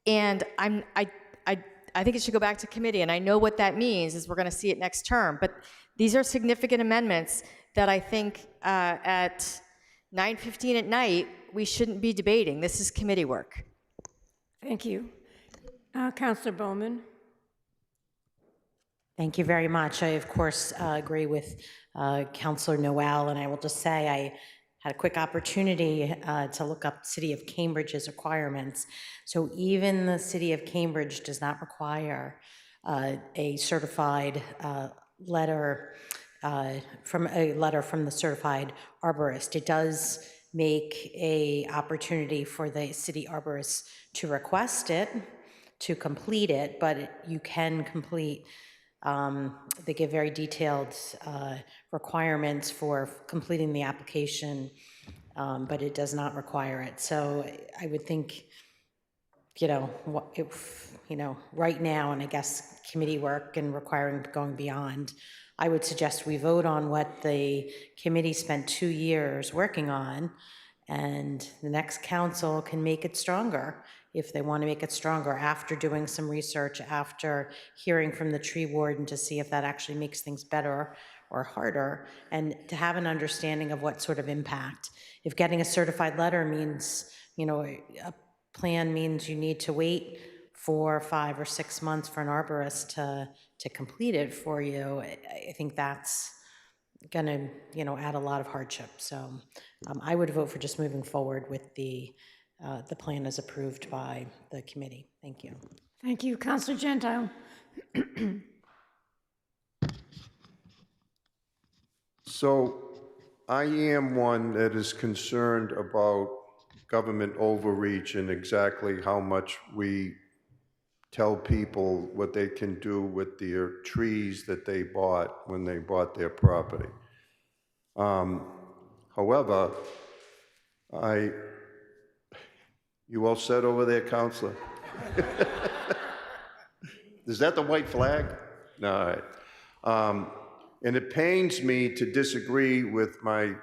J: and I think it should go back to committee, and I know what that means is we're going to see it next term. But these are significant amendments that I think at 9:15 at night we shouldn't be debating. This is committee work.
A: Thank you. Councilor Bowman.
F: Thank you very much. I, of course, agree with Councilor Noel, and I will just say I had a quick opportunity to look up City of Cambridge's requirements. So even the City of Cambridge does not require a certified letter from the certified arborist. It does make a opportunity for the city arborist to request it, to complete it, but you can complete. They give very detailed requirements for completing the application, but it does not require it. So I would think, right now, and I guess committee work and requiring going beyond, I would suggest we vote on what the committee spent 2 years working on, and the next council can make it stronger if they want to make it stronger after doing some research, after hearing from the tree warden to see if that actually makes things better or harder, and to have an understanding of what sort of impact. If getting a certified letter means, a plan means you need to wait 4, 5, or 6 months for an arborist to complete it for you, I think that's gonna, add a lot of hardship. So I would vote for just moving forward with the plan as approved by the committee. Thank you.
A: Thank you. Councilor Gentile.
B: So I am one that is concerned about government overreach and exactly how much we tell people what they can do with their trees that they bought when they bought their property. However, you all set over there, Counselor? Is that the white flag? No, all right. And it pains me to disagree with my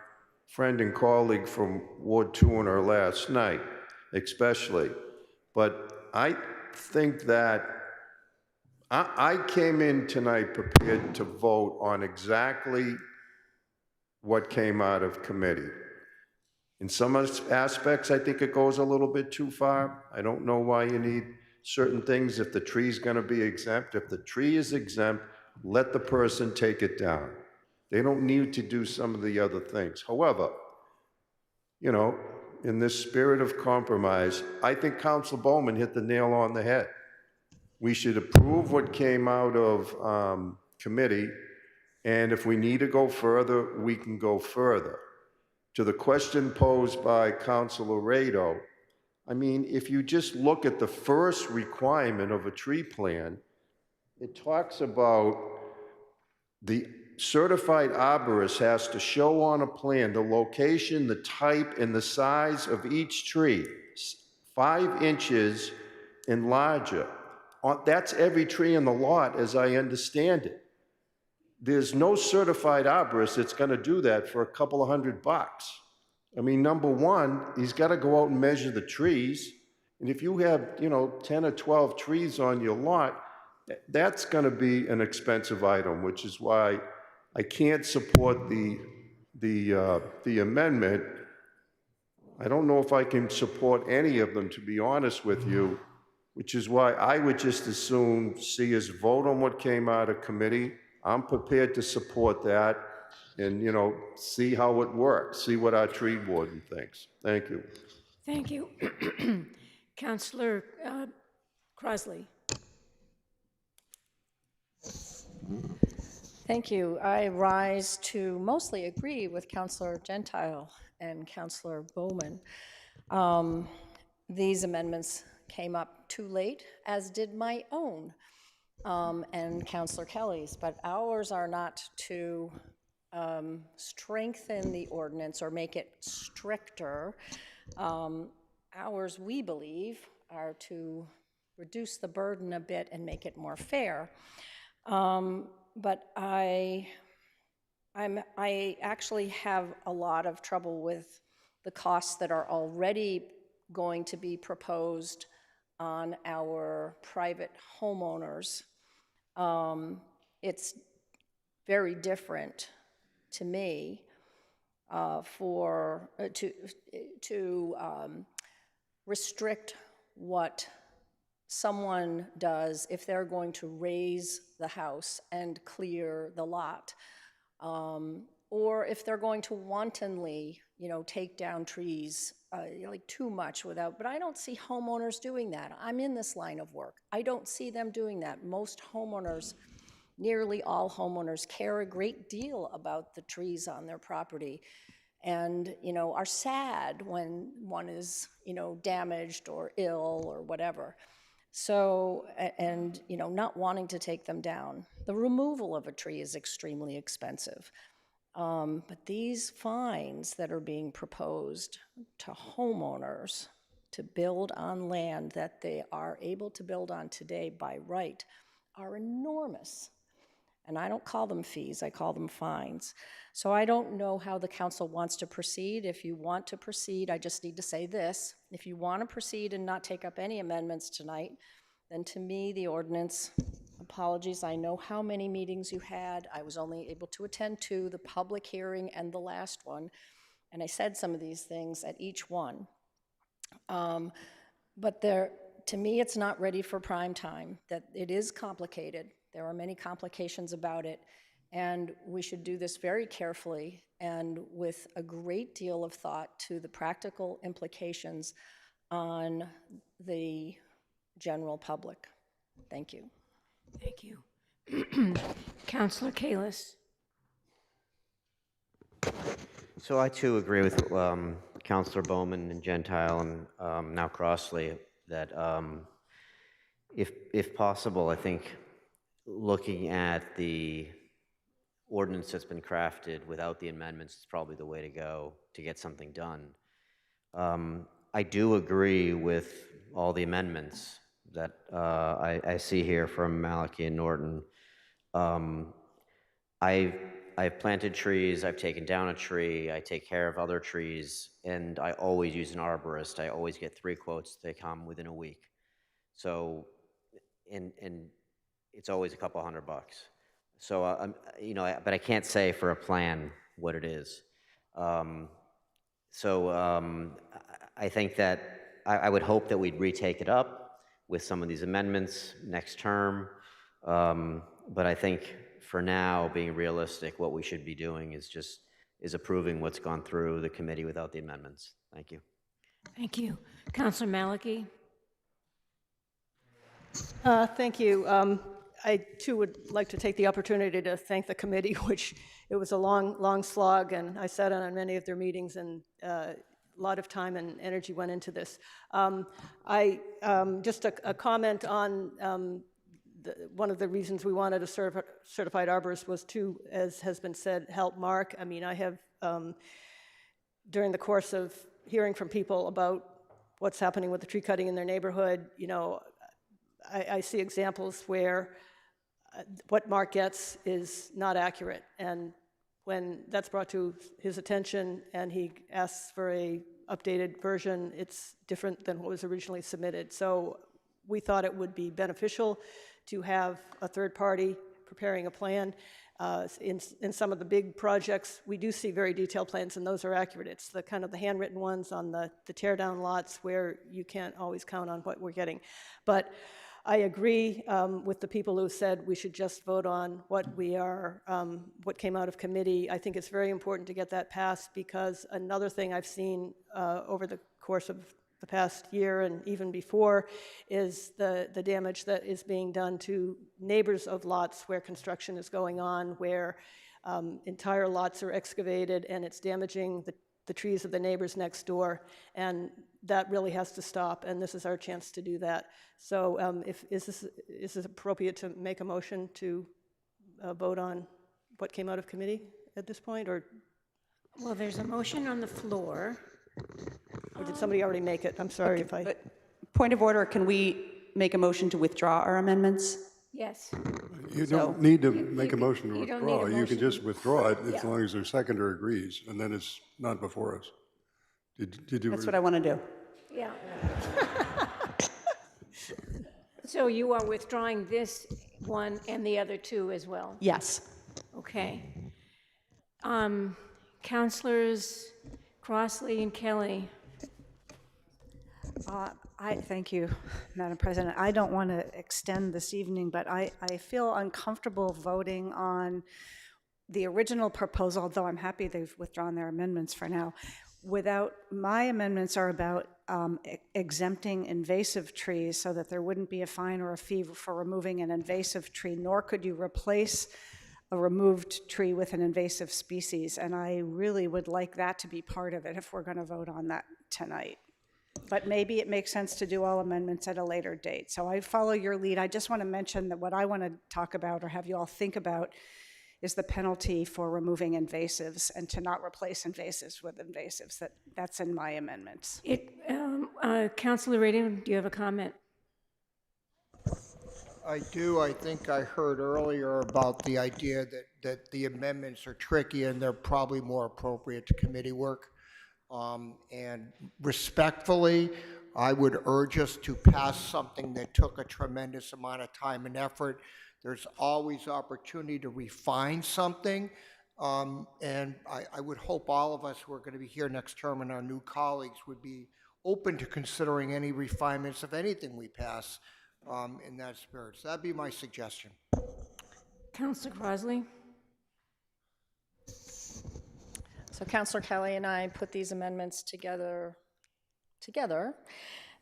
B: friend and colleague from Ward 2 on her last night, especially. But I think that I came in tonight prepared to vote on exactly what came out of committee. In some aspects, I think it goes a little bit too far. I don't know why you need certain things if the tree's gonna be exempt. If the tree is exempt, let the person take it down. They don't need to do some of the other things. However, in this spirit of compromise, I think Councilor Bowman hit the nail on the head. We should approve what came out of committee, and if we need to go further, we can go further. To the question posed by Councilor Rado, I mean, if you just look at the first requirement of a tree plan, it talks about the certified arborist has to show on a plan the location, the type, and the size of each tree, 5 inches and larger. That's every tree in the lot, as I understand it. There's no certified arborist that's going to do that for a couple of $100. I mean, number one, he's got to go out and measure the trees. And if you have, 10 or 12 trees on your lot, that's going to be an expensive item, which is why I can't support the amendment. I don't know if I can support any of them, to be honest with you, which is why I would just as soon see us vote on what came out of committee. I'm prepared to support that and, see how it works, see what our tree warden thinks. Thank you.
A: Thank you. Councillor Crosley.
H: Thank you. I rise to mostly agree with Councillor Gentile and Councillor Bowman. These amendments came up too late, as did my own and Councillor Kelly's, but ours are not to strengthen the ordinance or make it stricter. Ours, we believe, are to reduce the burden a bit and make it more fair. But I actually have a lot of trouble with the costs that are already going to be proposed on our private homeowners. It's very different to me to restrict what someone does if they're going to raise the house and clear the lot, or if they're going to wantonly, take down trees like too much without, but I don't see homeowners doing that. I'm in this line of work. I don't see them doing that. Most homeowners, nearly all homeowners, care a great deal about the trees on their property and, are sad when one is, damaged or ill or whatever. So, and, not wanting to take them down. The removal of a tree is extremely expensive. But these fines that are being proposed to homeowners to build on land that they are able to build on today by right are enormous. And I don't call them fees, I call them fines. So I don't know how the council wants to proceed. If you want to proceed, I just need to say this. If you want to proceed and not take up any amendments tonight, then to me, the ordinance, apologies, I know how many meetings you had. I was only able to attend 2, the public hearing and the last one. And I said some of these things at each one. But to me, it's not ready for prime time, that it is complicated. There are many complications about it, and we should do this very carefully and with a great deal of thought to the practical implications on the general public. Thank you.
A: Thank you. Councillor Kalis.
D: So I too agree with Councillor Bowman and Gentile and now Crossley that if possible, I think looking at the ordinance that's been crafted without the amendments is probably the way to go to get something done. I do agree with all the amendments that I see here from Malachi and Norton. I've planted trees, I've taken down a tree, I take care of other trees, and I always use an arborist. I always get 3 quotes, they come within a week. So, and it's always a couple $100. So, but I can't say for a plan what it is. I think that I would hope that we'd retake it up with some of these amendments next term. But I think for now, being realistic, what we should be doing is approving what's gone through the committee without the amendments. Thank you.
A: Thank you. Councillor Malachi.
O: Thank you. I too would like to take the opportunity to thank the committee, which it was a long slog, and I sat on many of their meetings, and a lot of time and energy went into this. Just a comment on one of the reasons we wanted a certified arborist was to, as has been said, help Mark. I mean, I have, during the course of hearing from people about what's happening with the tree cutting in their neighborhood, you know, I see examples where what Mark gets is not accurate. And when that's brought to his attention and he asks for a updated version, it's different than what was originally submitted. So we thought it would be beneficial to have a third party preparing a plan. In some of the big projects, we do see very detailed plans, and those are accurate. It's the kind of the handwritten ones on the tear down lots where you can't always count on what we're getting. But I agree with the people who said we should just vote on what came out of committee. I think it's very important to get that passed, because another thing I've seen over the course of the past year and even before is the damage that is being done to neighbors of lots where construction is going on, where entire lots are excavated and it's damaging the trees of the neighbors next door, and that really has to stop, and this is our chance to do that. So is this appropriate to make a motion to vote on what came out of committee at this point, or?
A: Well, there's a motion on the floor.
O: Or did somebody already make it? I'm sorry if I...
C: But point of order, can we make a motion to withdraw our amendments?
A: Yes.
B: You don't need to make a motion to
A: you don't need a
B: withdraw. You can
A: motion.
B: just withdraw it as
A: Yeah.
B: long as their seconder agrees, and then it's not before us. Did you?
C: That's what I want to do.
A: Yeah. So you are withdrawing this one and the other two as well?
C: Yes.
A: Okay. Councilors Crossley and Kelly.
S: Thank you, Madam President. I don't want to extend this evening, but I feel uncomfortable voting on the original proposal, although I'm happy they've withdrawn their amendments for now. My amendments are about exempting invasive trees so that there wouldn't be a fine or a fee for removing an invasive tree, nor could you replace a removed tree with an invasive species. And I really would like that to be part of it if we're going to vote on that tonight. But maybe it makes sense to do all amendments at a later date. So I follow your lead. I just want to mention that what I want to talk about or have you all think about is the penalty for removing invasives and to not replace invasives with invasives. That's in my amendments.
A: Councilor Radin, do you have a comment?
M: I do. I think I heard earlier about the idea that the amendments are tricky and they're probably more appropriate to committee work. And respectfully, I would urge us to pass something that took a tremendous amount of time and effort. There's always opportunity to refine something. And I would hope all of us who are going to be here next term and our new colleagues would be open to considering any refinements of anything we pass in that spirit. So that'd be my suggestion.
A: Councilor Crossley?
H: So Councilor Kelly and I put these amendments together,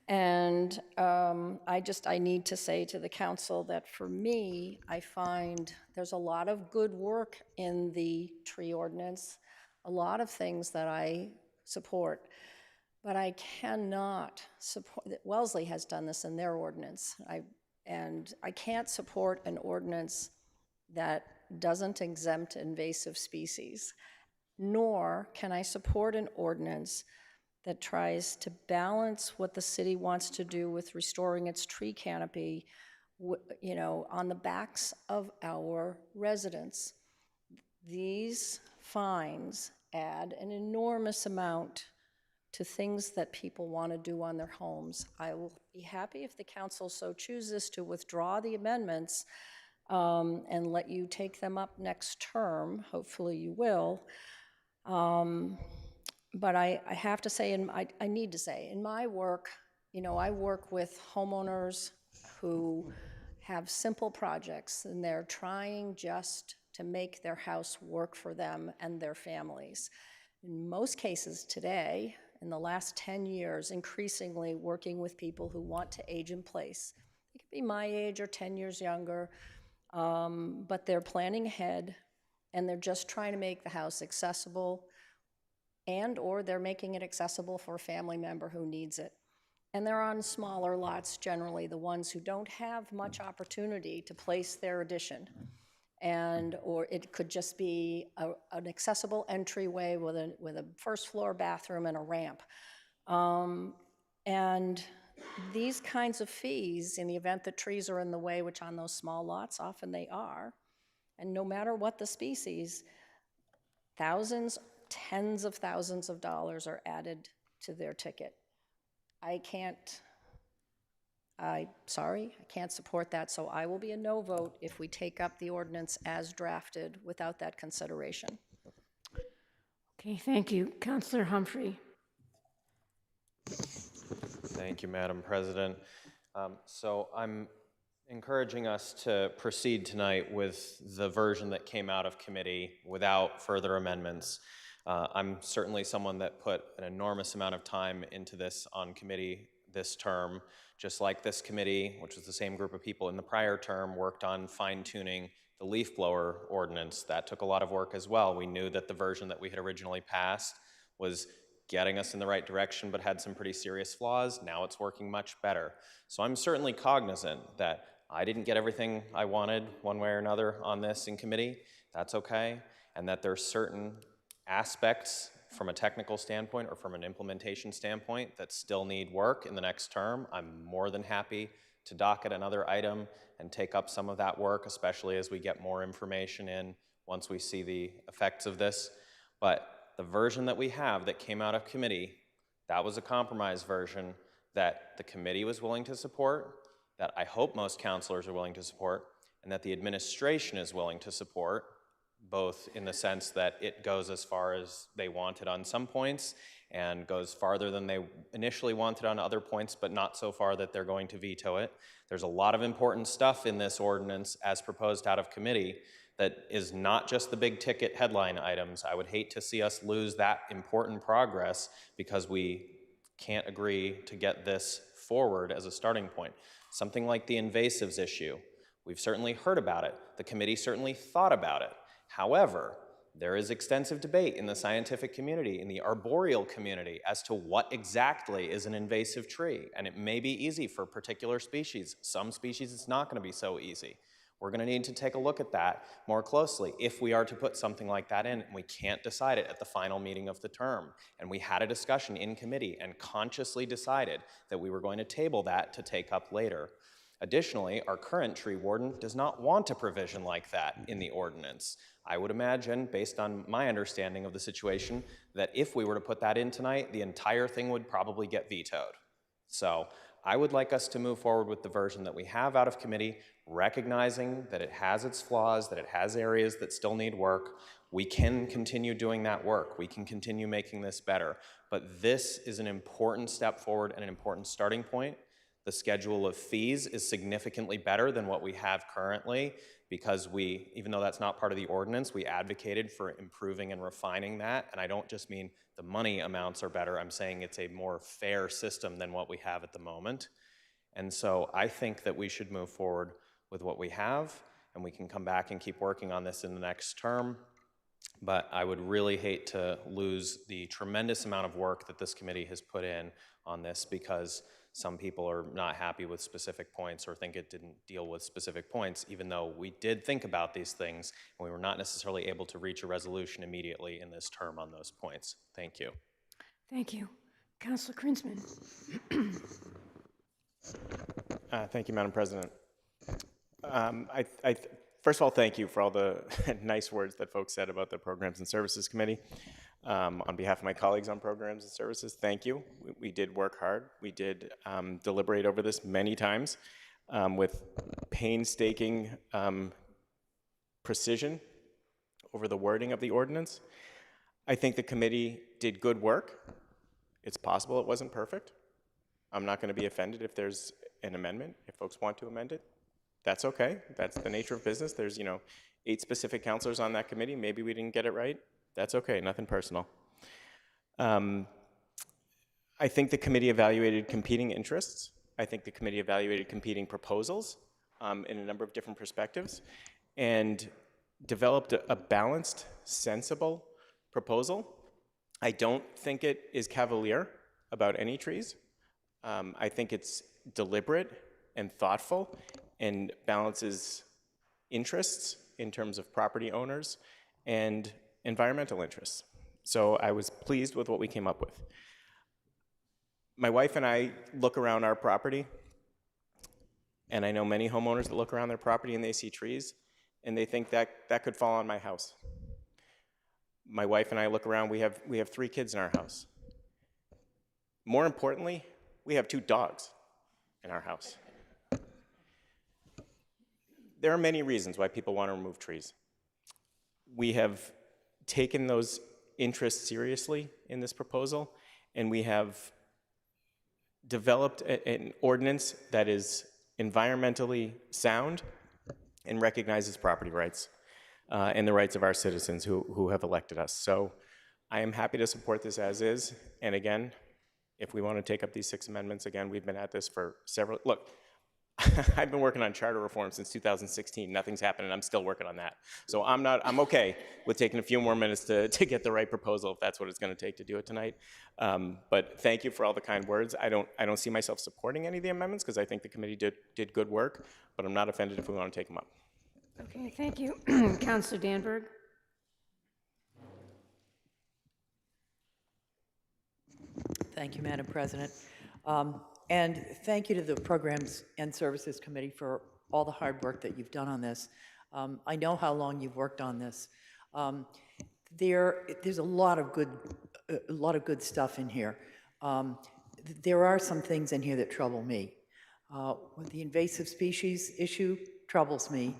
H: and I need to say to the council that for me, I find there's a lot of good work in the tree ordinance, a lot of things that I support, but I cannot support, Wellesley has done this in their ordinance, and I can't support an ordinance that doesn't exempt invasive species, nor can I support an ordinance that tries to balance what the city wants to do with restoring its tree canopy, on the backs of our residents. These fines add an enormous amount to things that people want to do on their homes. I will be happy if the council so chooses to withdraw the amendments and let you take them up next term. Hopefully you will. But I have to say, I need to say, in my work, I work with homeowners who have simple projects and they're trying just to make their house work for them and their families. In most cases today, in the last 10 years, increasingly working with people who want to age in place. They can be my age or 10 years younger, but they're planning ahead, and they're just trying to make the house accessible, or they're making it accessible for a family member who needs it. And they're on smaller lots, generally, the ones who don't have much opportunity to place their addition. Or it could just be an accessible entryway with a first floor bathroom and a ramp. And these kinds of fees, in the event that trees are in the way, which on those small lots often they are, and no matter what the species, thousands, tens of thousands of dollars are added to their ticket. Sorry, I can't support that, so I will be a no vote if we take up the ordinance as drafted without that consideration.
A: Okay, thank you. Councillor Humphrey.
I: Thank you, Madam President. So I'm encouraging us to proceed tonight with the version that came out of committee without further amendments. I'm certainly someone that put an enormous amount of time into this on committee this term, just like this committee, which was the same group of people in the prior term, worked on fine-tuning the leaf blower ordinance. That took a lot of work as well. We knew that the version that we had originally passed was getting us in the right direction, but had some pretty serious flaws. Now it's working much better. So I'm certainly cognizant that I didn't get everything I wanted one way or another on this in committee. That's okay. And that there's certain aspects from a technical standpoint or from an implementation standpoint that still need work in the next term. I'm more than happy to docket another item and take up some of that work, especially as we get more information in once we see the effects of this. But the version that we have that came out of committee, that was a compromise version that the committee was willing to support, that I hope most councilors are willing to support, and that the administration is willing to support, both in the sense that it goes as far as they wanted on some points and goes farther than they initially wanted on other points, but not so far that they're going to veto it. There's a lot of important stuff in this ordinance as proposed out of committee that is not just the big ticket headline items. I would hate to see us lose that important progress because we can't agree to get this forward as a starting point. Something like the invasives issue, we've certainly heard about it. The committee certainly thought about it. However, there is extensive debate in the scientific community, in the arboreal community, as to what exactly is an invasive tree. And it may be easy for particular species. Some species it's not going to be so easy. We're going to need to take a look at that more closely if we are to put something like that in, and we can't decide it at the final meeting of the term. And we had a discussion in committee and consciously decided that we were going to table that to take up later. Additionally, our current tree warden does not want a provision like that in the ordinance. I would imagine, based on my understanding of the situation, that if we were to put that in tonight, the entire thing would probably get vetoed. So I would like us to move forward with the version that we have out of committee, recognizing that it has its flaws, that it has areas that still need work. We can continue doing that work. We can continue making this better. But this is an important step forward and an important starting point. The schedule of fees is significantly better than what we have currently because we, even though that's not part of the ordinance, we advocated for improving and refining that. And I don't just mean the money amounts are better. I'm saying it's a more fair system than what we have at the moment. And so I think that we should move forward with what we have, and we can come back and keep working on this in the next term. But I would really hate to lose the tremendous amount of work that this committee has put in on this because some people are not happy with specific points or think it didn't deal with specific points, even though we did think about these things and we were not necessarily able to reach a resolution immediately in this term on those points. Thank you.
A: Thank you. Councilor Krinsman.
I: Thank you, Madam President. First of all, thank you for all the nice words that folks said about the Programs and Services Committee. On behalf of my colleagues on Programs and Services, thank you. We did work hard. We did deliberate over this many times with painstaking precision over the wording of the ordinance. I think the committee did good work. It's possible it wasn't perfect. I'm not going to be offended if there's an amendment. If folks want to amend it, that's okay. That's the nature of business. There's, 8 specific counselors on that committee. Maybe we didn't get it right. That's okay, nothing personal. I think the committee evaluated competing interests I think the committee evaluated competing proposals in a number of different perspectives and developed a balanced, sensible proposal. I don't think it is cavalier about any trees. I think it's deliberate and thoughtful and balances interests in terms of property owners and environmental interests. So I was pleased with what we came up with. My wife and I look around our property, and I know many homeowners that look around their property and they see trees, and they think that that could fall on my house. My wife and I look around, we have 3 kids in our house. More importantly, we have 2 dogs in our house. There are many reasons why people want to remove trees. We have taken those interests seriously in this proposal, and we have developed an ordinance that is environmentally sound and recognizes property rights and the rights of our citizens who have elected us. So I am happy to support this as is. And again, if we want to take up these 6 amendments, again, we've been at this for several, look, I've been working on charter reform since 2016. Nothing's happened, and I'm still working on that. So I'm okay with taking a few more minutes to get the right proposal, if that's what it's going to take to do it tonight. But thank you for all the kind words. I don't see myself supporting any of the amendments because I think the committee did good work, but I'm not offended if we want to take them up.
A: Okay, thank you. Councilor Danberg.
T: Thank you, Madam President. And thank you to the Programs and Services Committee for all the hard work that you've done on this. I know how long you've worked on this. There's a lot of good stuff in here. There are some things in here that trouble me. The invasive species issue troubles me,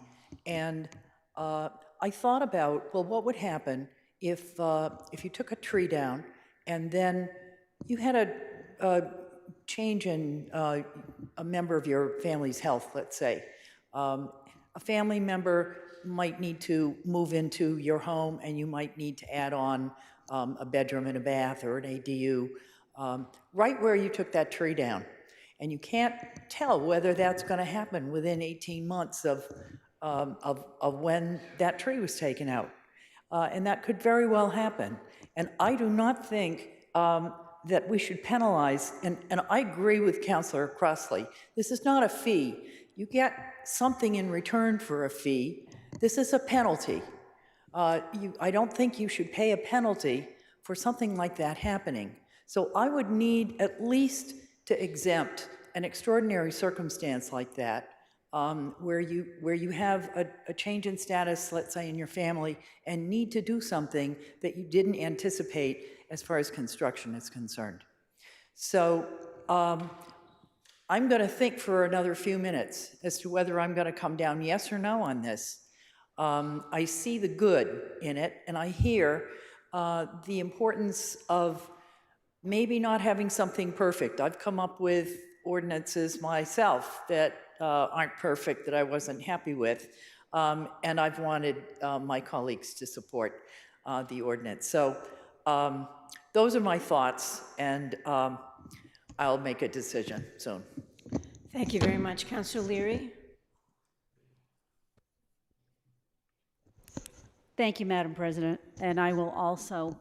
T: and I thought about, well, what would happen if you took a tree down and then you had a change in a member of your family's health, let's say. A family member might need to move into your home, and you might need to add on a bedroom and a bath or an ADU right where you took that tree down. And you can't tell whether that's going to happen within 18 months of when that tree was taken out. And that could very well happen. And I do not think that we should penalize, and I agree with Councilor Crossley, this is not a fee. You get something in return for a fee. This is a penalty. I don't think you should pay a penalty for something like that happening. So I would need at least to exempt an extraordinary circumstance like that, where you have a change in status, let's say in your family, and need to do something that you didn't anticipate as far as construction is concerned. So I'm going to think for another few minutes as to whether I'm going to come down yes or no on this. I see the good in it, and I hear the importance of maybe not having something perfect. I've come up with ordinances myself that aren't perfect, that I wasn't happy with, and I've wanted my colleagues to support the ordinance. So those are my thoughts, and I'll make a decision soon.
A: Thank you very much. Councilor Leary.
K: Thank you, Madam President. And I will also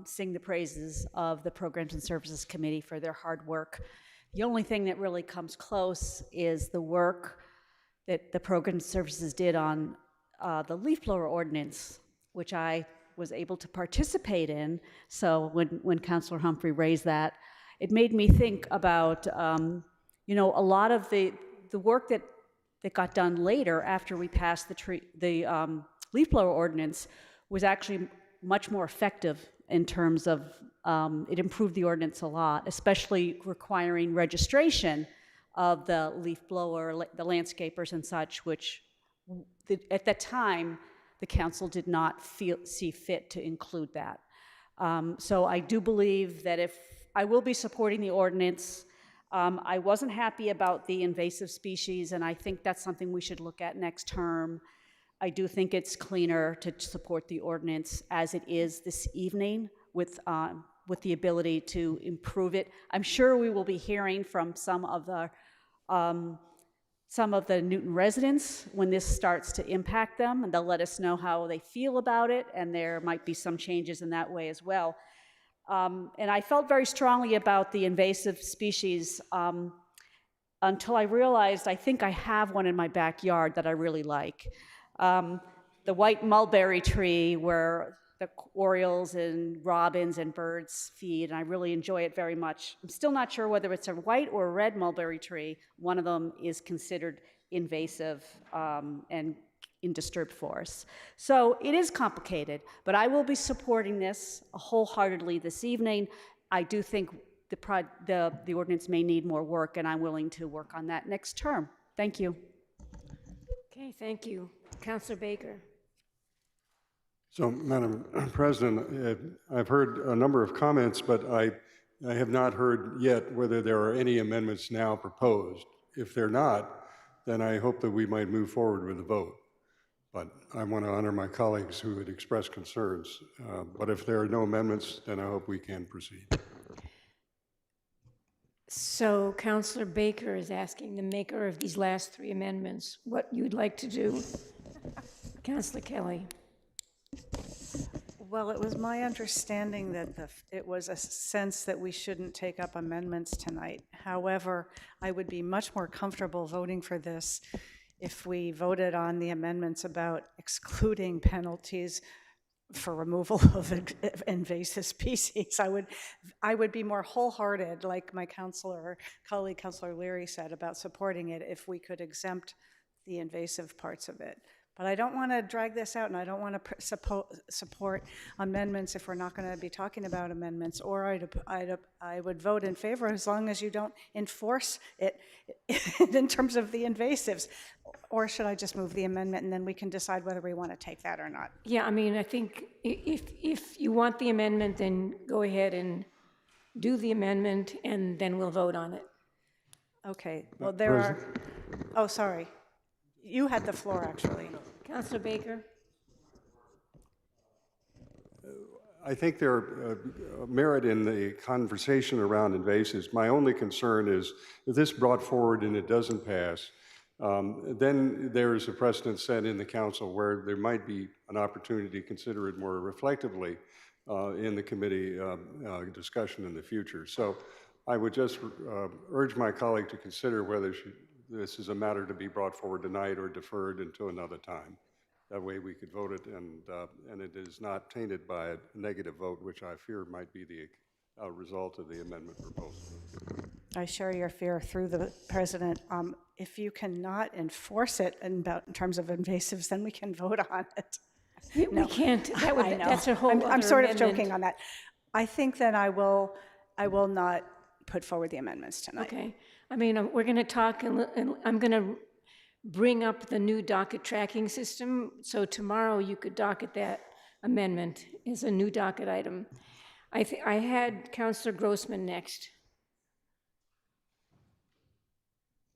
K: sing the praises of the Programs and Services Committee for their hard work. The only thing that really comes close is the work that the Programs and Services did on the leaf blower ordinance, which I was able to participate in. So when Councilor Humphrey raised that, it made me think about, a lot of the work that got done later after we passed the leaf blower ordinance was actually much more effective in terms of, it improved the ordinance a lot, especially requiring registration of the leaf blower, the landscapers and such, which at that time, the council did not see fit to include that. So I do believe that if I will be supporting the ordinance, I wasn't happy about the invasive species, and I think that's something we should look at next term. I do think it's cleaner to support the ordinance as it is this evening with the ability to improve it. I'm sure we will be hearing from some of some of the Newton residents when this starts to impact them, and they'll let us know how they feel about it, and there might be some changes in that way as well. And I felt very strongly about the invasive species until I realized I think I have one in my backyard that I really like. The white mulberry tree where the orioles and robins and birds feed, and I really enjoy it very much. I'm still not sure whether it's a white or a red mulberry tree. One of them is considered invasive and in disturbed forests. So it is complicated, but I will be supporting this wholeheartedly this evening. I do think the ordinance may need more work, and I'm willing to work on that next term. Thank you.
A: Okay, thank you. Councilor Baker.
U: So, Madam President, I've heard a number of comments, but I have not heard yet whether there are any amendments now proposed. If they're not, then I hope that we might move forward with the vote. But I want to honor my colleagues who had expressed concerns. But if there are no amendments, then I hope we can proceed.
A: So Councilor Baker is asking the maker of these last three amendments what you'd like to do. Councilor Kelly.
S: Well, it was my understanding that it was a sense that we shouldn't take up amendments tonight. However, I would be much more comfortable voting for this if we voted on the amendments about excluding penalties for removal of invasive species. I would be more wholehearted, like my colleague Councilor Leary said, about supporting it if we could exempt the invasive parts of it. But I don't want to drag this out, and I don't want to support amendments if we're not going to be talking about amendments, or I would vote in favor as long as you don't enforce it in terms of the invasives. Or should I just move the amendment and then we can decide whether we want to take that or not?
A: Yeah, I mean, I think if you want the amendment, then go ahead and do the amendment, and then we'll vote on it.
S: Okay, well, there are, oh, sorry. You had the floor, actually.
A: Councilor Baker.
U: I think there are merit in the conversation around invasives. My only concern is if this brought forward and it doesn't pass, then there is a precedent set in the council where there might be an opportunity to consider it more reflectively in the committee discussion in the future. So I would just urge my colleague to consider whether this is a matter to be brought forward tonight or deferred until another time. That way we could vote it and it is not tainted by a negative vote, which I fear might be the result of the amendment proposal.
S: I share your fear through the president. If you cannot enforce it in terms of invasives, then we can vote on it.
A: We can't. That's a whole
S: I'm sort of
A: amendment.
S: joking on that. I think that I will not put forward the amendments tonight.
A: Okay. I mean, we're going to talk, and I'm going to bring up the new docket tracking system. So tomorrow you could docket that amendment as a new docket item. I had Councilor Grossman next.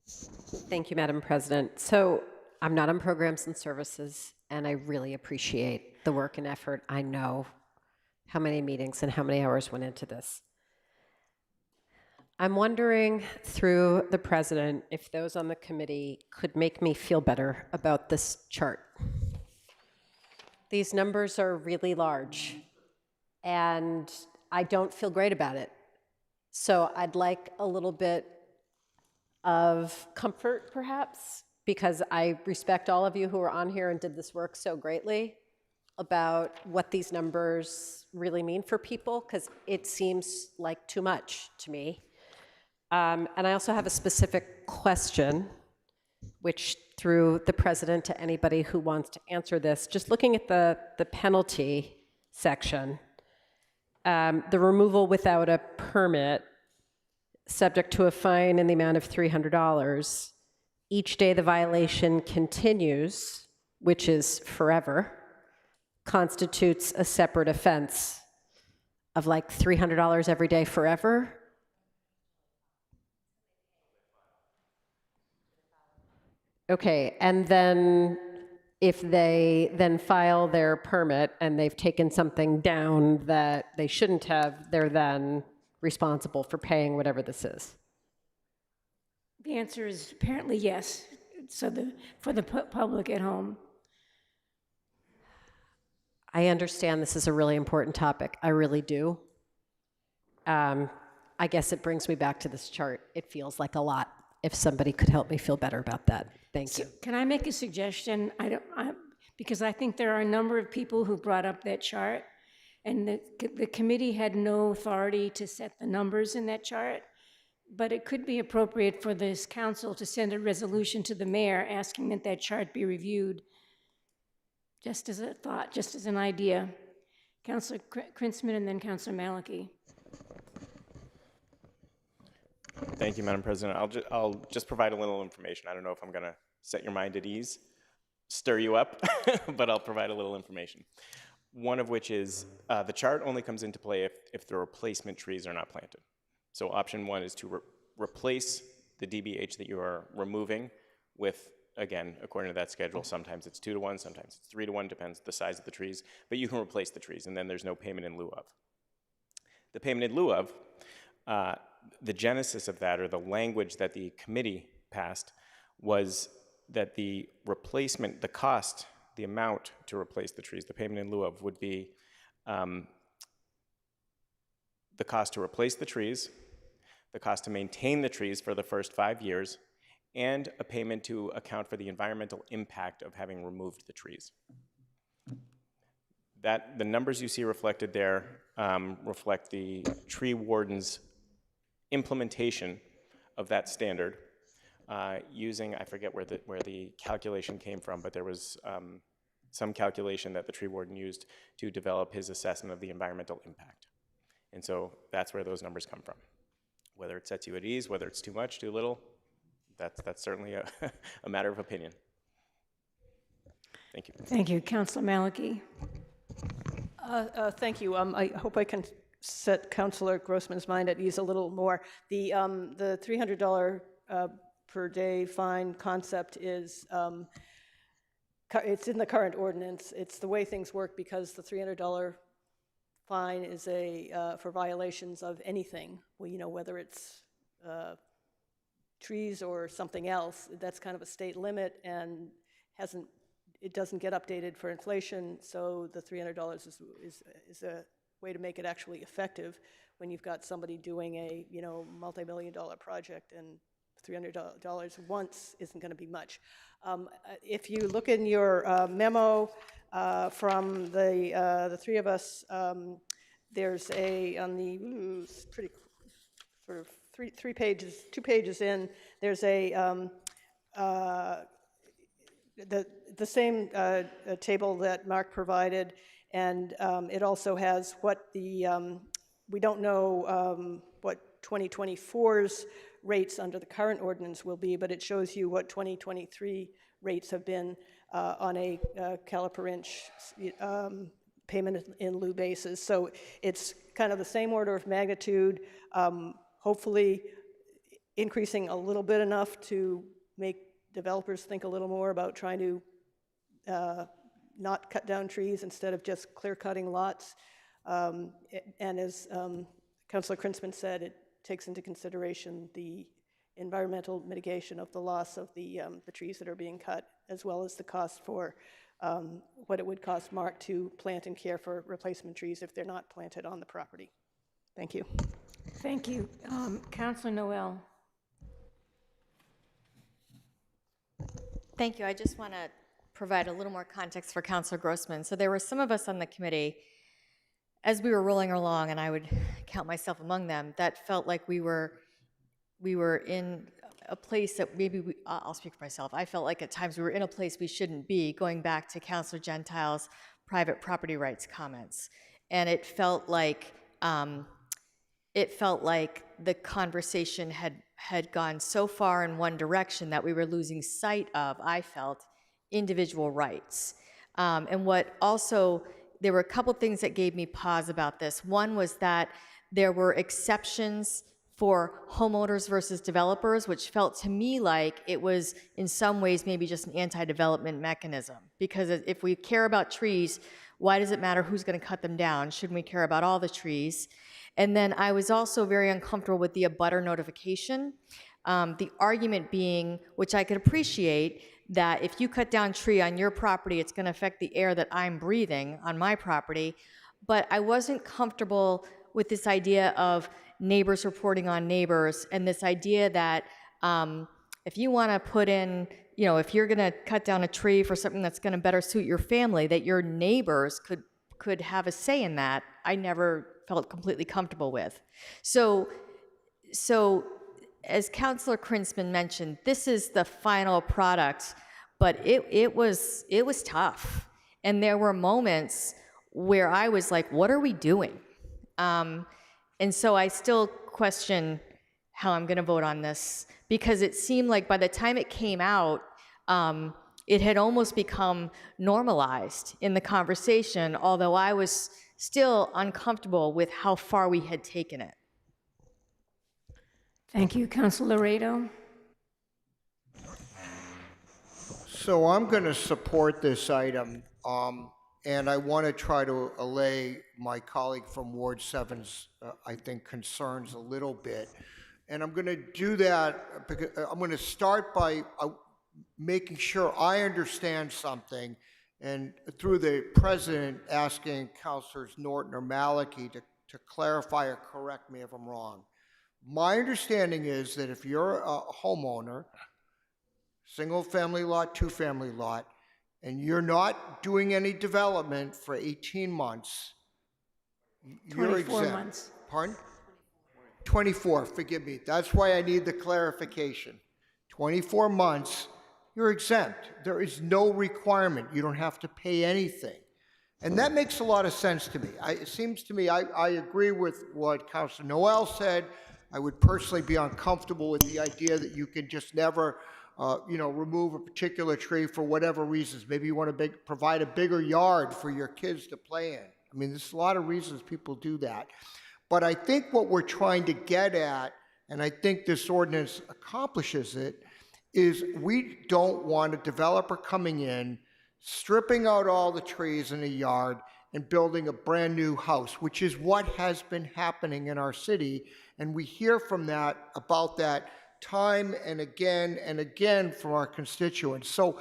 L: Thank you, Madam President. So I'm not on programs and services, and I really appreciate the work and effort. I know how many meetings and how many hours went into this. I'm wondering through the president if those on the committee could make me feel better about this chart. These numbers are really large, and I don't feel great about it. So I'd like a little bit of comfort, perhaps, because I respect all of you who are on here and did this work so greatly about what these numbers really mean for people, because it seems like too much to me. And I also have a specific question, which through the president to anybody who wants to answer this, just looking at the penalty section, the removal without a permit, subject to a fine in the amount of $300. Each day the violation continues, which is forever, constitutes a separate offense of like $300 every day forever. Okay, and then if they then file their permit and they've taken something down that they shouldn't have, they're then responsible for paying whatever this is.
A: The answer is apparently yes, so for the public at home.
L: I understand this is a really important topic. I really do. I guess it brings me back to this chart. It feels like a lot. If somebody could help me feel better about that. Thank you.
A: Can I make a suggestion? Because I think there are a number of people who brought up that chart, and the committee had no authority to set the numbers in that chart, but it could be appropriate for this council to send a resolution to the mayor asking that that chart be reviewed, just as a thought, just as an idea. Councilor Krinsman and then Councilor Maliki.
I: Thank you, Madam President. I'll just provide a little information. I don't know if I'm going to set your mind at ease, stir you up, but I'll provide a little information. One of which is the chart only comes into play if the replacement trees are not planted. So option one is to replace the DBH that you are removing with, again, according to that schedule, sometimes it's 2 to 1, sometimes it's 3 to 1, depends the size of the trees, but you can replace the trees, and then there's no payment in lieu of. The payment in lieu of, the genesis of that, or the language that the committee passed, was that the replacement, the cost, the amount to replace the trees, the payment in lieu of, would be the cost to replace the trees, the cost to maintain the trees for the first 5 years, and a payment to account for the environmental impact of having removed the trees. The numbers you see reflected there reflect the tree warden's implementation of that standard using, I forget where the calculation came from, but there was some calculation that the tree warden used to develop his assessment of the environmental impact. And so that's where those numbers come from. Whether it sets you at ease, whether it's too much, too little, that's certainly a matter of opinion. Thank you.
A: Thank you. Councilor Maliki.
O: Thank you. I hope I can set Councilor Grossman's mind at ease a little more. The $300 per day fine concept is, it's in the current ordinance. It's the way things work because the $300 fine is for violations of anything. Well, you know, whether it's trees or something else, that's kind of a state limit and it doesn't get updated for inflation, so the $300 is a way to make it actually effective when you've got somebody doing a multi-million-dollar project, and $300 once isn't going to be much. If you look in your memo from the three of us, there's on the pretty sort of three pages, 2 pages in, there's the same table that Mark provided, and it also has what we don't know what 2024's rates under the current ordinance will be, but it shows you what 2023 rates have been on a caliper inch payment in lieu basis. So it's kind of the same order of magnitude, hopefully increasing a little bit enough to make developers think a little more about trying to not cut down trees instead of just clear-cutting lots. And as Councilor Krinsman said, it takes into consideration the environmental mitigation of the loss of the trees that are being cut, as well as the cost for what it would cost Mark to plant and care for replacement trees if they're not planted on the property. Thank you.
A: Thank you. Councilor Noel.
J: Thank you. I just want to provide a little more context for Councilor Grossman. So there were some of us on the committee, as we were rolling along, and I would count myself among them, that felt like we were in a place that maybe I'll speak for myself. I felt like at times we were in a place we shouldn't be, going back to Councilor Gentile's private property rights comments. And it felt like the conversation had gone so far in one direction that we were losing sight of, I felt, individual rights. And what also, there were a couple things that gave me pause about this. One was that there were exceptions for homeowners versus developers, which felt to me like it was in some ways maybe just an anti-development mechanism. Because if we care about trees, why does it matter who's going to cut them down? Shouldn't we care about all the trees? And then I was also very uncomfortable with the abutter notification. The argument being, which I could appreciate, that if you cut down a tree on your property, it's going to affect the air that I'm breathing on my property. But I wasn't comfortable with this idea of neighbors reporting on neighbors, and this idea that if you want to put in, if you're going to cut down a tree for something that's going to better suit your family, that your neighbors could have a say in that. I never felt completely comfortable with. So as Councilor Krinsman mentioned, this is the final product, but it was tough. And there were moments where I was like, what are we doing? And so I still question how I'm going to vote on this, because it seemed like by the time it came out, it had almost become normalized in the conversation, although I was still uncomfortable with how far we had taken it.
A: Thank you. Councilor Laredo?
M: So I'm going to support this item, and I want to try to allay my colleague from Ward 7's, I think, concerns a little bit. And I'm going to do that because I'm going to start by making sure I understand something, and through the president asking Councilors Norton or Maliki to clarify or correct me if I'm wrong. My understanding is that if you're a homeowner, single-family lot, two-family lot, and you're not doing any development for 18 months, you're exempt.
A: 24 months.
M: Pardon? 24, forgive me. That's why I need the clarification. 24 months, you're exempt. There is no requirement. You don't have to pay anything. And that makes a lot of sense to me. It seems to me, I agree with what Councilor Noel said. I would personally be uncomfortable with the idea that you can just never, remove a particular tree for whatever reasons. Maybe you want to provide a bigger yard for your kids to play in. I mean, there's a lot of reasons people do that. But I think what we're trying to get at, and I think this ordinance accomplishes it, is we don't want a developer coming in, stripping out all the trees in a yard and building a brand new house, which is what has been happening in our city. And we hear about that time and again from our constituents. So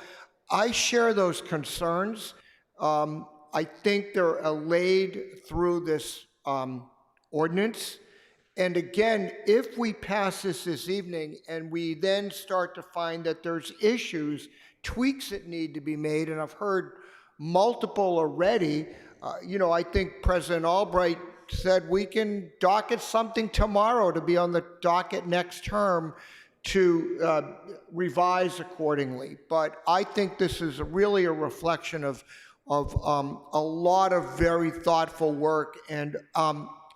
M: I share those concerns. I think they're allayed through this ordinance. And again, if we pass this evening and we then start to find that there's issues, tweaks that need to be made, and I've heard multiple already, I think President Albright said we can docket something tomorrow to be on the docket next term to revise accordingly. But I think this is really a reflection of a lot of very thoughtful work, and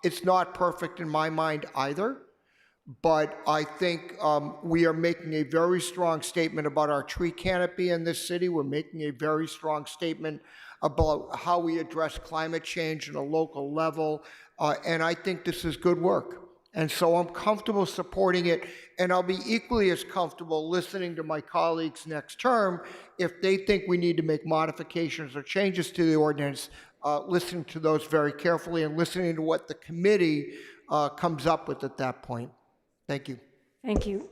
M: it's not perfect in my mind either, but I think we are making a very strong statement about our tree canopy in this city. We're making a very strong statement about how we address climate change at a local level, and I think this is good work. And so I'm comfortable supporting it, and I'll be equally as comfortable listening to my colleagues next term if they think we need to make modifications or changes to the ordinance, listening to those very carefully and listening to what the committee comes up with at that point. Thank you.
A: Thank you.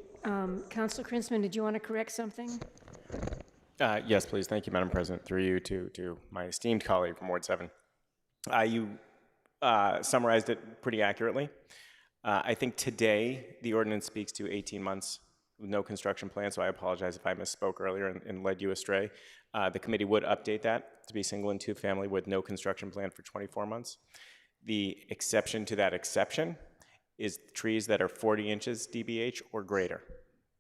A: Councilor Krinsman, did you want to correct something?
I: Yes, please. Thank you, Madam President. Through you to my esteemed colleague from Ward 7. You summarized it pretty accurately. I think today the ordinance speaks to 18 months with no construction plan, so I apologize if I misspoke earlier and led you astray. The committee would update that to be single and two family with no construction plan for 24 months. The exception to that exception is trees that are 40 inches DBH or greater,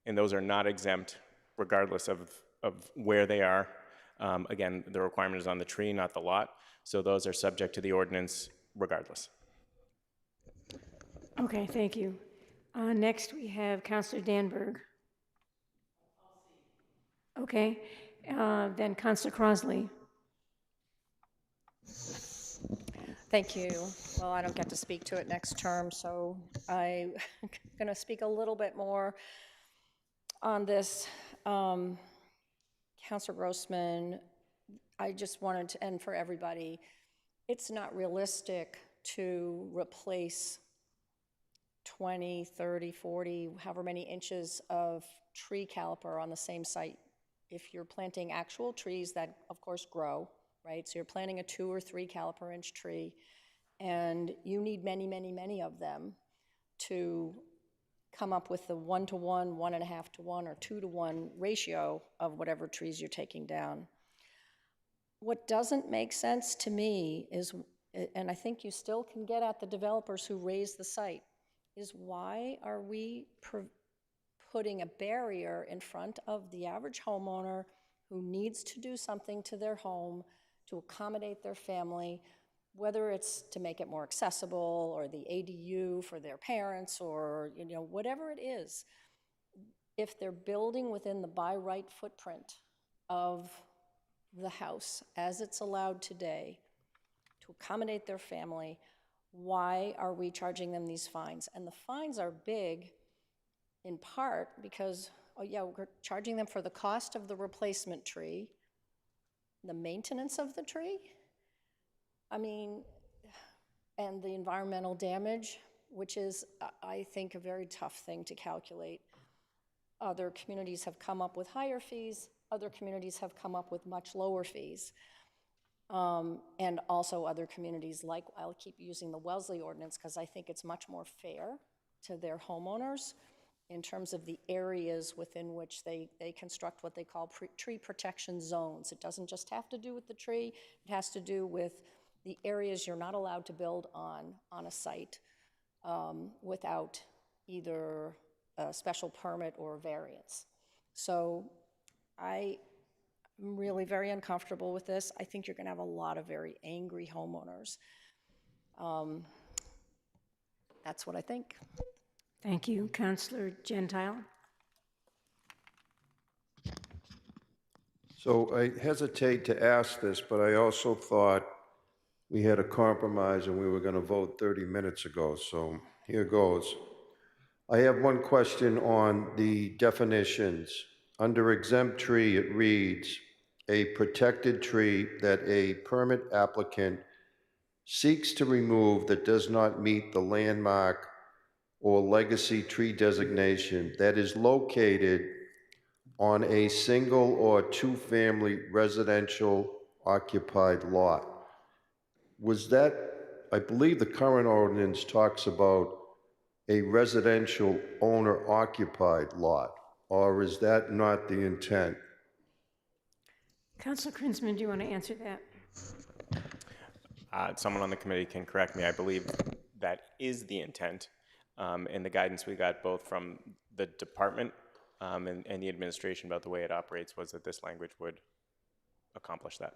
I: and those are not exempt regardless of where they are. Again, the requirement is on the tree, not the lot, so those are subject to the ordinance regardless.
A: Okay, thank you. Next, we have Councilor Danberg. Okay, then Councilor Crosley.
H: Thank you. Well, I don't get to speak to it next term, so I'm going to speak a little bit more on this. Councilor Grossman, I just wanted to end for everybody. It's not realistic to replace 20, 30, 40, however many inches of tree caliper on the same site. If you're planting actual trees that, of course, grow, right? So you're planting a 2 or 3 caliper inch tree, and you need many, many, many of them to come up with the 1-to-1, 1.5-to-1, or 2-to-1 ratio of whatever trees you're taking down. What doesn't make sense to me is, and I think you still can get at the developers who raise the site, is why are we putting a barrier in front of the average homeowner who needs to do something to their home to accommodate their family, whether it's to make it more accessible or the ADU for their parents or whatever it is. If they're building within the by right footprint of the house as it's allowed today to accommodate their family, why are we charging them these fines? And the fines are big in part because, oh yeah, we're charging them for the cost of the replacement tree, the maintenance of the tree, and the environmental damage, which is, I think, a very tough thing to calculate. Other communities have come up with higher fees. Other communities have come up with much lower fees. And also other communities, like, I'll keep using the Wellesley ordinance because I think it's much more fair to their homeowners in terms of the areas within which they construct what they call tree protection zones. It doesn't just have to do with the tree, it has to do with the areas you're not allowed to build on a site without either a special permit or variance. So I'm really very uncomfortable with this. I think you're gonna have a lot of very angry homeowners. That's what I think.
A: Thank you. Councillor Gentile.
B: So I hesitate to ask this, but I also thought we had a compromise and we were going to vote 30 minutes ago, so here goes. I have one question on the definitions. Under exempt tree, it reads, a protected tree that a permit applicant seeks to remove that does not meet the landmark or legacy tree designation that is located on a single or two-family residential occupied lot. Was that, I believe the current ordinance talks about a residential owner-occupied lot, or is that not the intent?
A: Councillor Krinsman, do you want to answer that?
I: Someone on the committee can correct me. I believe that is the intent. And the guidance we got both from the department and the administration about the way it operates was that this language would accomplish that.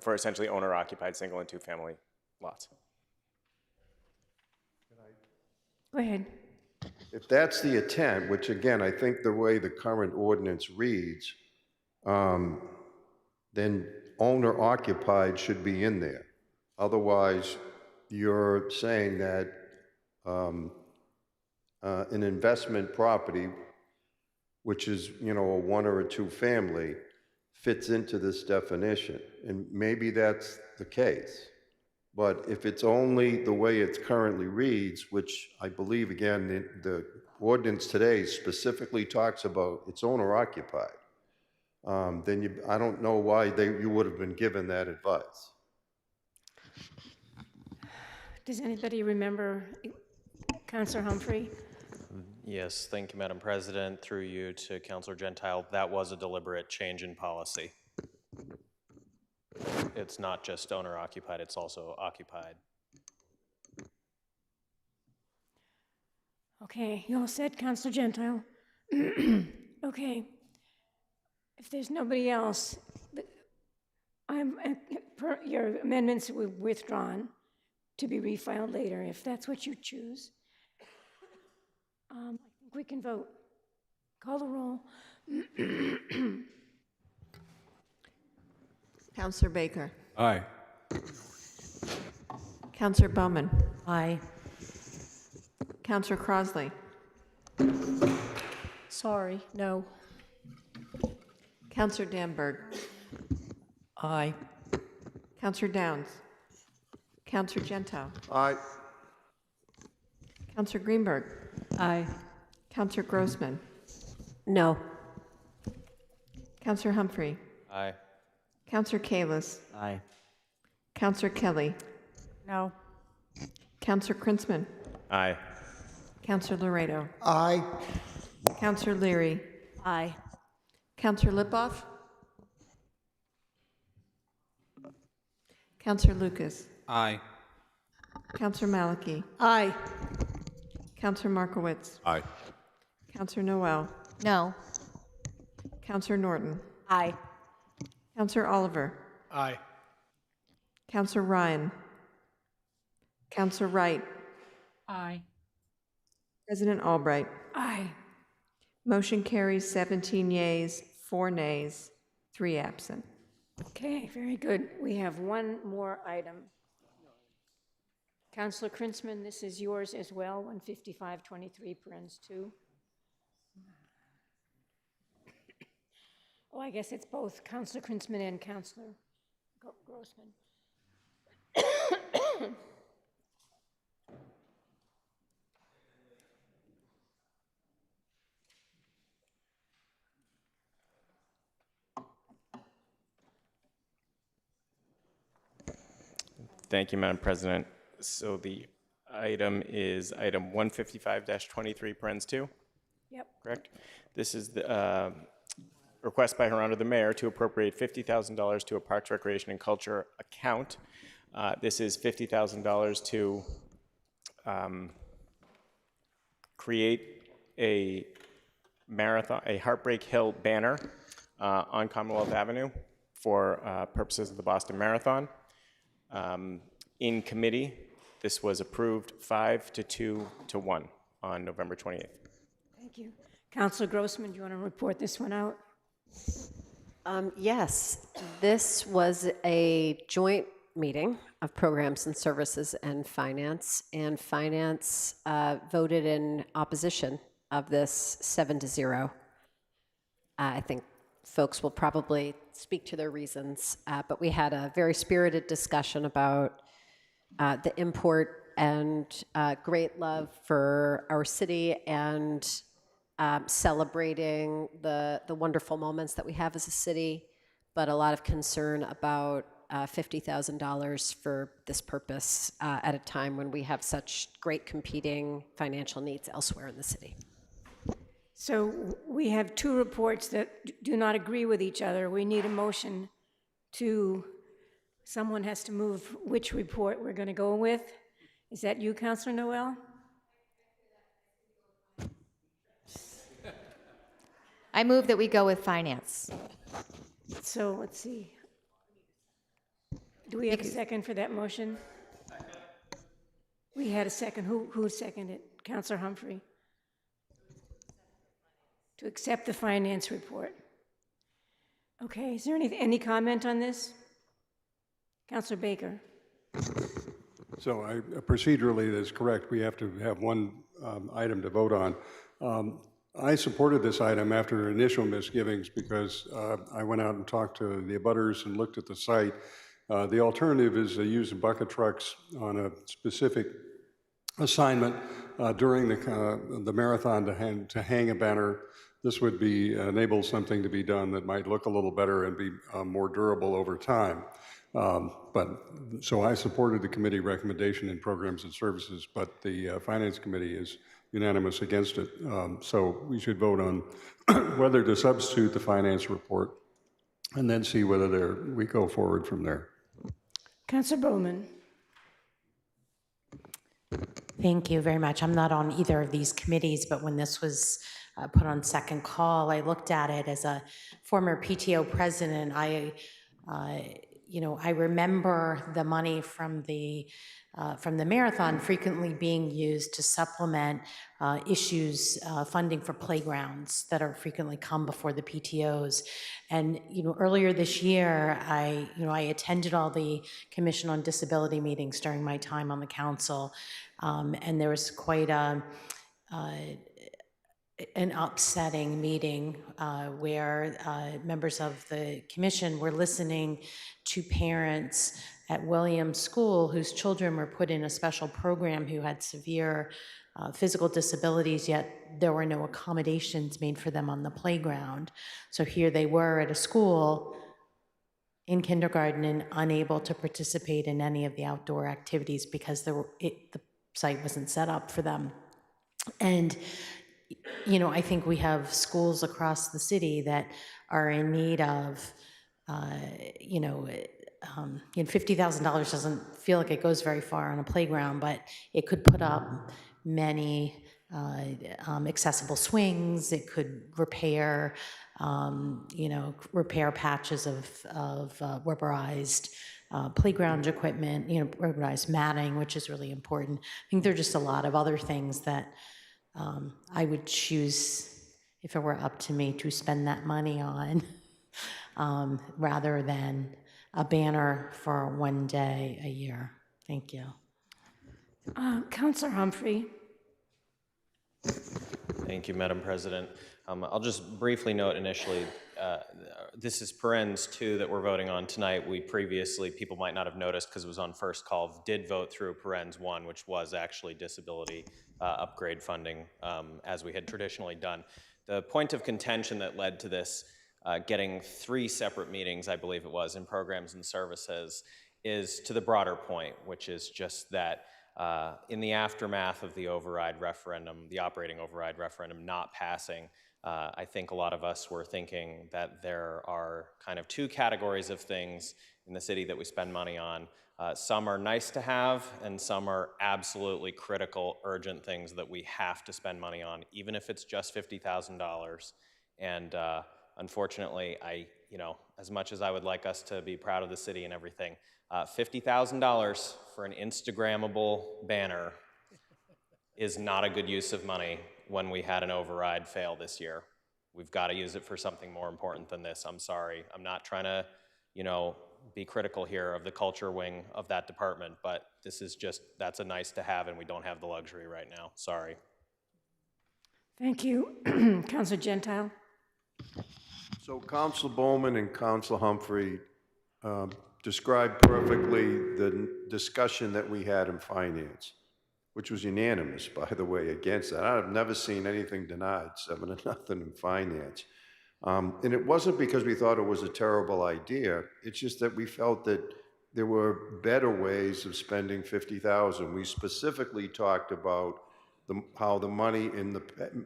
I: For essentially owner-occupied single and two-family lots.
A: Go ahead.
B: If that's the intent, which again, I think the way the current ordinance reads, then owner-occupied should be in there. Otherwise, you're saying that an investment property, which is, a 1 or a 2 family, fits into this definition. And maybe that's the case. But if it's only the way it currently reads, which I believe, again, the ordinance today specifically talks about it's owner-occupied, then I don't know why you would have been given that advice.
A: Does anybody remember Councillor Humphrey?
G: Yes, thank you, Madam President. Through you to Councillor Gentile, that was a deliberate change in policy. It's not just owner-occupied, it's also occupied.
A: Okay, you all said Councillor Gentile. Okay. If there's nobody else, your amendments were withdrawn to be refiled later, if that's what you choose. I think we can vote. Call the roll.
N: Councillor Baker.
U: Aye.
N: Councillor Bowman.
F: Aye.
N: Councillor Crosley.
H: Sorry, no.
N: Councillor Danberg.
T: Aye.
N: Councillor Downs. Counselor Gentile.
B: Aye.
N: Counselor Greenberg.
K: Aye.
N: Counselor Grossman.
L: No.
N: Counselor Humphrey.
G: Aye.
N: Counselor Kalis.
D: Aye.
N: Counselor Kelly.
K: No.
N: Counselor Krinsman.
I: Aye.
N: Counselor Laredo.
M: Aye.
N: Counselor Leary.
K: Aye.
N: Counselor Lipoff. Counselor Lucas.
P: Aye.
N: Counselor Maliki.
O: Aye.
N: Counselor Markowitz.
E: Aye.
N: Counselor Noel.
J: No.
N: Counselor Norton.
K: Aye.
N: Counselor Oliver.
R: Aye.
N: Counselor Ryan. Counselor Wright.
Q: Aye.
N: President Albright.
K: Aye.
N: Motion carries 17 yeas, 4 nays, 3 absent.
A: Okay, very good. We have one more item. Counselor Krinsman, this is yours as well, 15523, parens 2. Oh, I guess it's both Counselor Krinsman and Counselor Grossman.
I: Thank you, Madam President. So the item is item 155-23, parens 2?
A: Yep.
I: Correct? This is the request by Her Honor the Mayor to appropriate $50,000 to a Parks, Recreation, and Culture account. This is $50,000 to create a marathon, a Heartbreak Hill banner on Commonwealth Avenue for purposes of the Boston Marathon. In committee, this was approved 5 to 2 to 1 on November 28th.
A: Thank you. Counselor Grossman, do you want to report this one out?
L: Yes, this was a joint meeting of Programs and Services and Finance voted in opposition of this 7-0. I think folks will probably speak to their reasons, but we had a very spirited discussion about the import and great love for our city and celebrating the wonderful moments that we have as a city, but a lot of concern about $50,000 for this purpose at a time when we have such great competing financial needs elsewhere in the city.
A: So we have 2 reports that do not agree with each other. We need a motion to, someone has to move which report we're going to go with. Is that you, Counselor Noel?
J: I move that we go with finance.
A: So let's see. Do we have a second for that motion? We had a second. Who seconded it? Counselor Humphrey. To accept the finance report. Okay, is there any comment on this? Counselor Baker.
U: So procedurally, that's correct. We have to have one item to vote on. I supported this item after initial misgivings because I went out and talked to the abutters and looked at the site. The alternative is to use bucket trucks on a specific assignment during the marathon to hang a banner. This would enable something to be done that might look a little better and be more durable over time. So I supported the committee recommendation in Programs and Services, but the Finance Committee is unanimous against it. So we should vote on whether to substitute the finance report and then see whether we go forward from there.
A: Counselor Bowman.
F: Thank you very much. I'm not on either of these committees, but when this was put on second call, I looked at it as a former PTO president. I remember the money from the marathon frequently being used to supplement funding for playgrounds that are frequently come before the PTOs. And earlier this year, I attended all the Commission on Disability meetings during my time on the council, and there was quite an upsetting meeting where members of the commission were listening to parents at Williams School whose children were put in a special program who had severe physical disabilities, yet there were no accommodations made for them on the playground. So here they were at a school in kindergarten and unable to participate in any of the outdoor activities because the site wasn't set up for them. And, you know, I think we have schools across the city that are in need of, $50,000 doesn't feel like it goes very far on a playground, but it could put up many accessible swings. It could repair, repair patches of rubberized playground equipment, rubberized matting, which is really important. I think there are just a lot of other things that I would choose, if it were up to me, to spend that money on rather than a banner for one day a year. Thank you.
A: Councilor Humphrey.
G: Thank you, Madam President. I'll just briefly note initially, this is parens 2 that we're voting on tonight. We previously, people might not have noticed because it was on first call, did vote through parens 1, which was actually disability upgrade funding, as we had traditionally done. The point of contention that led to this getting 3 separate meetings, I believe it was, in programs and services, is to the broader point, which is just that in the aftermath of the override referendum, the operating override referendum not passing, I think a lot of us were thinking that there are kind of 2 categories of things in the city that we spend money on. Some are nice to have, and some are absolutely critical, urgent things that we have to spend money on, even if it's just $50,000. And unfortunately, as much as I would like us to be proud of the city and everything, $50,000 for an Instagrammable banner is not a good use of money when we had an override fail this year. We've got to use it for something more important than this. I'm sorry. I'm not trying to, be critical here of the culture wing of that department, but this is just, that's a nice to have, and we don't have the luxury right now. Sorry.
A: Thank you. Councilor Gentile.
B: So Councilor Bowman and Councilor Humphrey described perfectly the discussion that we had in finance, which was unanimous, by the way, against that. I've never seen anything denied, 7-0 in finance. And it wasn't because we thought it was a terrible idea. It's just that we felt that there were better ways of spending $50,000. We specifically talked about how the money in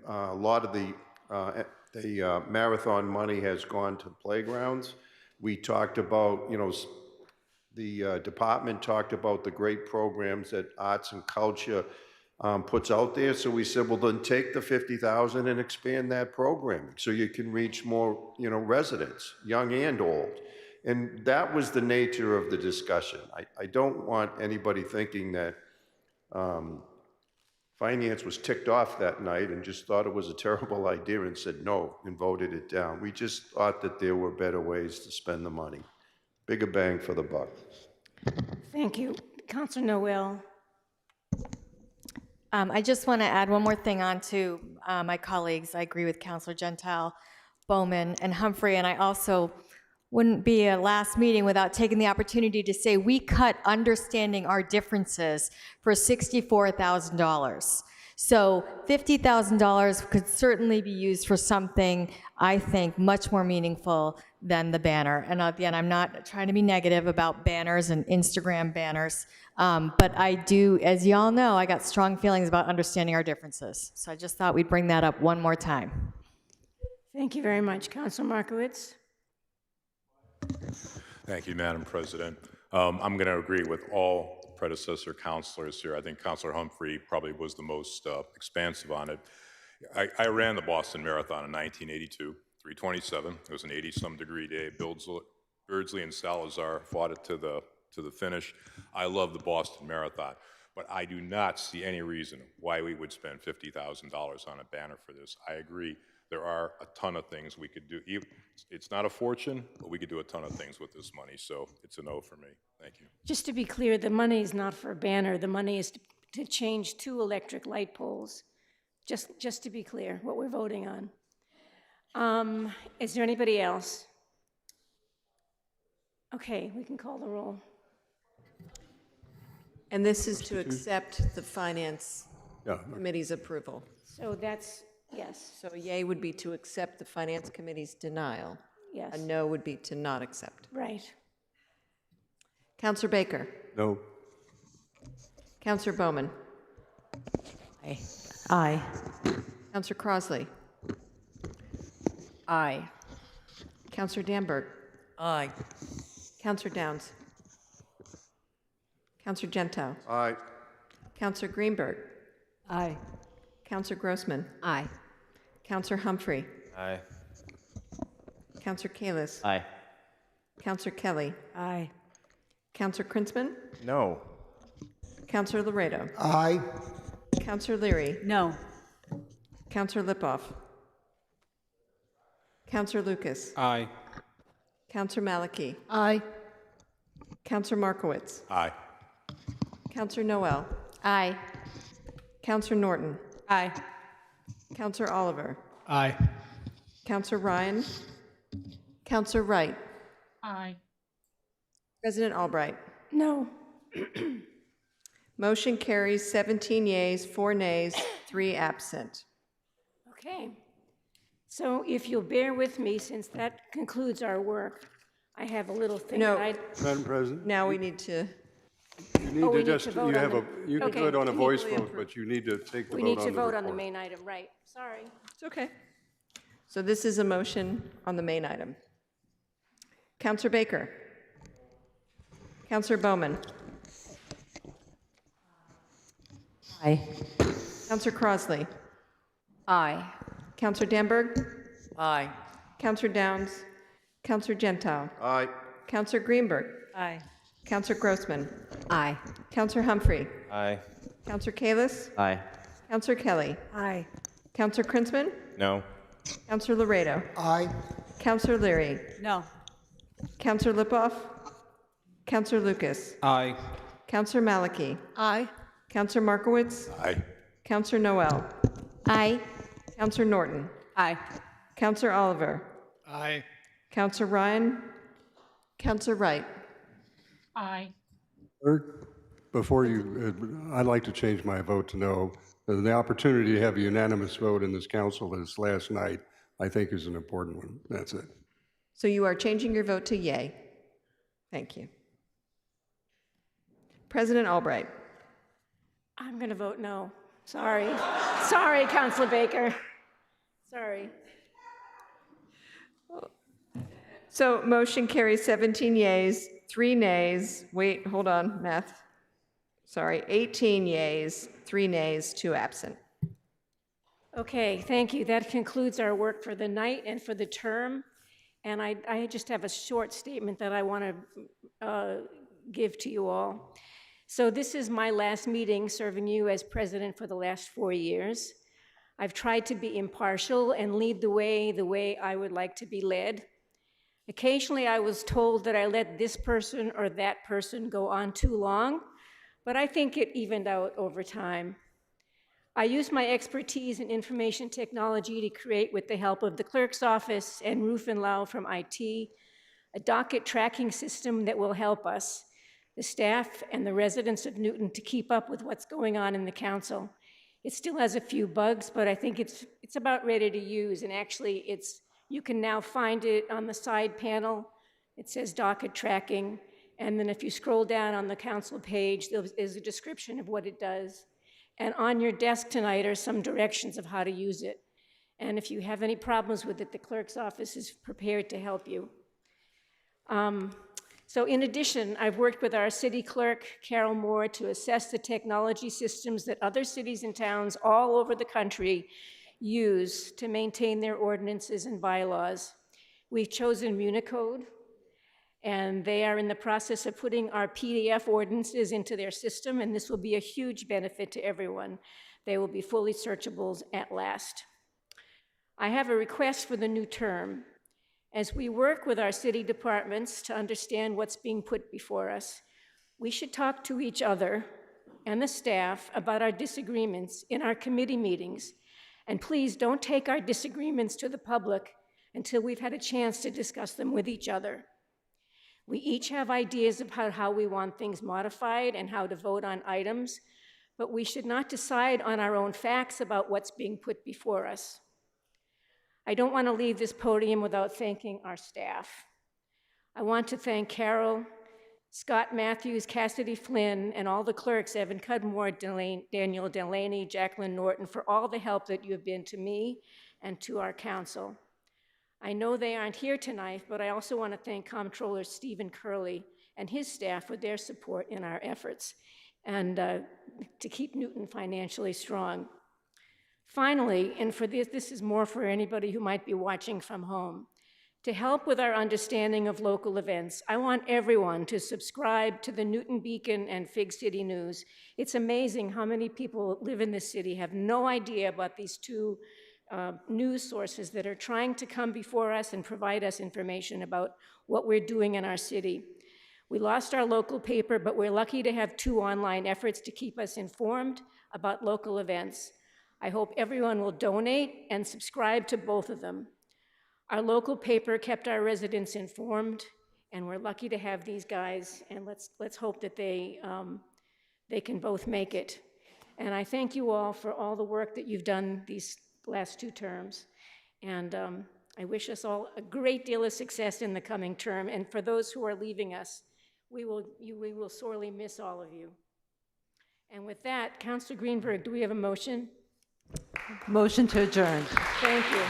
B: a lot of the marathon money has gone to playgrounds. We talked about, the department talked about the great programs that Arts and Culture puts out there. So we said, well, then take the $50,000 and expand that programming so you can reach more, residents, young and old. And that was the nature of the discussion. I don't want anybody thinking that finance was ticked off that night and just thought it was a terrible idea and said no and voted it down. We just thought that there were better ways to spend the money. Bigger bang for the buck.
A: Thank you. Councilor Noel.
J: I just want to add one more thing on to my colleagues. I agree with Councilor Gentile, Bowman, and Humphrey, and I also wouldn't be a last meeting without taking the opportunity to say we cut understanding our differences for $64,000. So $50,000 could certainly be used for something, I think, much more meaningful than the banner. And again, I'm not trying to be negative about banners and Instagram banners, but I do, as y'all know, I got strong feelings about understanding our differences. So I just thought we'd bring that up one more time.
A: Thank you very much. Councilor Markowitz.
E: Thank you, Madam President. I'm going to agree with all predecessor councilors here. I think Councilor Humphrey probably was the most expansive on it. I ran the Boston Marathon in 1982, 327. It was an 80-some degree day. Beardsley and Salazar fought it to the finish. I love the Boston Marathon, but I do not see any reason why we would spend $50,000 on a banner for this. I agree. There are a ton of things we could do. It's not a fortune, but we could do a ton of things with this money, so it's a no for me. Thank you.
A: Just to be clear, the money is not for a banner. The money is to change 2 electric light poles. Just to be clear, what we're voting on. Is there anybody else? Okay, we can call the roll.
N: And this is to accept the Finance
U: Yeah.
N: Committee's approval.
A: So that's, yes,
N: So a yay would be to accept the Finance Committee's denial.
A: yes.
N: A no would be to not accept.
A: Right.
N: Counselor Baker.
U: No.
N: Counselor Bowman.
L: Aye. Aye.
N: Counselor Crosley.
H: Aye.
N: Counselor Danberg.
T: Aye.
N: Counselor Downs. Counselor Gento.
B: Aye.
N: Counselor Greenberg.
K: Aye.
N: Counselor Grossman.
L: Aye.
N: Counselor Humphrey.
G: Aye.
N: Counselor Kalis.
D: Aye.
N: Counselor Kelly.
K: Aye.
N: Counselor Krinsman.
I: No.
N: Counselor Laredo.
M: Aye.
N: Counselor Leary.
K: No.
N: Counselor Lipoff. Counselor Lucas.
R: Aye.
N: Counselor Maliki.
K: Aye.
N: Counselor Markowitz.
E: Aye.
N: Counselor Noel.
A: Aye.
N: Counselor Norton.
C: Aye.
N: Counselor Oliver.
R: Aye.
N: Counselor Ryan. Counselor Wright.
Q: Aye.
N: President Albright.
A: No.
N: Motion carries 17 yeas, 4 nays, 3 absent.
A: Okay. So if you'll bear with me, since that concludes our work, I have a little thing
N: No.
A: that I,
U: Madam President?
N: Now we need to,
U: You need
A: Oh, we
U: to
A: need
U: just,
A: to vote
U: you
A: on
U: have
A: the-
U: a, you can
A: okay,
U: do it on a voice
N: immediately
U: vote, but you need to take the
A: we
U: vote
A: need
U: on
A: to
U: the
A: vote on the
U: report.
A: main item, right? Sorry.
N: it's okay. So this is a motion on the main item. Counselor Baker. Counselor Bowman.
L: Aye.
N: Counselor Crosley.
H: Aye.
N: Counselor Danberg.
T: Aye.
N: Counselor Downs. Counselor Gento.
B: Aye.
N: Counselor Greenberg.
K: Aye.
N: Counselor Grossman.
L: Aye.
N: Counselor Humphrey.
G: Aye.
N: Counselor Kalis.
D: Aye.
N: Counselor Kelly.
K: Aye.
N: Counselor Krinsman.
I: No.
N: Counselor Laredo.
M: Aye.
N: Counselor Leary.
K: No.
N: Counselor Lipoff. Counselor Lucas.
R: Aye.
N: Counselor Maliki.
K: Aye.
N: Counselor Markowitz.
E: Aye.
N: Counselor Noel.
A: Aye.
N: Counselor Norton.
C: Aye.
N: Counselor Oliver.
R: Aye.
N: Counselor Ryan. Counselor Wright.
Q: Aye.
U: Before you, I'd like to change my vote to no. The opportunity to have a unanimous vote in this council this last night, I think, is an important one. That's it.
N: So you are changing your vote to yay. Thank you. President Albright.
A: I'm going to vote no. Sorry. Sorry, Counselor Baker. Sorry.
N: So motion carries 17 yeas, 3 nays. Wait, hold on, math. Sorry, 18 yeas, 3 nays, 2 absent.
A: Okay, thank you. That concludes our work for the night and for the term. And I just have a short statement that I want to give to you all. So this is my last meeting serving you as president for the last 4 years. I've tried to be impartial and lead the way I would like to be led. Occasionally I was told that I let this person or that person go on too long, but I think it evened out over time. I used my expertise in information technology to create, with the help of the clerk's office and Roof and Lau from IT, a docket tracking system that will help us, the staff and the residents of Newton, to keep up with what's going on in the council. It still has a few bugs, but I think it's about ready to use, and actually you can now find it on the side panel. It says docket tracking, and then if you scroll down on the council page, there is a description of what it does. And on your desk tonight are some directions of how to use it. And if you have any problems with it, the clerk's office is prepared to help you. So in addition, I've worked with our city clerk, Carol Moore, to assess the technology systems that other cities and towns all over the country use to maintain their ordinances and bylaws. We've chosen Municode, and they are in the process of putting our PDF ordinances into their system, and this will be a huge benefit to everyone. They will be fully searchable at last. I have a request for the new term. As we work with our city departments to understand what's being put before us, we should talk to each other and the staff about our disagreements in our committee meetings. And please don't take our disagreements to the public until we've had a chance to discuss them with each other. We each have ideas about how we want things modified and how to vote on items, but we should not decide on our own facts about what's being put before us. I don't want to leave this podium without thanking our staff. I want to thank Carol, Scott Matthews, Cassidy Flynn, and all the clerks, Evan Cudmore, Daniel Delaney, Jacqueline Norton, for all the help that you have been to me and to our council. I know they aren't here tonight, but I also want to thank Comptroller Stephen Curley and his staff for their support in our efforts and to keep Newton financially strong. Finally, and for this is more for anybody who might be watching from home, to help with our understanding of local events, I want everyone to subscribe to the Newton Beacon and Fig City News. It's amazing how many people live in this city have no idea about these two news sources that are trying to come before us and provide us information about what we're doing in our city. We lost our local paper, but we're lucky to have two online efforts to keep us informed about local events. I hope everyone will donate and subscribe to both of them. Our local paper kept our residents informed, and we're lucky to have these guys, and let's hope that they can both make it. And I thank you all for all the work that you've done these last 2 terms, and I wish us all a great deal of success in the coming term, and for those who are leaving us, we will sorely miss all of you. And with that, Councilor Greenberg, do we have a motion?
P: Motion to adjourn.
A: Thank you.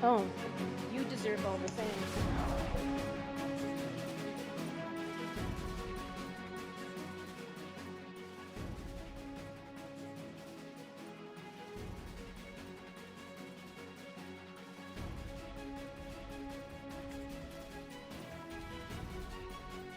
A: Oh, you deserve all the thanks.